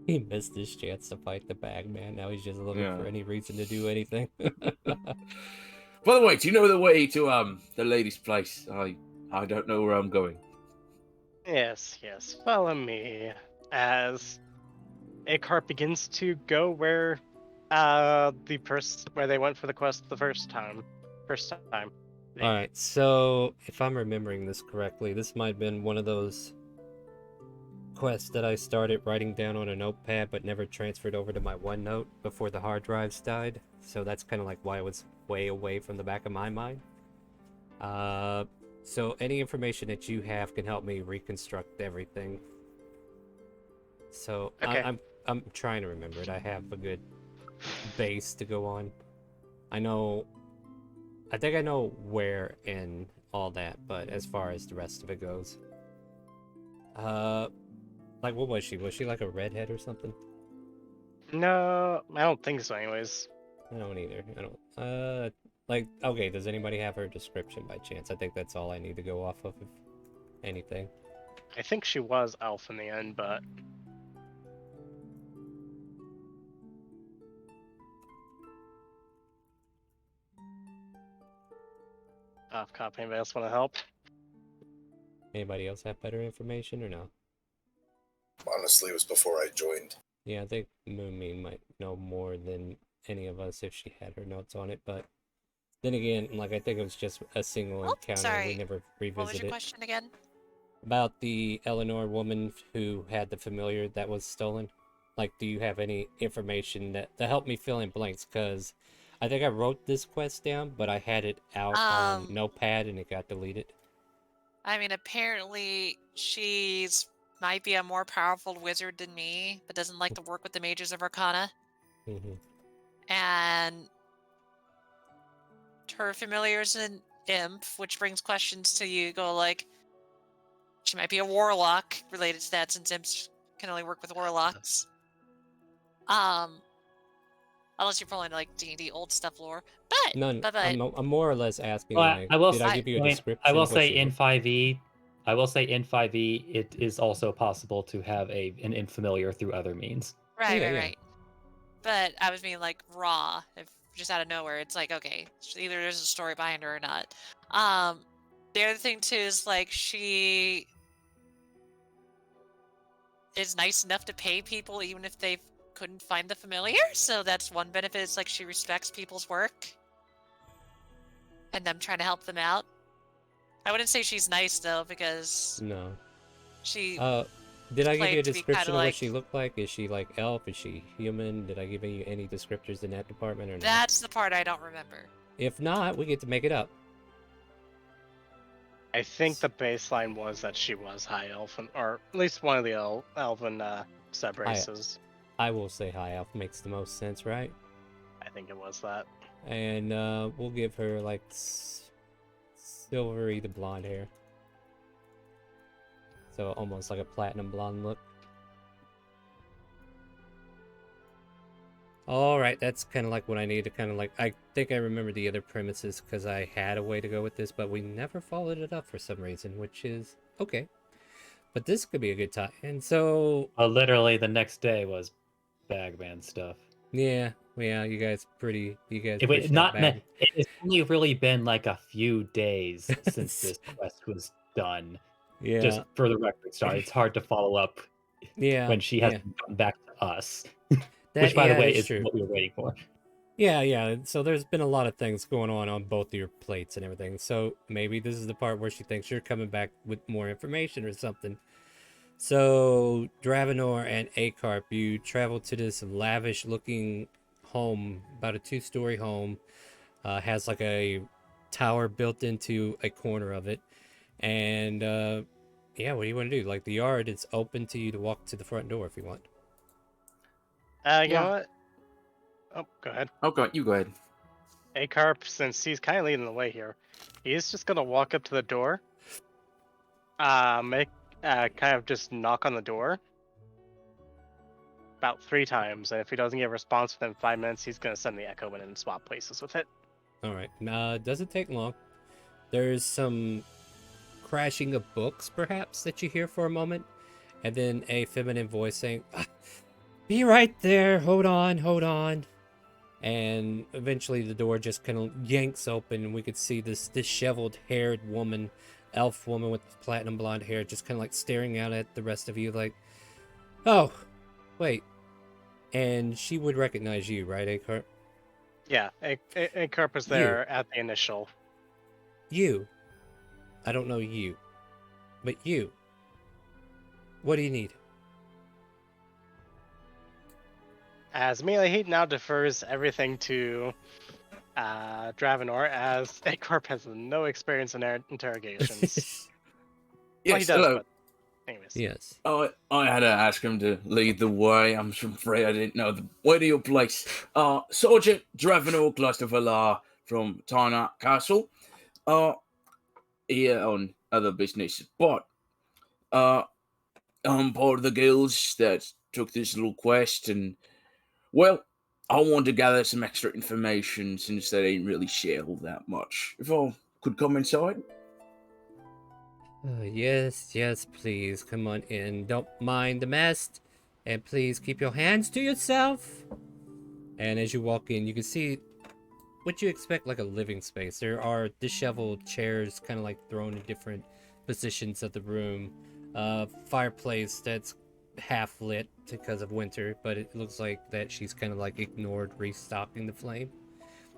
He missed his chance to fight the Bagman. Now he's just looking Yeah. for any reason to do anything. By the way, do you know the way to the lady's place? I don't know where I'm going. Yes, follow me. As Akart begins to go where where they went for the quest the first time. Alright, so if I'm remembering this correctly, this might have been one of those quests that I started writing down on a notepad but never transferred over to my OneNote before the hard drives died. So that's kind of like why it was way away from the back of my mind. So any information that you have can help me reconstruct everything. So Okay. I'm trying to remember it. I have a good base to go on. I think I know where and all that, but as far as the rest of it goes, like what was she? Was she like a redhead or something? No, I don't think so. Anyways, I don't either. I don't. Like, okay. Does anybody have her description by chance? I think that's all I need to go off of, if anything. I think she was elf in the end, but off cop. Anybody else want to help? Anybody else have better information or no? Honestly, it was before I joined. Yeah, I think Moonme might know more than any of us if she had her notes on it, but then again, like, I think it was just a single encounter. sorry. We never revisited What was your it. question again? About the Eleanor woman who had the familiar that was stolen. Like, do you have any information to help me fill in blanks? Because I think I wrote this quest down, but I had it out on Notepad and it got deleted. I mean, apparently she's might be a more powerful wizard than me, but doesn't like to work with the mages of Arcana. Mm-hmm. And her familiar's an imp, which brings questions to you. Go like, she might be a warlock related to that, since imps can only work with warlocks. Unless you're pulling like D&D old stuff lore, but None. but I'm more or less asking. Well, like, I will did I say- give you a I mean, description? I will What's say your- in 5e, it is also possible to have an infamiliar through other means. right, Yeah, right, yeah. right. but I was being like raw, if just out of nowhere. It's like, okay, either there's a story behind her or not. The other thing too is like she is nice enough to pay people even if they couldn't find the familiar. So that's one benefit. It's like she respects people's work and them trying to help them out. I wouldn't say she's nice though, because No. she Did I give you a played to be description kinda of what like- she looked like? Is she like elf? Is she human? Did I give you any descriptors in that department or not? That's the part I don't remember. If not, we get to make it up. I think the baseline was that she was high elven, or at least one of the elven sub-races. I will say high elf makes the most sense, right? I think it was that. And we'll give her like silvery to blonde hair. So almost like a platinum blonde look. Alright, that's kind of like what I need to kind of like... I think I remember the other premises because I had a way to go with this, but we never followed it up for some reason, which is okay. But this could be a good time. And so... literally the next day was Bagman stuff. Yeah, you guys pretty... It's only really been like a few days since this quest was done. Yeah. Just for the record, sorry, it's hard to follow up when she hasn't gotten back to us. Which, by the way, is what we were waiting for. Yeah. So there's been a lot of things going on both your plates and everything. So maybe this is the part where she thinks you're coming back with more information or something. So Dravenor and Akarp, you travel to this lavish-looking home, about a 2-story home. Has like a tower built into a corner of it. And yeah, what do you want to do? Like the yard, it's open to you to walk to the front door if you want. You know what? Oh, go ahead. Okay, you go ahead. Akarp, since he's kind of leading the way here, he's just gonna walk up to the door, kind of just knock on the door about 3 times, and if he doesn't get a response within 5 minutes, he's gonna send the echo in and swap places with it. All right. Doesn't take long. There's some crashing of books, perhaps, that you hear for a moment, and then a feminine voice saying, "Be right there. Hold on." And eventually the door just kind of yanks open, and we could see this disheveled-haired woman, elf woman with platinum blonde hair, just kind of like staring out at the rest of you like, "Oh, wait." And she would recognize you, right, Akarp? Yeah, Akarp was there at the initial. You. I don't know you. But you. What do you need? As Melee Heat now defers everything to Dravenor, as Akarp has no experience in interrogations. Yes, Well, he does, hello. but anyways. Yes. I had to ask him to lead the way. I'm afraid I didn't know the way to your place. Sergeant Dravenor Glustervalar from Tarnak Castle. Here on other business, but I'm part of the guilds that took this little quest, and well, I wanted to gather some extra information since they didn't really share all that much. If I could come inside? Yes, please. Come on in. Don't mind the mess. And please keep your hands to yourself. And as you walk in, you can see what you expect, like a living space. There are disheveled chairs kind of like thrown in different positions of the room. Fireplace that's half lit because of winter, but it looks like that she's kind of like ignored restocking the flame.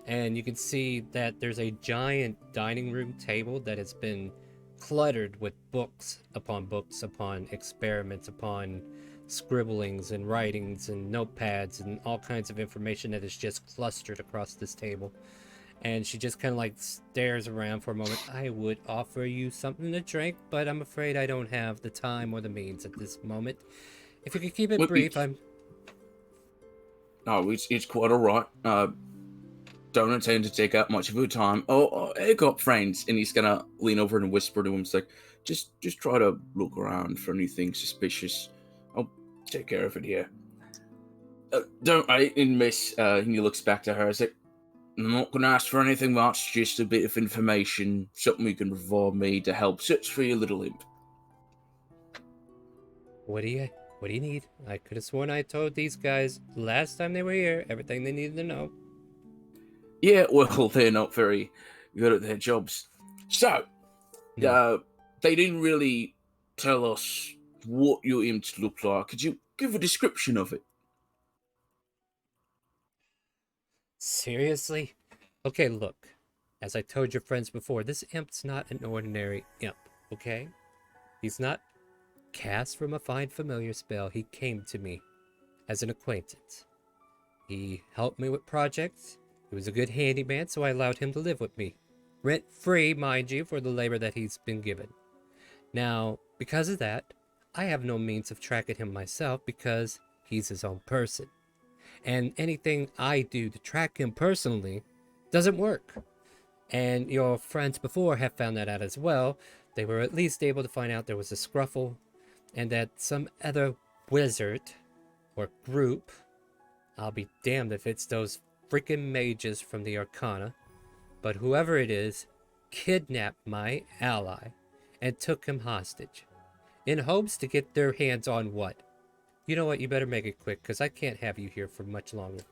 And you can see that there's a giant dining room table that has been cluttered with books upon experiments, upon scribblings and writings and notepads and all kinds of information that is just clustered across this table. And she just kind of like stares around for a moment. I would offer you something to drink, but I'm afraid I don't have the time or the means at this moment. If you could keep it brief, I'm... No, it's quite all right. Don't intend to take up much of your time. I got friends, and he's gonna lean over and whisper to him, it's like, just try to look around for anything suspicious. I'll take care of it here. Don't I? And Miss, and he looks back to her, it's like, I'm not gonna ask for anything much, just a bit of information, something you can provide me to help search for your little imp. What do What do you need? I could have sworn I told these guys last time they were here everything they needed to know. Yeah, well, they're not very good at their jobs. So, they didn't really tell us what your imps look like. Could you give a description of it? Seriously? Okay, look. As I told your friends before, this imp's not an ordinary imp, okay? He's not cast from a fine familiar spell. He came to me as an acquaintance. He helped me with projects. He was a good handyman, so I allowed him to live with me. Rent-free, mind you, for the labor that he's been given. Now, because of that, I have no means of tracking him myself because he's his own person. And anything I do to track him personally doesn't work. And your friends before have found that out as well. They were at least able to find out there was a scruffle and that some other wizard or group, I'll be damned if it's those freaking mages from the Arcana, but whoever it is, kidnapped my ally and took him hostage in hopes to get their hands on what? You know what, you better make it quick, because I can't have you here for much longer.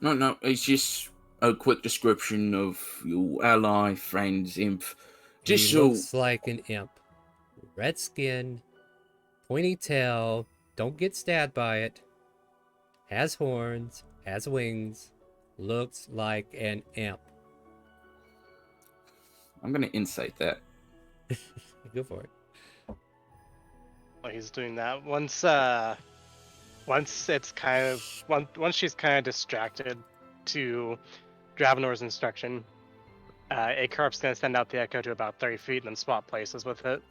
No, it's just a quick description of your ally, friends, imp. Just He looks like an imp. Red skin, pointy tail, don't get stabbed by it, has horns, has wings, looks like an imp. I'm gonna insight that. Go for it. While he's doing that, once she's kind of distracted to Dravenor's instruction, Akarp's gonna send out the echo to about 30 feet and then swap places with it.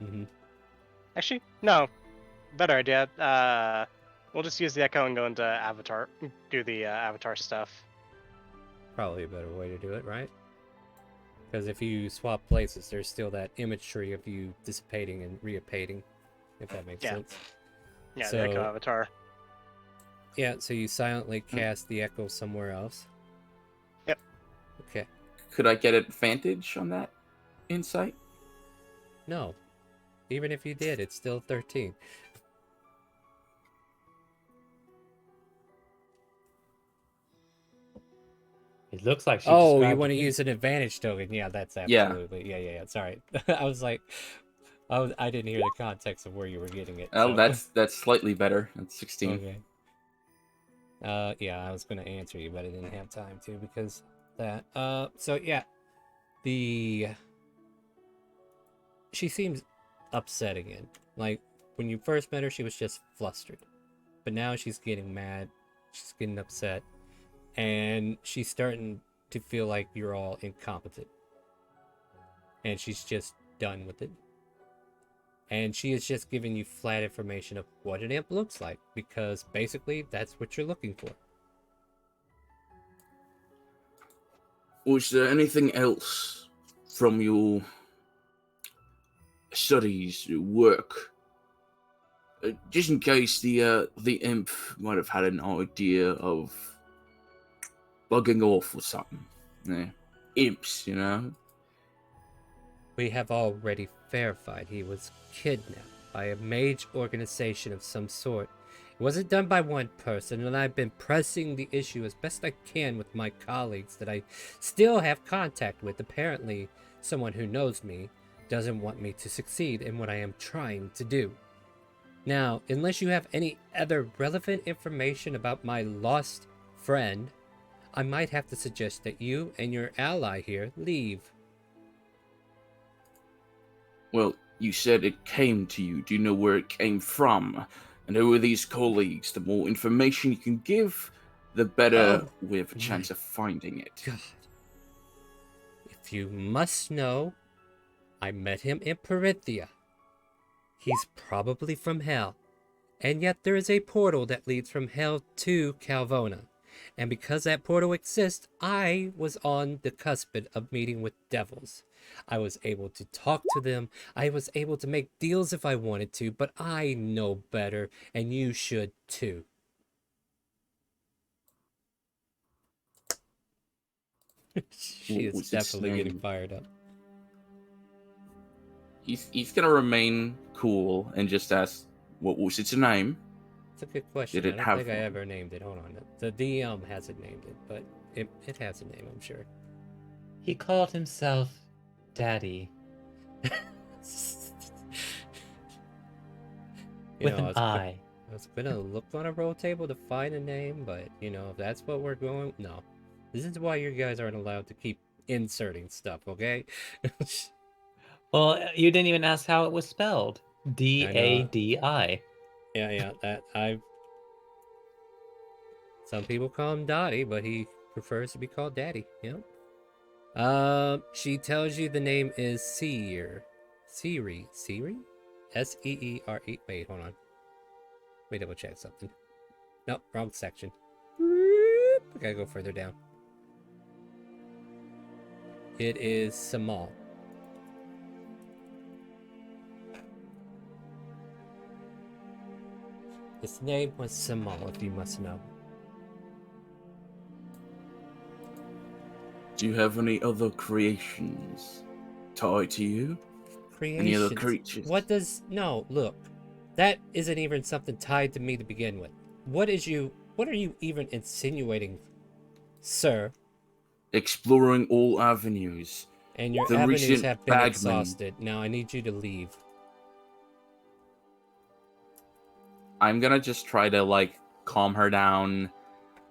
Mm-hmm. Actually, no. Better idea. We'll just use the echo and go into Avatar, do the Avatar stuff. Probably a better way to do it, right? Because if you swap places, there's still that imagery of you dissipating and reappating, if that makes sense. Yeah, So, the Echo Avatar. Yeah, so you silently cast the echo somewhere else. Yep. Okay. Could I get advantage on that insight? No. Even if you did, it's still 13. It looks like she Oh, you want to use an advantage token? Yeah, that's Yeah. absolutely. Yeah. Sorry, I was like, I didn't hear the context of where you were getting it. Oh, so. that's slightly better. That's 16. Okay. Yeah, I was gonna answer you, but I didn't have time to because that. So yeah, she seems upset again. Like when you first met her, she was just flustered, but now she's getting mad. She's getting upset. And she's starting to feel like you're all incompetent. And she's just done with it. And she is just giving you flat information of what an imp looks like. Because basically, that's what you're looking for. Was there anything else from your studies, your work? Just in case the imp might have had an idea of bugging off or something. Yeah. Imps, you know? We have already verified he was kidnapped by a mage organization of some sort. It wasn't done by one person, and I've been pressing the issue as best I can with my colleagues that I still have contact with. Apparently, someone who knows me doesn't want me to succeed in what I am trying to do. Now, unless you have any other relevant information about my lost friend, I might have to suggest that you and your ally here leave. Well, you said it came to you. Do you know where it came from? And who are these colleagues? The more information you can give, the better we have a chance of finding it. God. If you must know, I met him in Perithia. He's probably from Hell. And yet there is a portal that leads from Hell to Calvona. And because that portal exists, I was on the cusp of meeting with devils. I was able to talk to them. I was able to make deals if I wanted to, but I know better, and you should too. She is definitely getting fired up. He's gonna remain cool and just ask, What was its name? It's a good question. Did it I don't have think I one? ever named it. Hold on. The DM hasn't named it, but it has a name, I'm sure. He called himself Daddy. With an I. I was gonna look on a roll table to find a name, but if that's what we're going, no. This is why you guys aren't allowed to keep inserting stuff, okay? Well, you didn't even ask how it was spelled. D-A-D-I. Yeah, some people call him Dottie, but he prefers to be called Daddy. She tells you the name is Seer. Siri? S-E-E-R-E. Wait, hold on. Let me double check something. Nope, wrong section. I gotta go further down. It is Samal. His name was Samal, if you must know. Do you have any other creations tied to you? Any other creatures? What does... No, look. That isn't even something tied to me to begin with. What are you even insinuating, sir? Exploring all avenues. And your avenues have been exhausted. Now I need you to leave. I'm gonna just try to, calm her down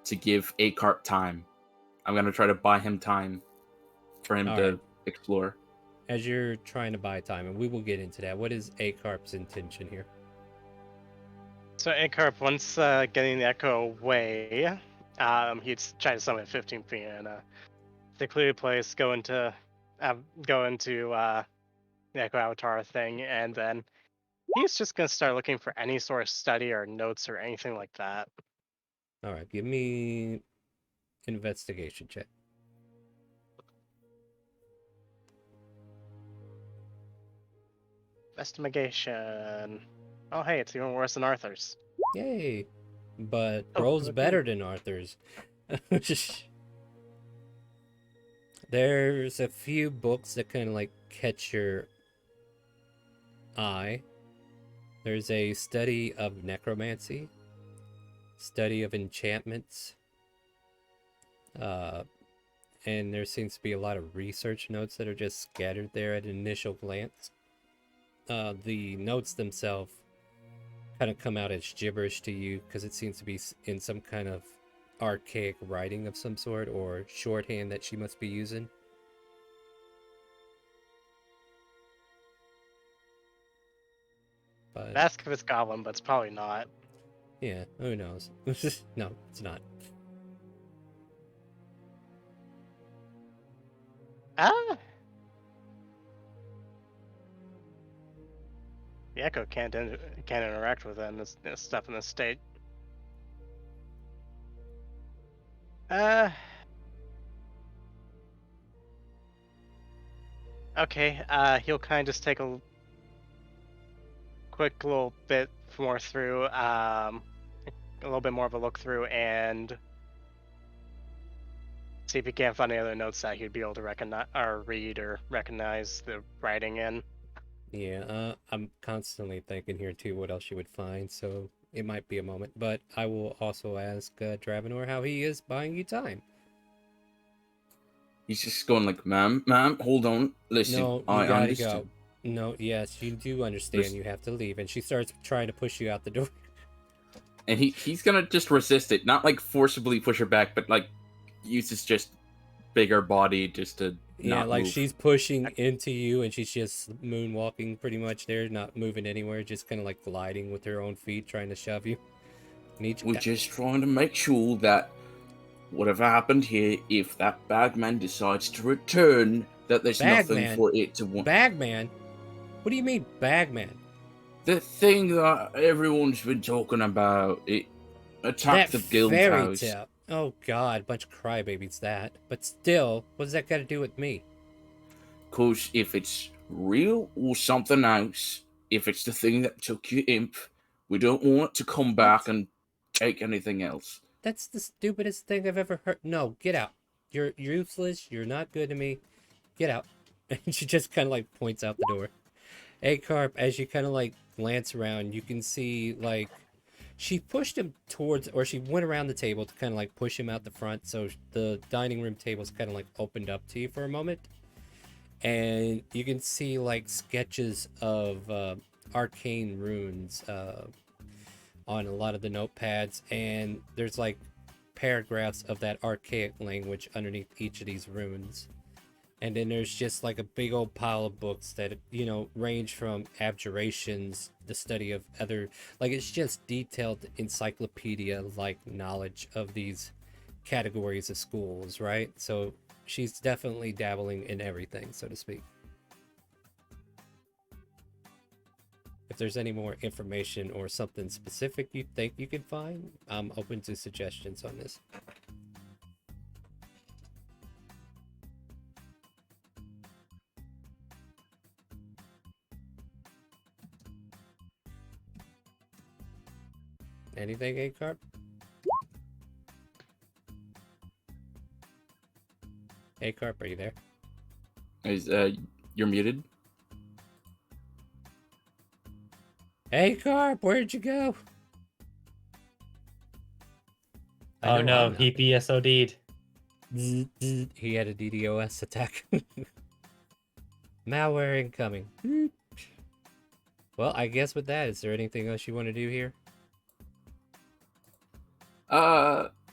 to give Acarp time. I'm gonna try to buy him time for him to explore. As you're trying to buy time, and we will get into that, what is Acarp's intention here? So Acarp, once getting the echo away, he'd try to summon 15 feet and secluded place, go into the echo avatar thing, and then he's just gonna start looking for any sort of study or notes or anything like that. All right, give me investigation check. Investigation. Oh, hey, it's even worse than Arthur's. Yay! But roll's better than Arthur's. There's a few books that kind of catch your eye. There's a study of necromancy, study of enchantments, and there seems to be a lot of research notes that are just scattered there at an initial glance. The notes themselves kind of come out as gibberish to you because it seems to be in some kind of archaic writing of some sort or shorthand that she must be using. But ask if it's Goblin, but it's probably not. Yeah, who knows? No, it's not. The Echo can't interact with them. This stuff in this state. Okay. He'll kind of just take a quick little bit more through, a little bit more of a look through, and see if he can't find any other notes that he'd be able to recognize or read or recognize the writing in. Yeah, I'm constantly thinking here too what else you would find, so it might be a moment. But I will also ask Dravenor how he is buying you time. He's just going ma'am, hold on, listen, No, you I gotta understand. go. No, yes, you do understand. You have to leave, and she starts trying to push you out the door. And he's gonna just resist it, not forcibly push her back, but uses just bigger body just to not move. She's pushing into you, and she's just moonwalking pretty much there, not moving anywhere, just kind of gliding with her own feet, trying to shove you. We're just trying to make sure that whatever happened here, if that bagman decides to return, that there's nothing for it to want. Bagman? What do you mean, bagman? The thing that everyone's been talking about, it attacked the guild house. Tale. Oh god, bunch of crybabies that. But still, what does that got to do with me? Cause if it's real or something else, if it's the thing that took your imp, we don't want it to come back and take anything else. That's the stupidest thing I've ever heard. No, get out. You're useless. You're not good to me. Get out. And she just kind of points out the door. A-Carp, as you kind of like glance around, you can see like she pushed him towards, or she went around the table to kind of like push him out the front, so the dining room table's kind of like opened up to you for a moment. And you can see like sketches of arcane runes on a lot of the notepads, and there's like paragraphs of that archaic language underneath each of these runes. And then there's just like a big old pile of books that, you know, range from abjurations, the study of other, like it's just detailed encyclopedia like knowledge of these categories of schools, right? So she's definitely dabbling in everything, so to speak. If there's any more information or something specific you think you can find, I'm open to suggestions on this. Anything, A-Carp? A-Carp, are you there? You're muted. A-Carp, where'd you go? Oh no, he PSOD'd. He had a DDoS attack. Malware incoming. Well, I guess with that, is there anything else you want to do here?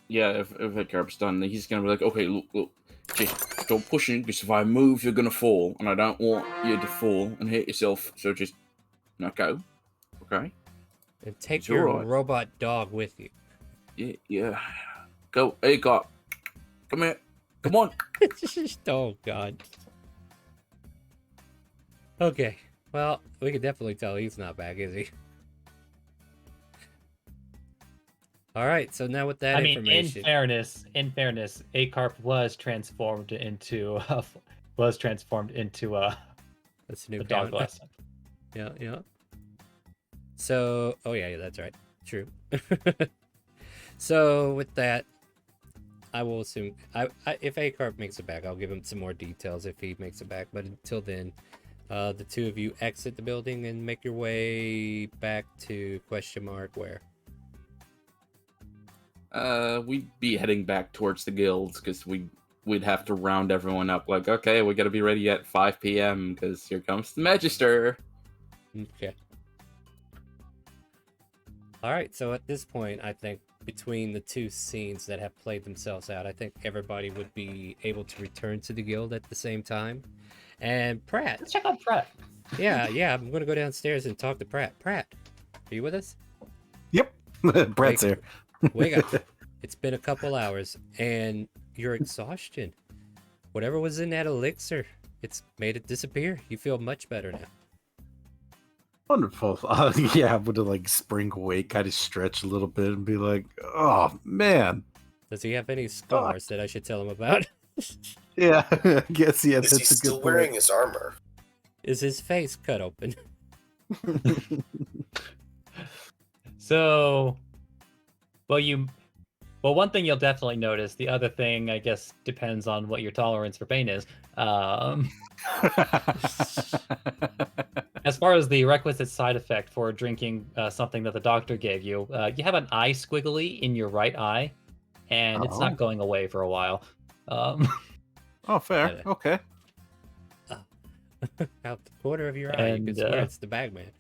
Yeah, if A-Carp's done, he's gonna be like, okay, look, just don't push in, because if I move, you're gonna fall, and I don't want you to fall and hit yourself, so just not go. Okay? And take your robot dog with you. Yeah. Go, A-Carp. Come here. Come on. Oh, God. Okay. Well, we can definitely tell he's not back, is he? All right. So now with that information, in fairness, A-Carp was transformed into that's a new dog last time. Yeah. So, oh yeah, that's right. True. So with that, I will assume if A-Carp makes it back, I'll give him some more details if he makes it back. But until then, the two of you exit the building and make your way back to where? We'd be heading back towards the guilds, because we'd have to round everyone up. Like, okay, we gotta be ready at 5 p.m. because here comes the Magister. Okay. All right. So at this point, I think between the two scenes that have played themselves out, I think everybody would be able to return to the guild at the same time. And Pratt. Let's check out Pratt. Yeah. I'm gonna go downstairs and talk to Pratt. Pratt, are you with us? Yep. Pratt's here. Wake up. It's been a couple hours, and your exhaustion, whatever was in that elixir, it's made it disappear. You feel much better now. Wonderful. Yeah, I'm gonna like spring awake, kind of stretch a little bit, and be like, "Oh man." Does he have any scars that I should tell him about? Yeah, I guess yeah. Is he still wearing his armor? Is his face cut open? So, well, one thing you'll definitely notice. The other thing, I guess, depends on what your tolerance for pain is. As far as the requisite side effect for drinking something that the doctor gave you, you have an eye squiggly in your right eye, and it's not going away for a while. Oh, fair. Okay. Out the corner of your eye, you can swear it's the Bagman.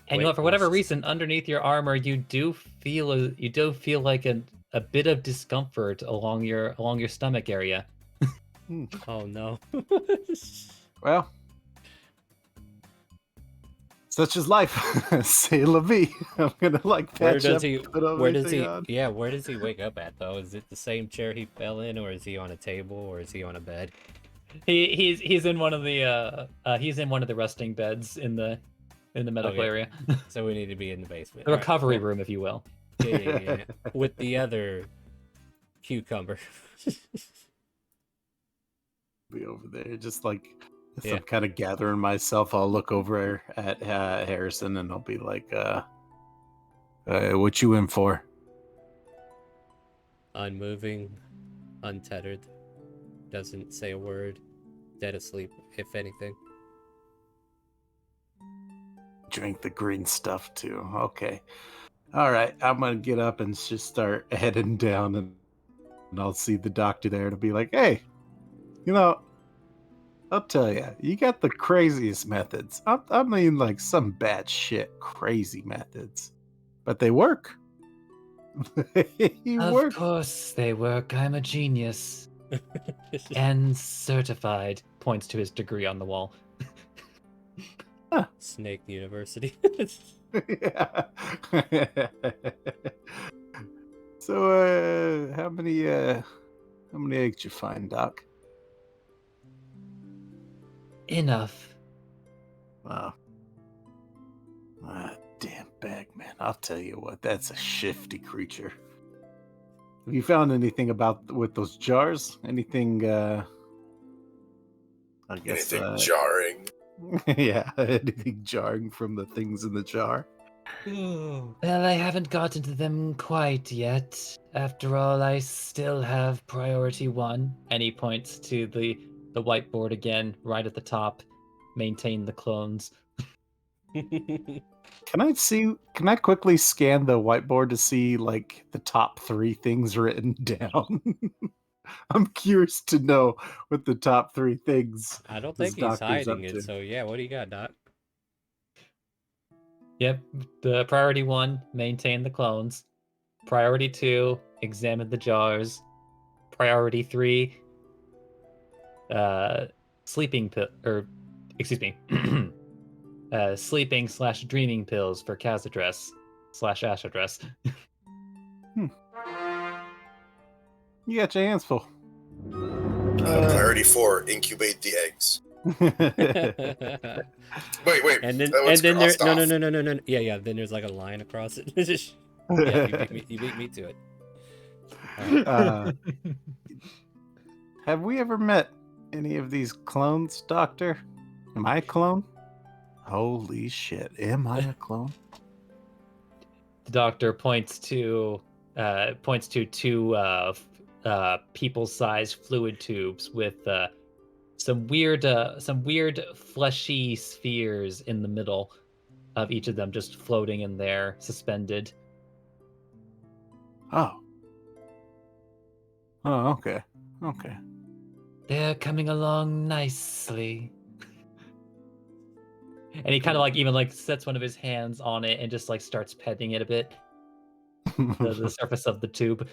And you know, for whatever reason, underneath your armor, you do feel like a bit of discomfort along your stomach area. Oh no. Well, such is life. C'est la vie. I'm gonna like patch up. Where does he wake up at though? Is it the same chair he fell in, or is he on a table, or is he on a bed? He's in one of the resting beds in the medical area. So we need to be in the basement. The recovery room, if you will. Yeah. With the other cucumber. Be over there, just like I'm kind of gathering myself. I'll look over at Harrison and I'll be like, "What you in for?" Unmoving, untethered, doesn't say a word, dead asleep, if anything. drink the green stuff too. Okay. All right. I'm gonna get up and just start heading down, and I'll see the doctor there and be like, "Hey, you know, I'll tell you, you got the craziest methods. I mean, like some bad shit, crazy methods, but they work. They Of work." course they work. I'm a genius. And certified. Points to his degree on the wall. Snake University. Yeah. So, how many eggs you find, Doc? Enough. Wow. Damn bagman. I'll tell you what, that's a shifty creature. Have you found anything with those jars? Anything, I guess, Anything jarring? yeah, anything jarring from the things in the jar? Well, I haven't gotten to them quite yet. After all, I still have priority 1. And he points to the whiteboard again, right at the top. Maintain the clones. Can I quickly scan the whiteboard to see like the top 3 things written down? I'm curious to know what the top 3 things I don't this think he's doctor's hiding up it, to. so yeah, what do you got, Doc? Yep. The priority 1, maintain the clones. Priority 2, examine the jars. Priority 3, sleeping pill, or excuse me, sleeping / dreaming pills for Kazadress / Ashadress. You got your hands full. Priority 4, incubate the eggs. Wait. And then that one's there crossed off. no. Yeah. Then there's like a line across it. Yeah, you beat me to it. All right. Have we ever met any of these clones, Doctor? Am I a clone? Holy shit! Am I a clone? The doctor points to 2 people-sized fluid tubes with some weird fleshy spheres in the middle of each of them, just floating in there, suspended. Oh, okay. They're coming along nicely. And he kind of like even like sets one of his hands on it and just like starts petting it a bit. The surface of the tube.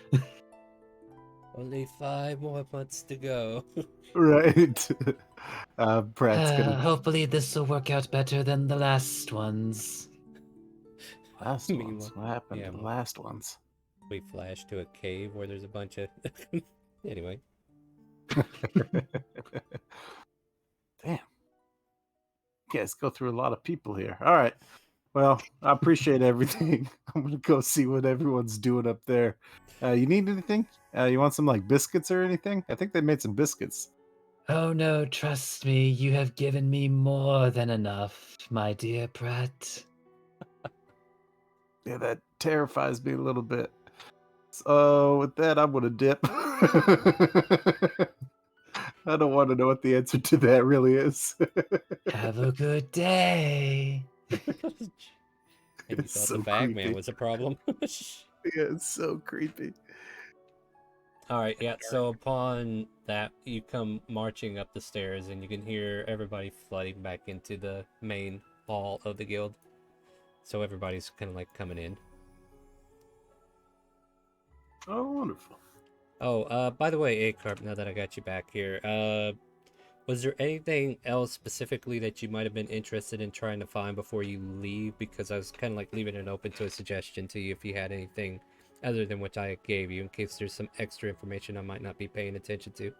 Only 5 more months to go. Right. Pratt's gonna. Hopefully this will work out better than the last ones. Last ones. What happened yeah, to the last ones? We flash to a cave where there's a bunch of. Anyway. Damn. You guys go through a lot of people here. All right. Well, I appreciate everything. I'm gonna go see what everyone's doing up there. You need anything? You want some like biscuits or anything? I think they made some biscuits. Oh no, trust me, you have given me more than enough, my dear Pratt. Yeah, that terrifies me a little bit. So with that, I'm gonna dip. I don't want to know what the answer to that really is. Have a good day. And you It's thought so the bag creepy. man was a problem. Yeah, it's so creepy. All right, yeah. So upon that, you come marching up the stairs, and you can hear everybody flooding back into the main hall of the guild. So everybody's kind of like coming in. Oh, wonderful. Oh, by the way, A-Carp, now that I got you back here, was there anything else specifically that you might have been interested in trying to find before you leave? Because I was kind of like leaving it open to a suggestion to you if you had anything other than what I gave you, in case there's some extra information I might not be paying attention to.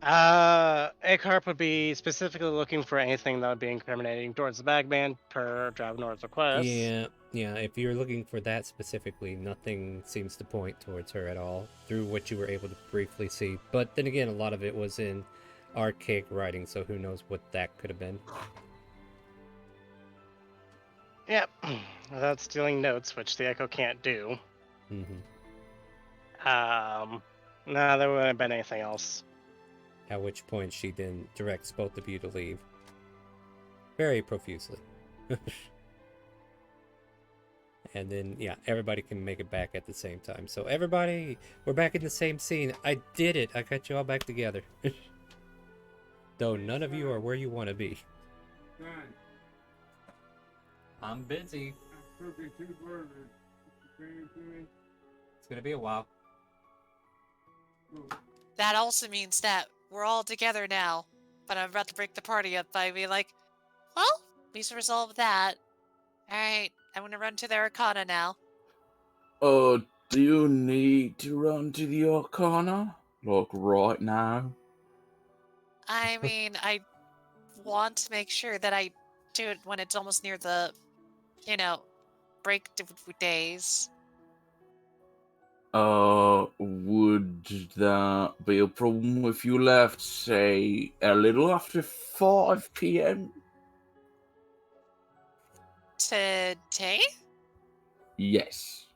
Acarp would be specifically looking for anything that would be incriminating towards the bagman per Dravenor's request. Yeah, if you're looking for that specifically, nothing seems to point towards her at all, through what you were able to briefly see. But then again, a lot of it was in archaic writing, so who knows what that could have been. Yep, without stealing notes, which the Echo can't do. Mm-hmm. No, there wouldn't have been anything else. At which point she then directs both of you to leave. Very profusely. And then, yeah, everybody can make it back at the same time. So everybody, we're back in the same scene. I did it. I got you all back together. Though none of you are where you want to be. I'm busy. It's gonna be a while. That also means that we're all together now, but I'm about to break the party up by being like, well, we should resolve that. Alright, I'm gonna run to the Arcana now. Do you need to run to the Arcana? Like right now? I mean, I want to make sure that I do it when it's almost near the, break days. Would that be a problem if you left, say, a little after 5 p.m.? Today? Yes.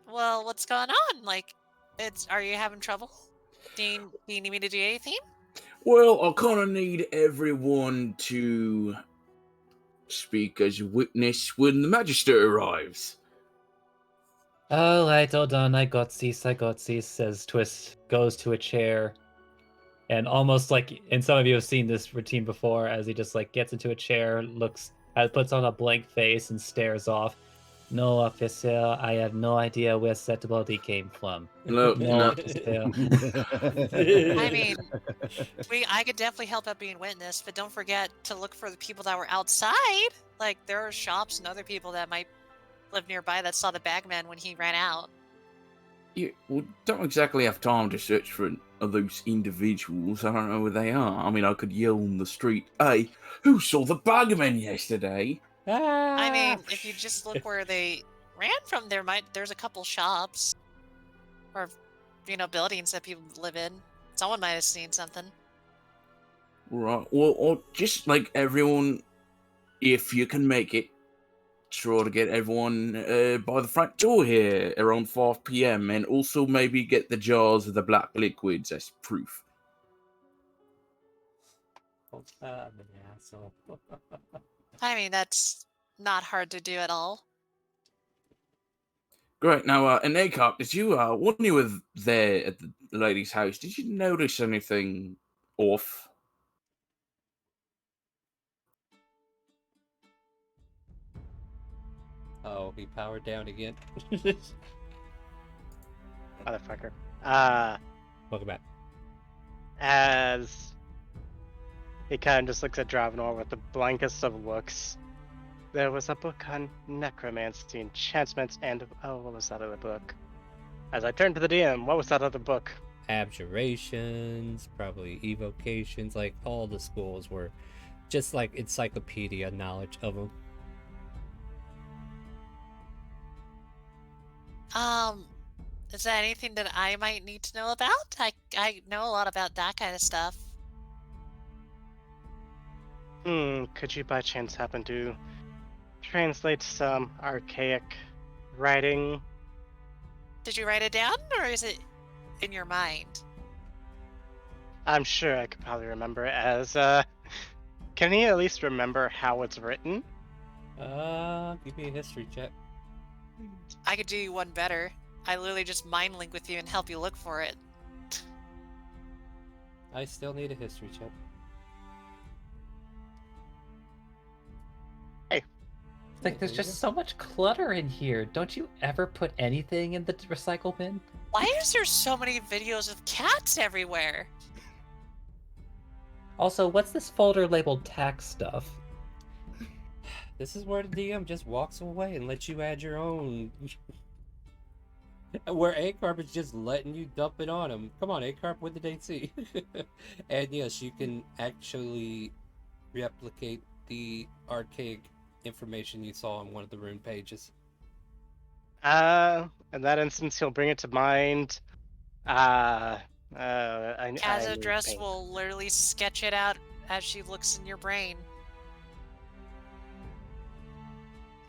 Well, what's going on? Like, are you having trouble? Do you need me to do anything? Well, I kind of need everyone to speak as a witness when the magistrate arrives. Alright, hold on, I got this, says Twist, goes to a chair, and almost like, and some of you have seen this routine before, as he just like gets into a chair, puts on a blank face and stares off. No, officer, I have no idea where that body came from. No. Officer. I mean, I could definitely help out being witness, but don't forget to look for the people that were outside. Like, there are shops and other people that might live nearby that saw the bagman when he ran out. Yeah, well, don't exactly have time to search for those individuals. I don't know where they are. I mean, I could yell on the street, "Hey, who saw the bagman yesterday?" I mean, if you just look where they ran from, there's a couple shops or buildings that people live in. Someone might have seen something. Right. Well, or just like everyone, if you can make it, try to get everyone by the front door here around 5 p.m. and also maybe get the jars of the black liquids as proof. I mean, that's not hard to do at all. Great. Now, in ACOP, did you, when you were there at the lady's house, did you notice anything off? Oh, he powered down again. Motherfucker. Welcome back. As he kind of just looks at Dravenor with the blankest of looks. There was a book on necromancy, enchantments, and what was that other book? As I turned to the DM, what was that other book? Abjurations, probably evocations, like all the schools were just like encyclopedia knowledge of them. Is there anything that I might need to know about? I know a lot about that kind of stuff. Could you by chance happen to translate some archaic writing? Did you write it down, or is it in your mind? I'm sure I could probably remember it as, can he at least remember how it's written? Give me a history check. I could do you one better. I literally just mind link with you and help you look for it. I still need a history check. Like, there's just so much clutter in here. Don't you ever put anything in the recycle bin? Why is there so many videos of cats everywhere? Also, what's this folder labeled tax stuff? This is where the DM just walks away and lets you add your own. Where A-Carp is just letting you dump it on him. Come on, A-Carp, what did they see? And yes, you can actually replicate the archaic information you saw on one of the rune pages. In that instance, he'll bring it to mind. Kaz's will literally sketch it out as she looks in your brain.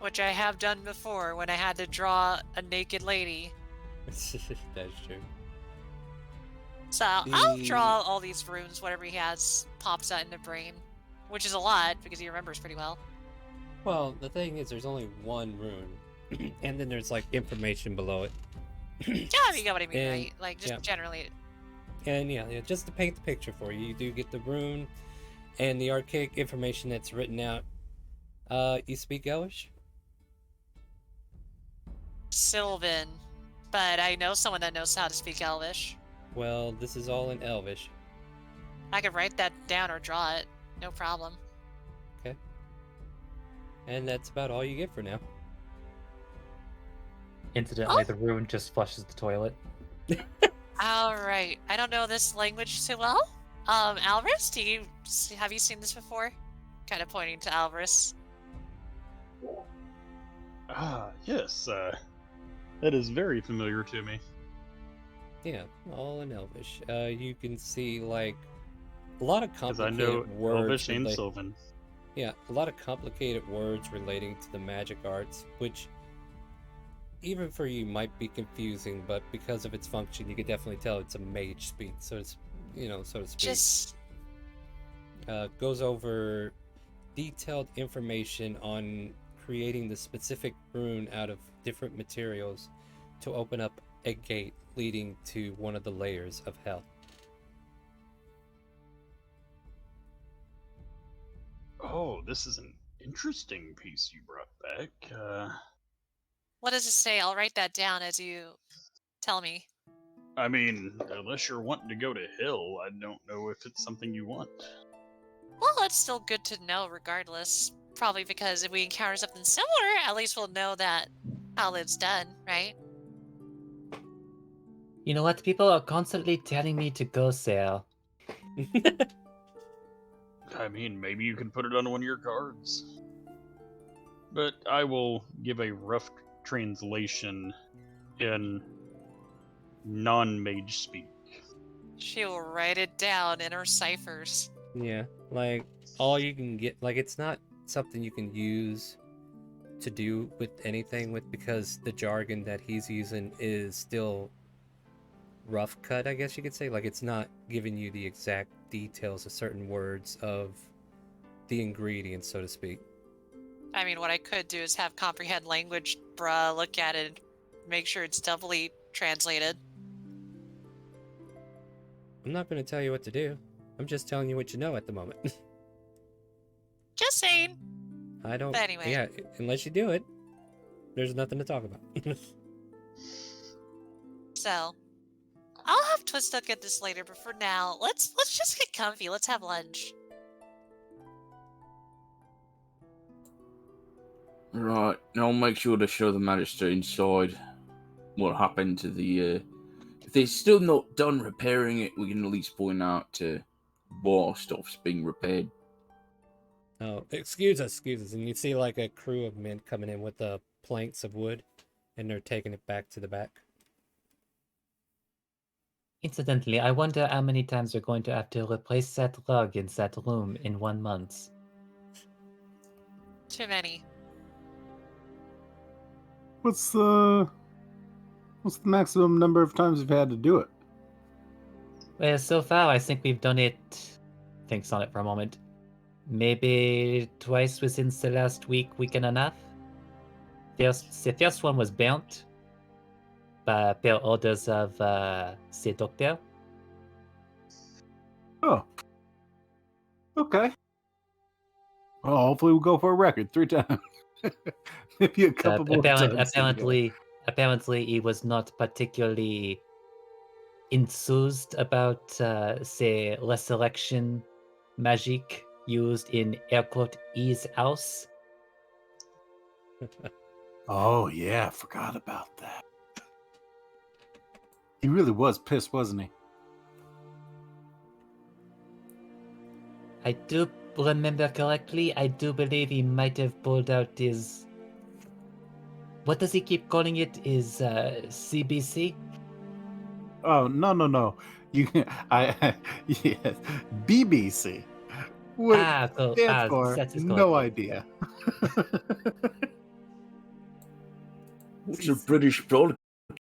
Which I have done before when I had to draw a naked lady. That's true. So I'll draw all these runes, whatever he has pops out into brain, which is a lot because he remembers pretty well. Well, the thing is, there's only one rune, and then there's like information below it. Yeah, you get what I mean, And- right? Like just yeah. generally. And yeah, just to paint the picture for you, you do get the rune and the archaic information that's written out. You speak Elvish? Sylvan, but I know someone that knows how to speak Elvish. Well, this is all in Elvish. I could write that down or draw it, no problem. And that's about all you get for now. Incidentally, the rune just flushes the toilet. All right, I don't know this language too well. Alvarez, have you seen this before? Kind of pointing to Alvarez. Ah, yes. That is very familiar to me. Yeah, all in Elvish. You can see like a lot of Because I complicated know words. Elvish and rela- Sylvan. Yeah, a lot of complicated words relating to the magic arts, which even for you might be confusing, but because of its function, you could definitely tell it's a mage speak. So it's, so to speak. Just Goes over detailed information on creating the specific rune out of different materials to open up a gate leading to one of the layers of hell. Oh, this is an interesting piece you brought back. what does it say? I'll write that down as you tell me. I mean, unless you're wanting to go to Hill, I don't know if it's something you want. Well, it's still good to know regardless. Probably because if we encounter something similar, at least we'll know that how it's done, right? You know what? People are constantly telling me to go sail. I mean, maybe you can put it on one of your cards. But I will give a rough translation in non-mage speak. She'll write it down in her ciphers. Yeah, like all you can get, like it's not something you can use to do with anything with, because the jargon that he's using is still rough cut, I guess you could say. Like it's not giving you the exact details of certain words of the ingredients, so to speak. I mean, what I could do is have comprehend language, bruh, look at it, make sure it's doubly translated. I'm not going to tell you what to do. I'm just telling you what you know at the moment. Just saying. I don't. But anyway. Yeah, unless you do it, there's nothing to talk about. So, I'll have Twist look at this later, but for now, let's just get comfy. Let's have lunch. Right, I'll make sure to show the Magister inside what happened to the. If they're still not done repairing it, we can at least point out why stuff's being repaired. Oh, excuse us. And you see like a crew of men coming in with the planks of wood, and they're taking it back to the back. Incidentally, I wonder how many times we're going to have to replace that rug in that room in 1 month. Too many. What's the maximum number of times you've had to do it? Well, so far I think we've done it. Thinks on it for a moment. Maybe twice within the last week and a half. The first one was burnt by per orders of the doctor. Oh. Okay. Well, hopefully we'll go for a record 3 times. Maybe a couple more times. Apparently, he was not particularly enthused about the resurrection magic used in air quote his house. Oh yeah, I forgot about that. He really was pissed, wasn't he? I do remember correctly. I do believe he might have pulled out his. What does he keep calling it? His CBC? Oh no. You, yes, BBC. What cool. stands for? That is No correct. idea. What's a British broadcast?